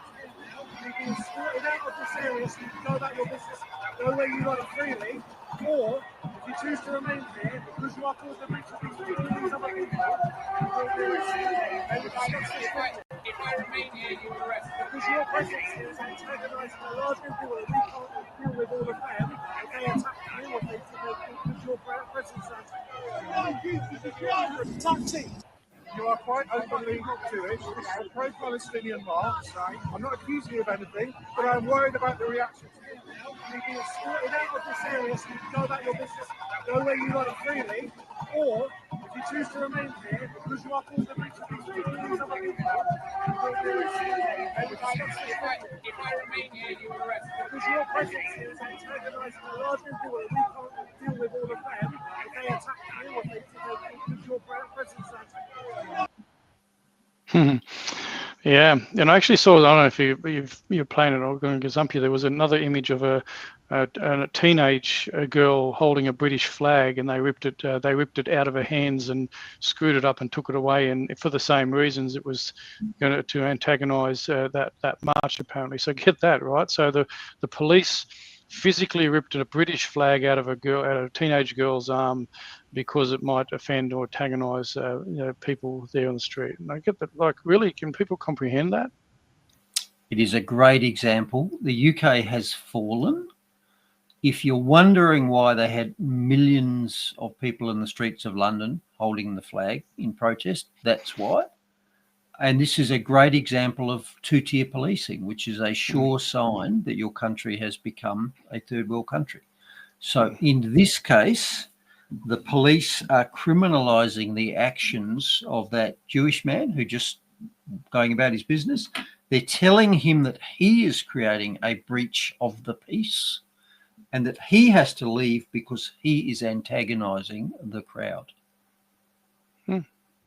You can sort it out of this area so you can go about your business, go where you like freely, or if you choose to remain here because you are causing the breach of these things, other people will do it. If I remain here, you will arrest me. Because your presence here is antagonising a large group of people that we can't deal with all of them. If they attack you or they because your presence is tactic. You are quite openly Jewish. This is a pro-Palestinian march. I'm not accusing you of anything, but I'm worried about the reaction. You can sort it out of this area so you can go about your business, go where you like freely, or if you choose to remain here because you are causing the breach of these things, other people will do it. If I remain here, you will arrest me. Because your presence here is antagonising a large group of people that we can't deal with all of them. If they attack you or they because your presence Yeah, and I actually saw, I don't know if you're playing it or going to gazump you, there was another image of a teenage girl holding a British flag, and they ripped it out of her hands and screwed it up and took it away, and for the same reasons. It was going to antagonise that march, apparently. So get that, right? So the police physically ripped a British flag out of a teenage girl's arm because it might offend or antagonise people there on the street. And I get that. Like, really, can people comprehend that? It is a great example. The UK has fallen. If you're wondering why they had millions of people in the streets of London holding the flag in protest, that's why. And this is a great example of two-tier policing, which is a sure sign that your country has become a third world country. So in this case, the police are criminalising the actions of that Jewish man who just going about his business. They're telling him that he is creating a breach of the peace and that he has to leave because he is antagonising the crowd.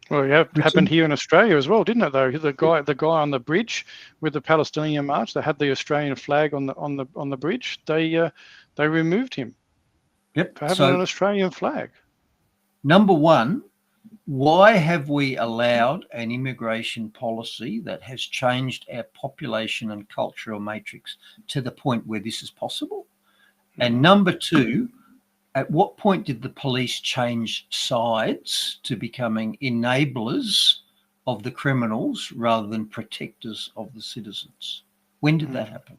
Well, yeah, it happened here in Australia as well, didn't it? Though the guy on the bridge with the Palestinian march, they had the Australian flag on the bridge. They removed him. Yep. For having an Australian flag. Number one, why have we allowed an immigration policy that has changed our population and cultural matrix to the point where this is possible? And number two, at what point did the police change sides to becoming enablers of the criminals rather than protectors of the citizens? When did that happen?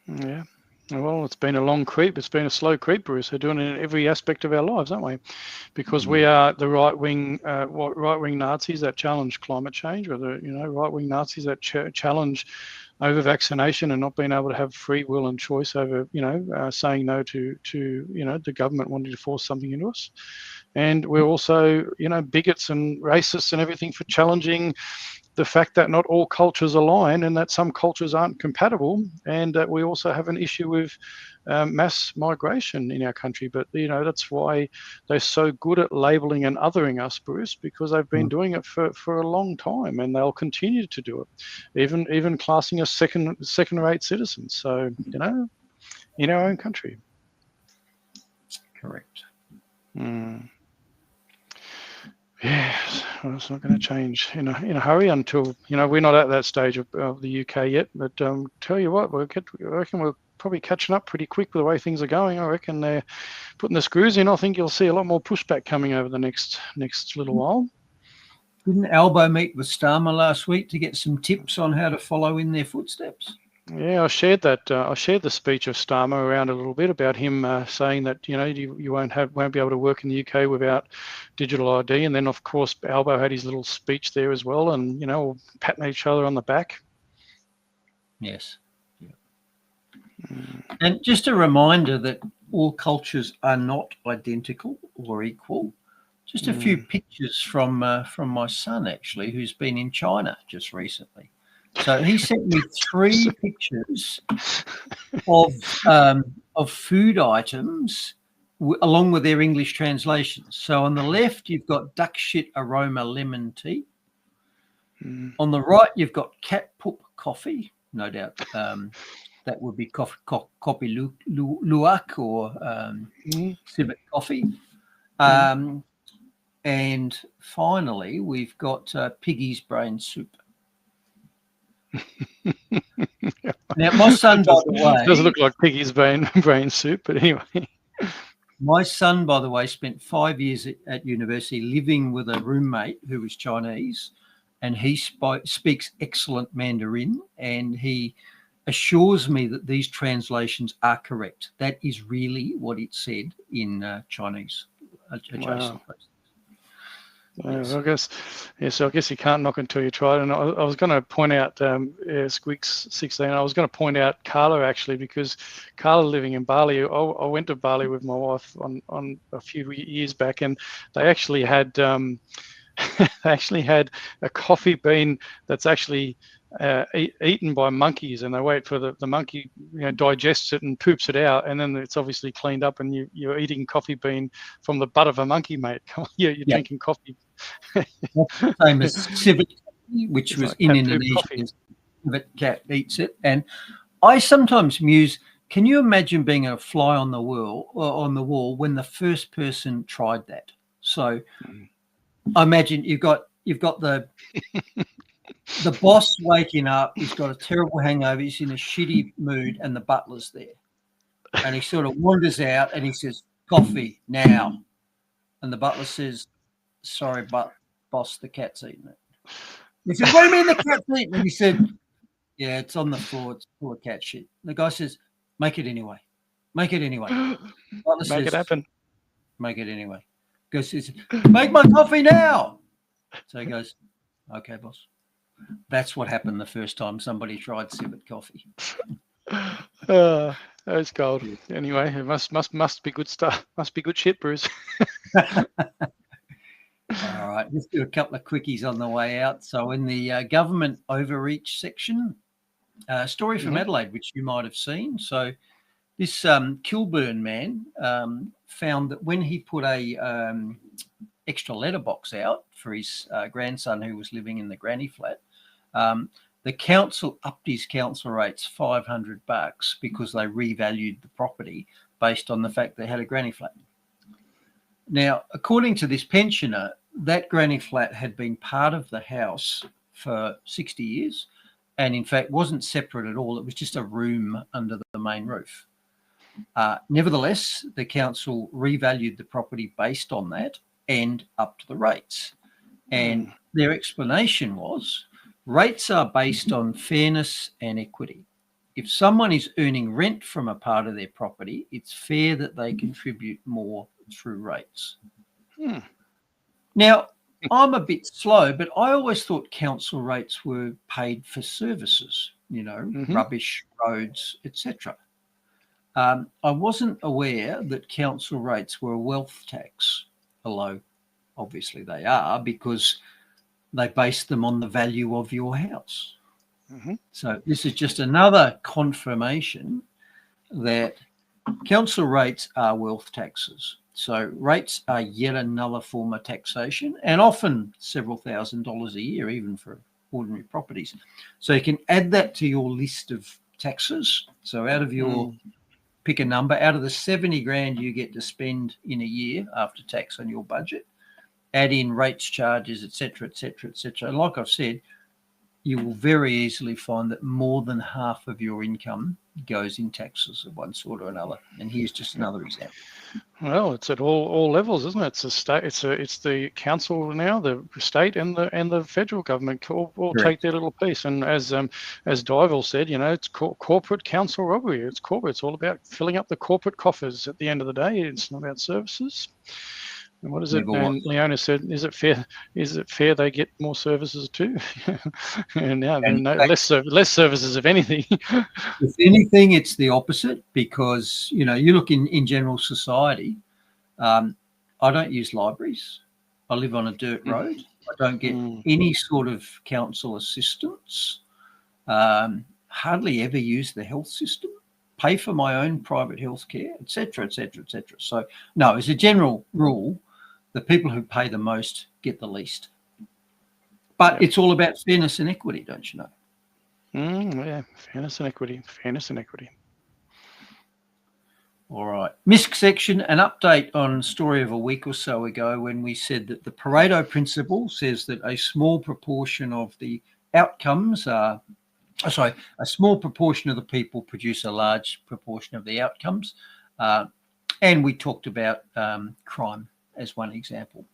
Yeah. Well, it's been a long creep. It's been a slow creep, Bruce. We're doing it in every aspect of our lives, aren't we? Because we are the right-wing Nazis that challenge climate change, or the right-wing Nazis that challenge over vaccination and not being able to have free will and choice over saying no to the government wanting to force something into us. And we're also bigots and racists and everything for challenging the fact that not all cultures align and that some cultures aren't compatible, and that we also have an issue with mass migration in our country. But that's why they're so good at labeling and othering us, Bruce, because they've been doing it for a long time, and they'll continue to do it, even classing us second-rate citizens. So in our own country. Correct. Yes, well, it's not going to change in a hurry until we're not at that stage of the UK yet. But tell you what, I reckon we're probably catching up pretty quick with the way things are going. I reckon they're putting the screws in. I think you'll see a lot more pushback coming over the next little while. Didn't Albo meet with Starmer last week to get some tips on how to follow in their footsteps? Yeah, I shared that. I shared the speech of Starmer around a little bit about him saying that you won't be able to work in the UK without digital ID, and then of course Albo had his little speech there as well, and all patting each other on the back. Yes. And just a reminder that all cultures are not identical or equal. Just a few pictures from my son actually, who's been in China just recently. So he sent me 3 pictures of food items along with their English translations. So on the left, you've got duck shit aroma lemon tea. On the right, you've got cat poop coffee, no doubt. That would be coffee luwak or civet coffee. And finally, we've got piggy's brain soup. Now, my son, by the way, does look like piggy's brain soup, but anyway. My son, by the way, spent 5 years at university living with a roommate who was Chinese, and he speaks excellent Mandarin, and he assures me that these translations are correct. That is really what it said in Chinese adjacent places. Yes. I guess you can't knock until you try it. And I was going to point out Squeaks 16. I was going to point out Carla actually, because Carla living in Bali. I went to Bali with my wife on a few years back, and they actually had a coffee bean that's actually eaten by monkeys, and they wait for the monkey digests it and poops it out, and then it's obviously cleaned up, and you're eating coffee bean from the butt of a monkey, mate. You're drinking coffee. Same as civet, which was in Indonesia. Civet cat eats it, and I sometimes muse. Can you imagine being a fly on the wall when the first person tried that? So I imagine you've got the boss waking up, he's got a terrible hangover, he's in a shitty mood, and the butler's there. And he sort of wanders out and he says, "Coffee now." And the butler says, "Sorry, boss, the cat's eating it." He said, "What do you mean the cat's eating it?" And he said, "Yeah, it's on the floor, it's full of cat shit." The guy says, "Make it anyway. Make it anyway." Butler Make it happen. Make it anyway. Goes, "Make my coffee now." So he goes, "Okay, boss." That's what happened the first time somebody tried civet coffee. It's gold. Anyway, it must be good stuff. Must be good shit, Bruce. All right, let's do a couple of quickies on the way out. So in the government overreach section, story from Adelaide, which you might have seen. So this Kilburn man found that when he put a extra letterbox out for his grandson who was living in the granny flat, the council upped his council rates $500 because they revalued the property based on the fact they had a granny flat. Now, according to this pensioner, that granny flat had been part of the house for 60 years and in fact wasn't separate at all. It was just a room under the main roof. Nevertheless, the council revalued the property based on that and upped the rates. And their explanation was rates are based on fairness and equity. If someone is earning rent from a part of their property, it's fair that they contribute more through rates. Now, I'm a bit slow, but I always thought council rates were paid for services, you know, rubbish, roads, etc. I wasn't aware that council rates were a wealth tax, although obviously they are because they base them on the value of your house. So this is just another confirmation that council rates are wealth taxes. So rates are yet another form of taxation and often several $1,000s a year, even for ordinary properties. So you can add that to your list of taxes. So out of your, pick a number, out of the 70 grand you get to spend in a year after tax on your budget, add in rates, charges, etc., etc., etc. And like I've said, you will very easily find that more than half of your income goes in taxes of one sort or another. And here's just another example. Well, it's at all levels, isn't it? It's the state, it's the council now, the state and the federal government all take their little piece. And as Dival said, you know, it's corporate council robbery. It's corporate. It's all about filling up the corporate coffers. At the end of the day, it's not about services. And what is it? And Leona said, "Is it fair? Is it fair they get more services too?" And now less services, if anything. If anything, it's the opposite because you know you look in general society. I don't use libraries. I live on a dirt road. I don't get any sort of council assistance. Hardly ever use the health system. Pay for my own private health care, etc., etc., etc. So no, as a general rule, the people who pay the most get the least. But it's all about fairness and equity, don't you know? Yeah, fairness and equity. Fairness and equity. All right. MISC section, an update on a story of a week or so ago when we said that the Pareto principle says that a small proportion of the outcomes are, a small proportion of the people produce a large proportion of the outcomes. And we talked about crime as one example.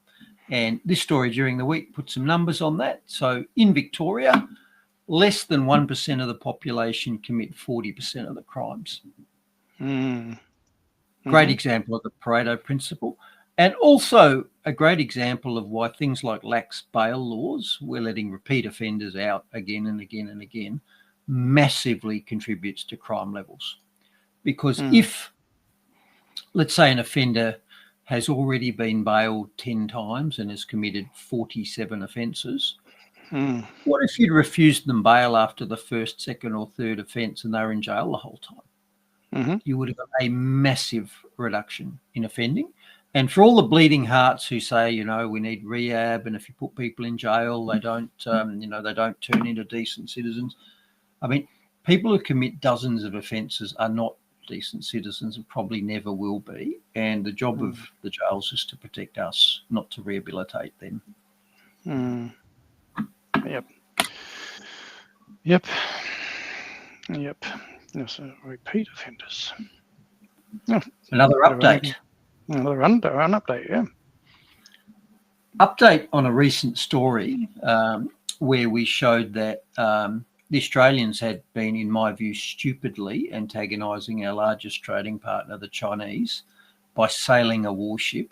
And this story during the week put some numbers on that. So in Victoria, less than 1% of the population commit 40% of the crimes. Great example of the Pareto principle. And also a great example of why things like lax bail laws, we're letting repeat offenders out again and again and again, massively contributes to crime levels. Because if, let's say, an offender has already been bailed 10 times and has committed 47 offences, what if you'd refused them bail after the first, second or third offence and they were in jail the whole time? You would have got a massive reduction in offending. And for all the bleeding hearts who say, you know, we need rehab and if you put people in jail, they don't, they don't turn into decent citizens. I mean, people who commit dozens of offences are not decent citizens and probably never will be. And the job of the jails is to protect us, not to rehabilitate them. Yep. So repeat offenders. Another update. Another update, yeah. Update on a recent story where we showed that the Australians had been, in my view, stupidly antagonising our largest trading partner, the Chinese, by sailing a warship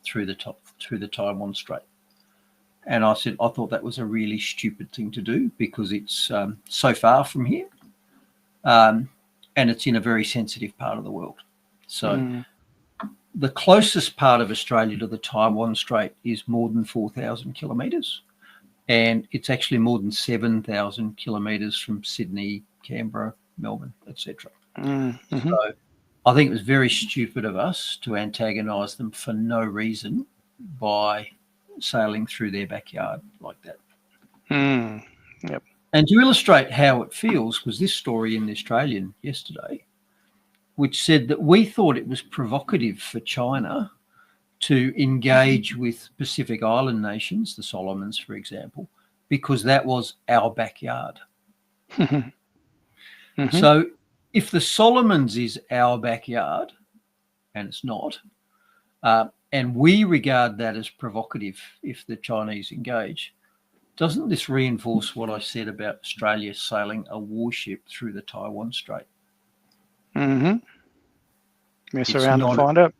through the Taiwan Strait. And I said, I thought that was a really stupid thing to do because it's so far from here. And and it's in a very sensitive part of the world. So Mm. the closest part of Australia to the Taiwan Strait is more than 4,000 kilometres, and it's actually more than 7,000 kilometres from Sydney, Canberra, Melbourne, etc. Mm-hmm. So I think it was very stupid of us to antagonise them for no reason by sailing through their backyard like that. Mm. Yep. And to illustrate how it feels was this story in the Australian yesterday, which said that we thought it was provocative for China to engage with Pacific Island nations, the Solomons, for example, because that was our backyard. Mm-hmm. So if the Solomons is our backyard, and it's not, and we regard that as provocative if the Chinese engage, doesn't this reinforce what I said about Australia sailing a warship through the Taiwan Strait? Mm-hmm. Mess It's around and not- find out.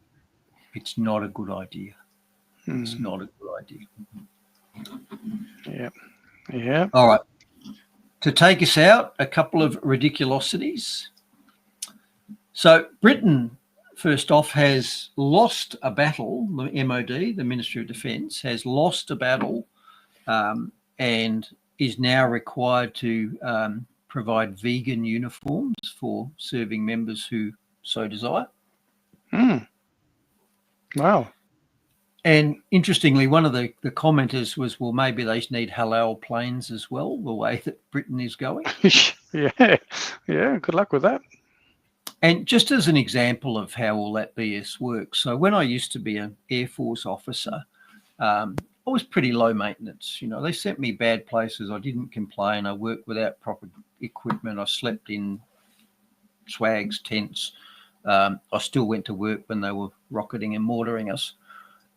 It's not a good idea. It's Mm. not a good idea. Yeah. Yeah. All right. To take us out, a couple of ridiculosities. So Britain, first off, has lost a battle. The MOD, the Ministry of Defence, has lost a battle and is now required to provide vegan uniforms for serving members who so desire. Mm. Wow. And interestingly, one of the commenters was, well, maybe they need halal planes as well, the way that Britain is going. Yeah. Yeah. Good luck with that. And just as an example of how all that BS works, so when I used to be an Air Force officer, I was pretty low maintenance. You know, they sent me bad places. I didn't complain. I worked without proper equipment. I slept in swags, tents. I still went to work when they were rocketing and mortaring us.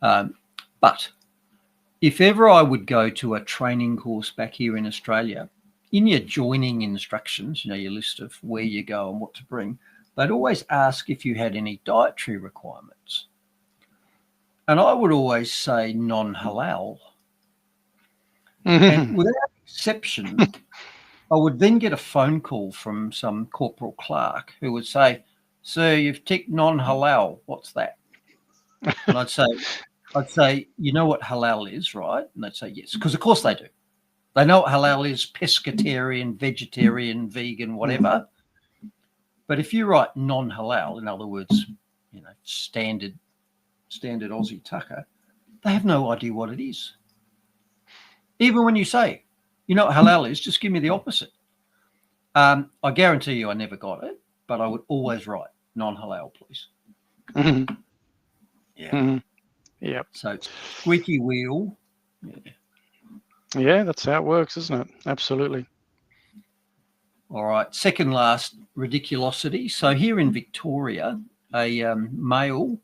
But if ever I would go to a training course back here in Australia, in your joining instructions, you know, your list of where you go and what to bring, they'd always ask if you had any dietary requirements. And I would always say non-halal. And without exception, I would then get a phone call from some corporal clerk who would say, "Sir, you've ticked non-halal. What's that?" And I'd say, "You know what halal is, right?" And they'd say, "Yes," because of course they do. They know what halal is: pescatarian, vegetarian, vegan, whatever. But if you write non-halal, in other words, you know, standard Aussie tucker, they have no idea what it is. Even when you say, "You know what halal is," just give me the opposite. I guarantee you I never got it, but I would always write non-halal, please. Mm-hmm. Yeah. Mm-hmm. Yep. So squeaky wheel. Yeah. Yeah, that's how it works, isn't it? Absolutely. All right. Second last ridiculosity. So here in Victoria, a male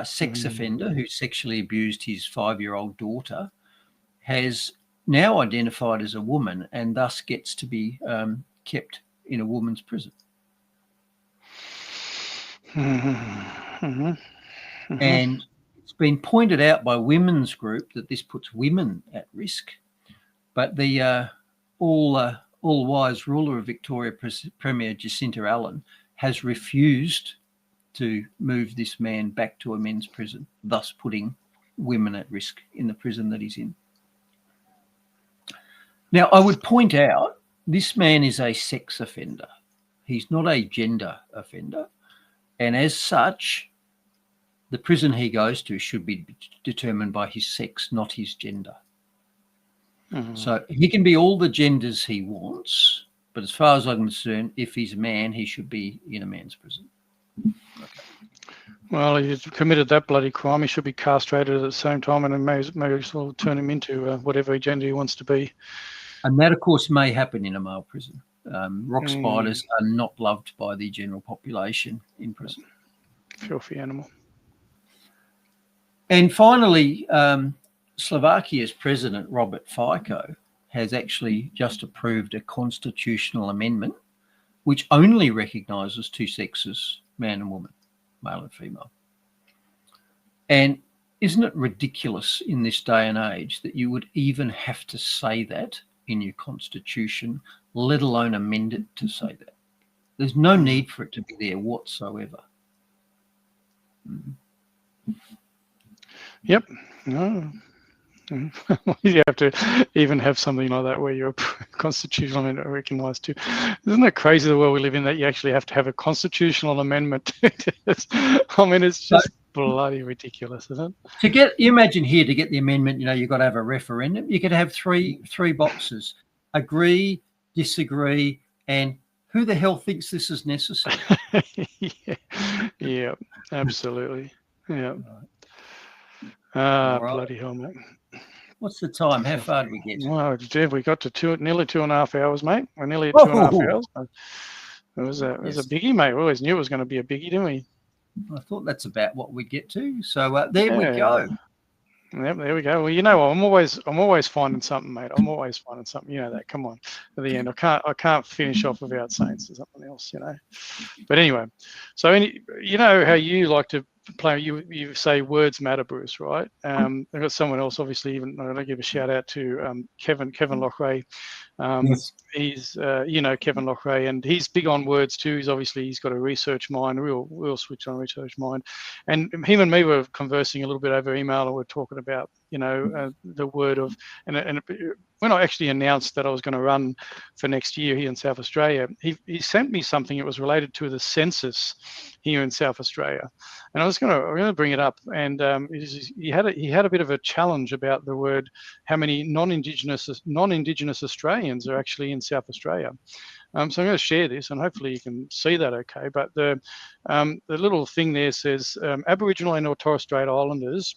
sex offender who sexually abused his 5-year-old daughter has now identified as a woman and thus gets to be kept in a woman's prison. Mm-hmm. And it's been pointed out by women's group that this puts women at risk. But the all-wise ruler of Victoria, Premier Jacinta Allen, has refused to move this man back to a men's prison, thus putting women at risk in the prison that he's in. Now, I would point out this man is a sex offender. He's not a gender offender. And as such, the prison he goes to should be determined by his sex, not his gender. Mm-hmm. So he can be all the genders he wants, but as far as I'm concerned, if he's a man, he should be in a man's prison. Well, he's committed that bloody crime. He should be castrated at the same time, and may as well turn him into whatever gender he wants to be. And that, of course, may happen in a male prison. Rock spiders are not loved by the general population in prison. Filthy animal. And finally, Slovakia's president, Robert Fico, has actually just approved a constitutional amendment which only recognises two sexes, man and woman, male and female. And isn't it ridiculous in this day and age that you would even have to say that in your constitution, let alone amend it to say that? There's no need for it to be there whatsoever. Yep. No. You have to even have something like that where you're constitutionally recognised too. Isn't it crazy the world we live in that you actually have to have a constitutional amendment? I mean, it's just bloody ridiculous, isn't it? You imagine here to get the amendment, you've got to have a referendum. You could have three boxes: agree, disagree, and who the hell thinks this is necessary? Yeah, absolutely. Yeah. Right. Bloody hell, mate. What's the time? How far did we get? Well, we got to nearly 2.5 hours, mate. We're nearly at 2.5 hours. It was a biggie, mate. We always knew it was going to be a biggie, didn't we? I thought that's about what we get to. So there we go. Yep, there we go. Well, I'm always finding something, mate. I'm always finding something. You know that. Come on. At the end, I can't finish off without saying something else. But anyway, so you know how you like to play. You say words matter, Bruce, right? I've got someone else. Obviously, even I'm going to give a shout out to Kevin Lochray. Yes. He's Kevin Lochray, and he's big on words too. He's got a research mind, a real switch on research mind. And him and me were conversing a little bit over email, and we're talking about the word of and when I actually announced that I was going to run for next year here in South Australia, he sent me something that was related to the census here in South Australia, and I'm going to bring it up. And he had a bit of a challenge about the word, how many non-Indigenous Australians are actually in South Australia. So I'm going to share this, and hopefully you can see that okay. But the little thing there says Aboriginal and Torres Strait Islanders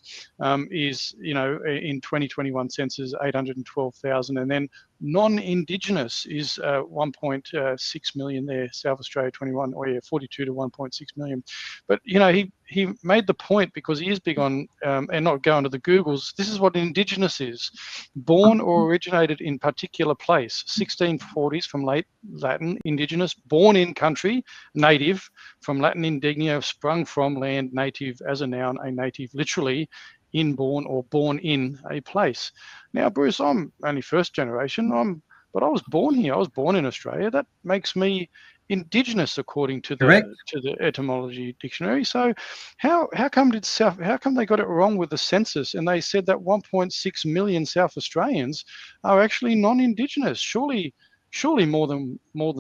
is in 2021 census 812,000, and then non-Indigenous is 1.6 million there. South Australia 21, 42 to 1.6 million. But he made the point, because he is big on and not going to the Googles. This is what Indigenous is: born or originated in particular place. 1640s from late Latin indigenous, born in country, native from Latin indignia, sprung from land, native as a noun, a native literally inborn or born in a place. Now, Bruce, I'm only first generation, but I was born here. I was born in Australia. That makes me Indigenous according to the etymology dictionary. So how come they got it wrong with the census, and they said that 1.6 million South Australians are actually non-Indigenous? Surely more than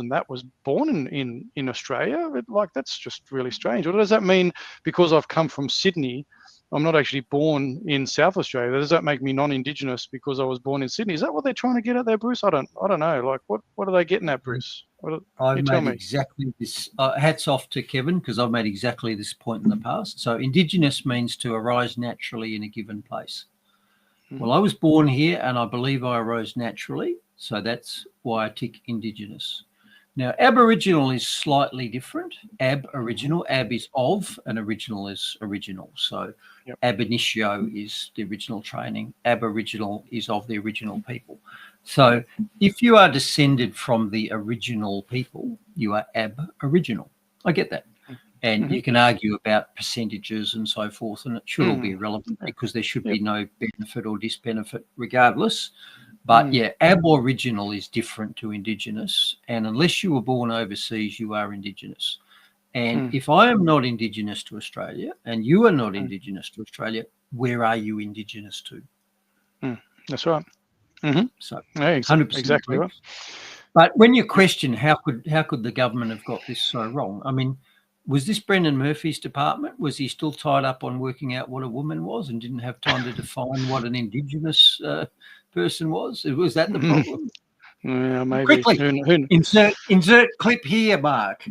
that was born in Australia. That's just really strange. Or does that mean because I've come from Sydney, I'm not actually born in South Australia? Does that make me non-Indigenous because I was born in Sydney? Is that what they're trying to get at there, Bruce? I don't know. What are they getting at, Bruce? I've made exactly this. Hats off to Kevin, because I've made exactly this point in the past. So Indigenous means to arise naturally in a given place. Well, I was born here, and I believe I arose naturally. So that's why I tick Indigenous. Now, Aboriginal is slightly different. Aboriginal, ab is of, and original is original. So ab initio is the original training. Aboriginal is of the original people. So if you are descended from the original people, you are Aboriginal. I get that. And you can argue about percentages and so forth, and it should all be irrelevant, because there should be no benefit or disbenefit regardless. But Aboriginal is different to Indigenous, and unless you were born overseas, you are Indigenous. And if I am not Indigenous to Australia and you are not Indigenous to Australia, where are you Indigenous to? That's right. So 100% exactly right. But when you question how could the government have got this so wrong? I mean, was this Brendan Murphy's department? Was he still tied up on working out what a woman was and didn't have time to define what an Indigenous person was? Was that the problem? Yeah, maybe. Quickly, insert clip here, Mark.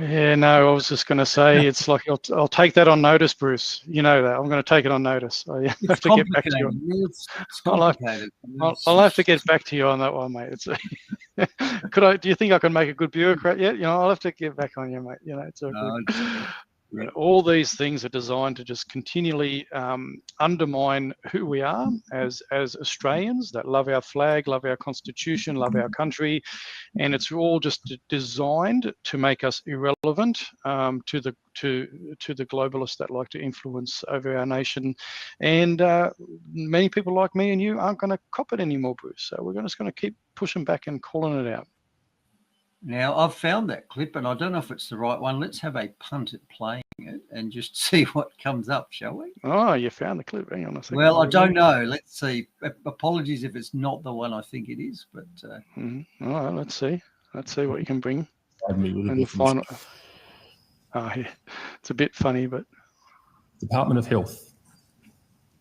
Yeah, no, I was just going to say, it's like, I'll take that on notice, Bruce. You know that. I'm going to take it on notice. I have to get back to you. It's complicated. I'll have to get back to you on that one, mate. It's do you think I can make a good bureaucrat yet? I'll have to get back on you, mate. It's all good. All these things are designed to just continually undermine who we are as Australians that love our flag, love our constitution, love our country, and it's all just designed to make us irrelevant to the globalists that like to influence over our nation. And many people like me and you aren't going to cop it anymore, Bruce. So we're just going to keep pushing back and calling it out. Now, I've found that clip, and I don't know if it's the right one. Let's have a punt at playing it and just see what comes up, shall we? Oh, you found the clip. Hang on a second. Well, I don't know. Let's see. Apologies if it's not the one I think it is, but... All right, let's see. Let's see what you can bring. And the final... Oh, yeah. It's a bit funny, but... Department of Health.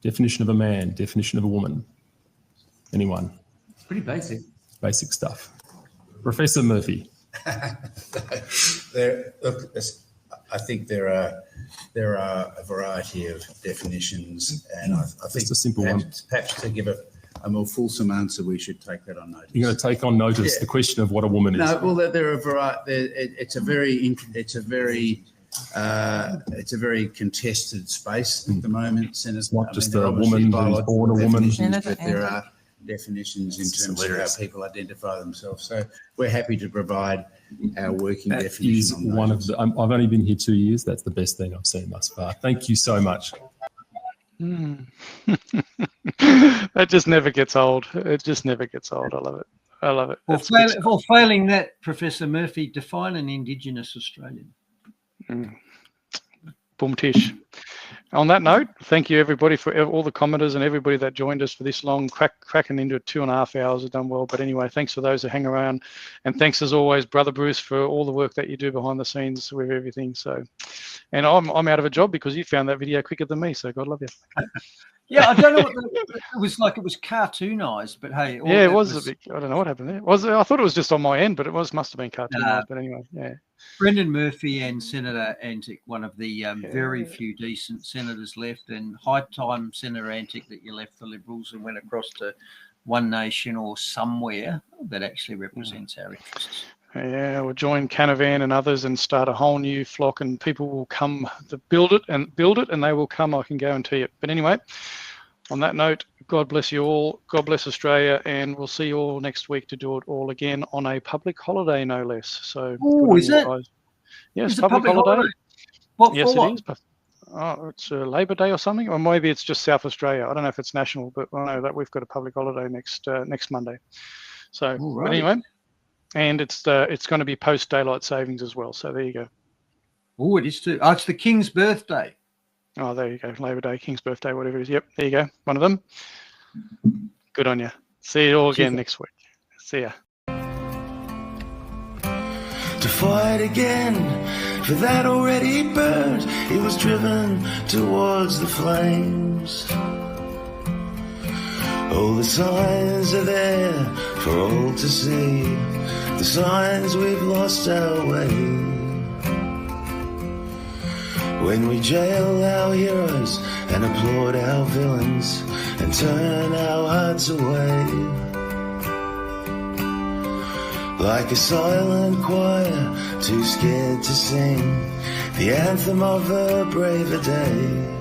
Definition of a man. Definition of a woman. Anyone? It's pretty basic. Basic stuff. Professor Murphy. I think there are a variety of definitions, and I think a simple one. Perhaps to give a more fulsome answer, we should take that on notice. You're going to take on notice the question of what a woman is. No, well, there are variety. It's a very contested space at the moment. Senator, not just a woman who's born a woman. But there are definitions in terms of how people identify themselves. So we're happy to provide our working That definition. is one of the. I've only been here 2 years. That's the best thing I've seen thus far. Thank you so much. That just never gets old. It just never gets old. I love it. I love it. Well, failing that, Professor Murphy, define an Indigenous Australian. Boom tish. On that note, thank you everybody for all the commenters and everybody that joined us for this long, cracking into 2.5 hours. Have done well. But anyway, thanks for those who hang around, and thanks as always, Brother Bruce, for all the work that you do behind the scenes with everything. So, and I'm out of a job because you found that video quicker than me. So God love you. Yeah, I don't know what it was like. It was cartoonized, but hey, yeah, it was a bit. I don't know what happened there. I thought it was just on my end, but it must have been cartoonized. But anyway, yeah. Brendan Murphy and Senator Antic, one of the very few decent senators left, and high time, Senator Antic, that you left the Liberals and went across to One Nation or somewhere that actually represents our interests. Yeah, we'll join Canavan and others and start a whole new flock, and people will come to build it, and they will come. I can guarantee it. But anyway, on that note, God bless you all. God bless Australia, and we'll see you all next week to do it all again on a public holiday, no less. So, is it? Yes, Is it public holiday. What, yes, for what? it is. Oh, it's Labor Day or something, or maybe it's just South Australia. I don't know if it's national, but I know that we've got a public holiday next Monday. So, but anyway. And it's going to be post daylight savings as well. So there you go. Oh, it is too. Oh, it's the King's birthday. Oh, there you go. Labor Day, King's birthday, whatever it is. Yep, there you go. One of them. Good on you. See you all again next week. See ya. To fight again for that already burned, he was driven towards the flames. All the signs are there for all to see, the signs we've lost our way. When we jail our heroes and applaud our villains and turn our hearts away, like a silent choir too scared to sing the anthem of a braver day.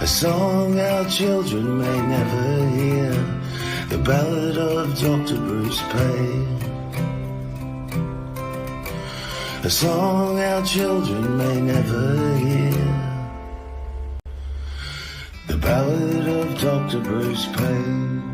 A song our children may never hear, the ballad of Dr. Bruce Paix. A song our children may never hear, the ballad of Dr. Bruce Paix.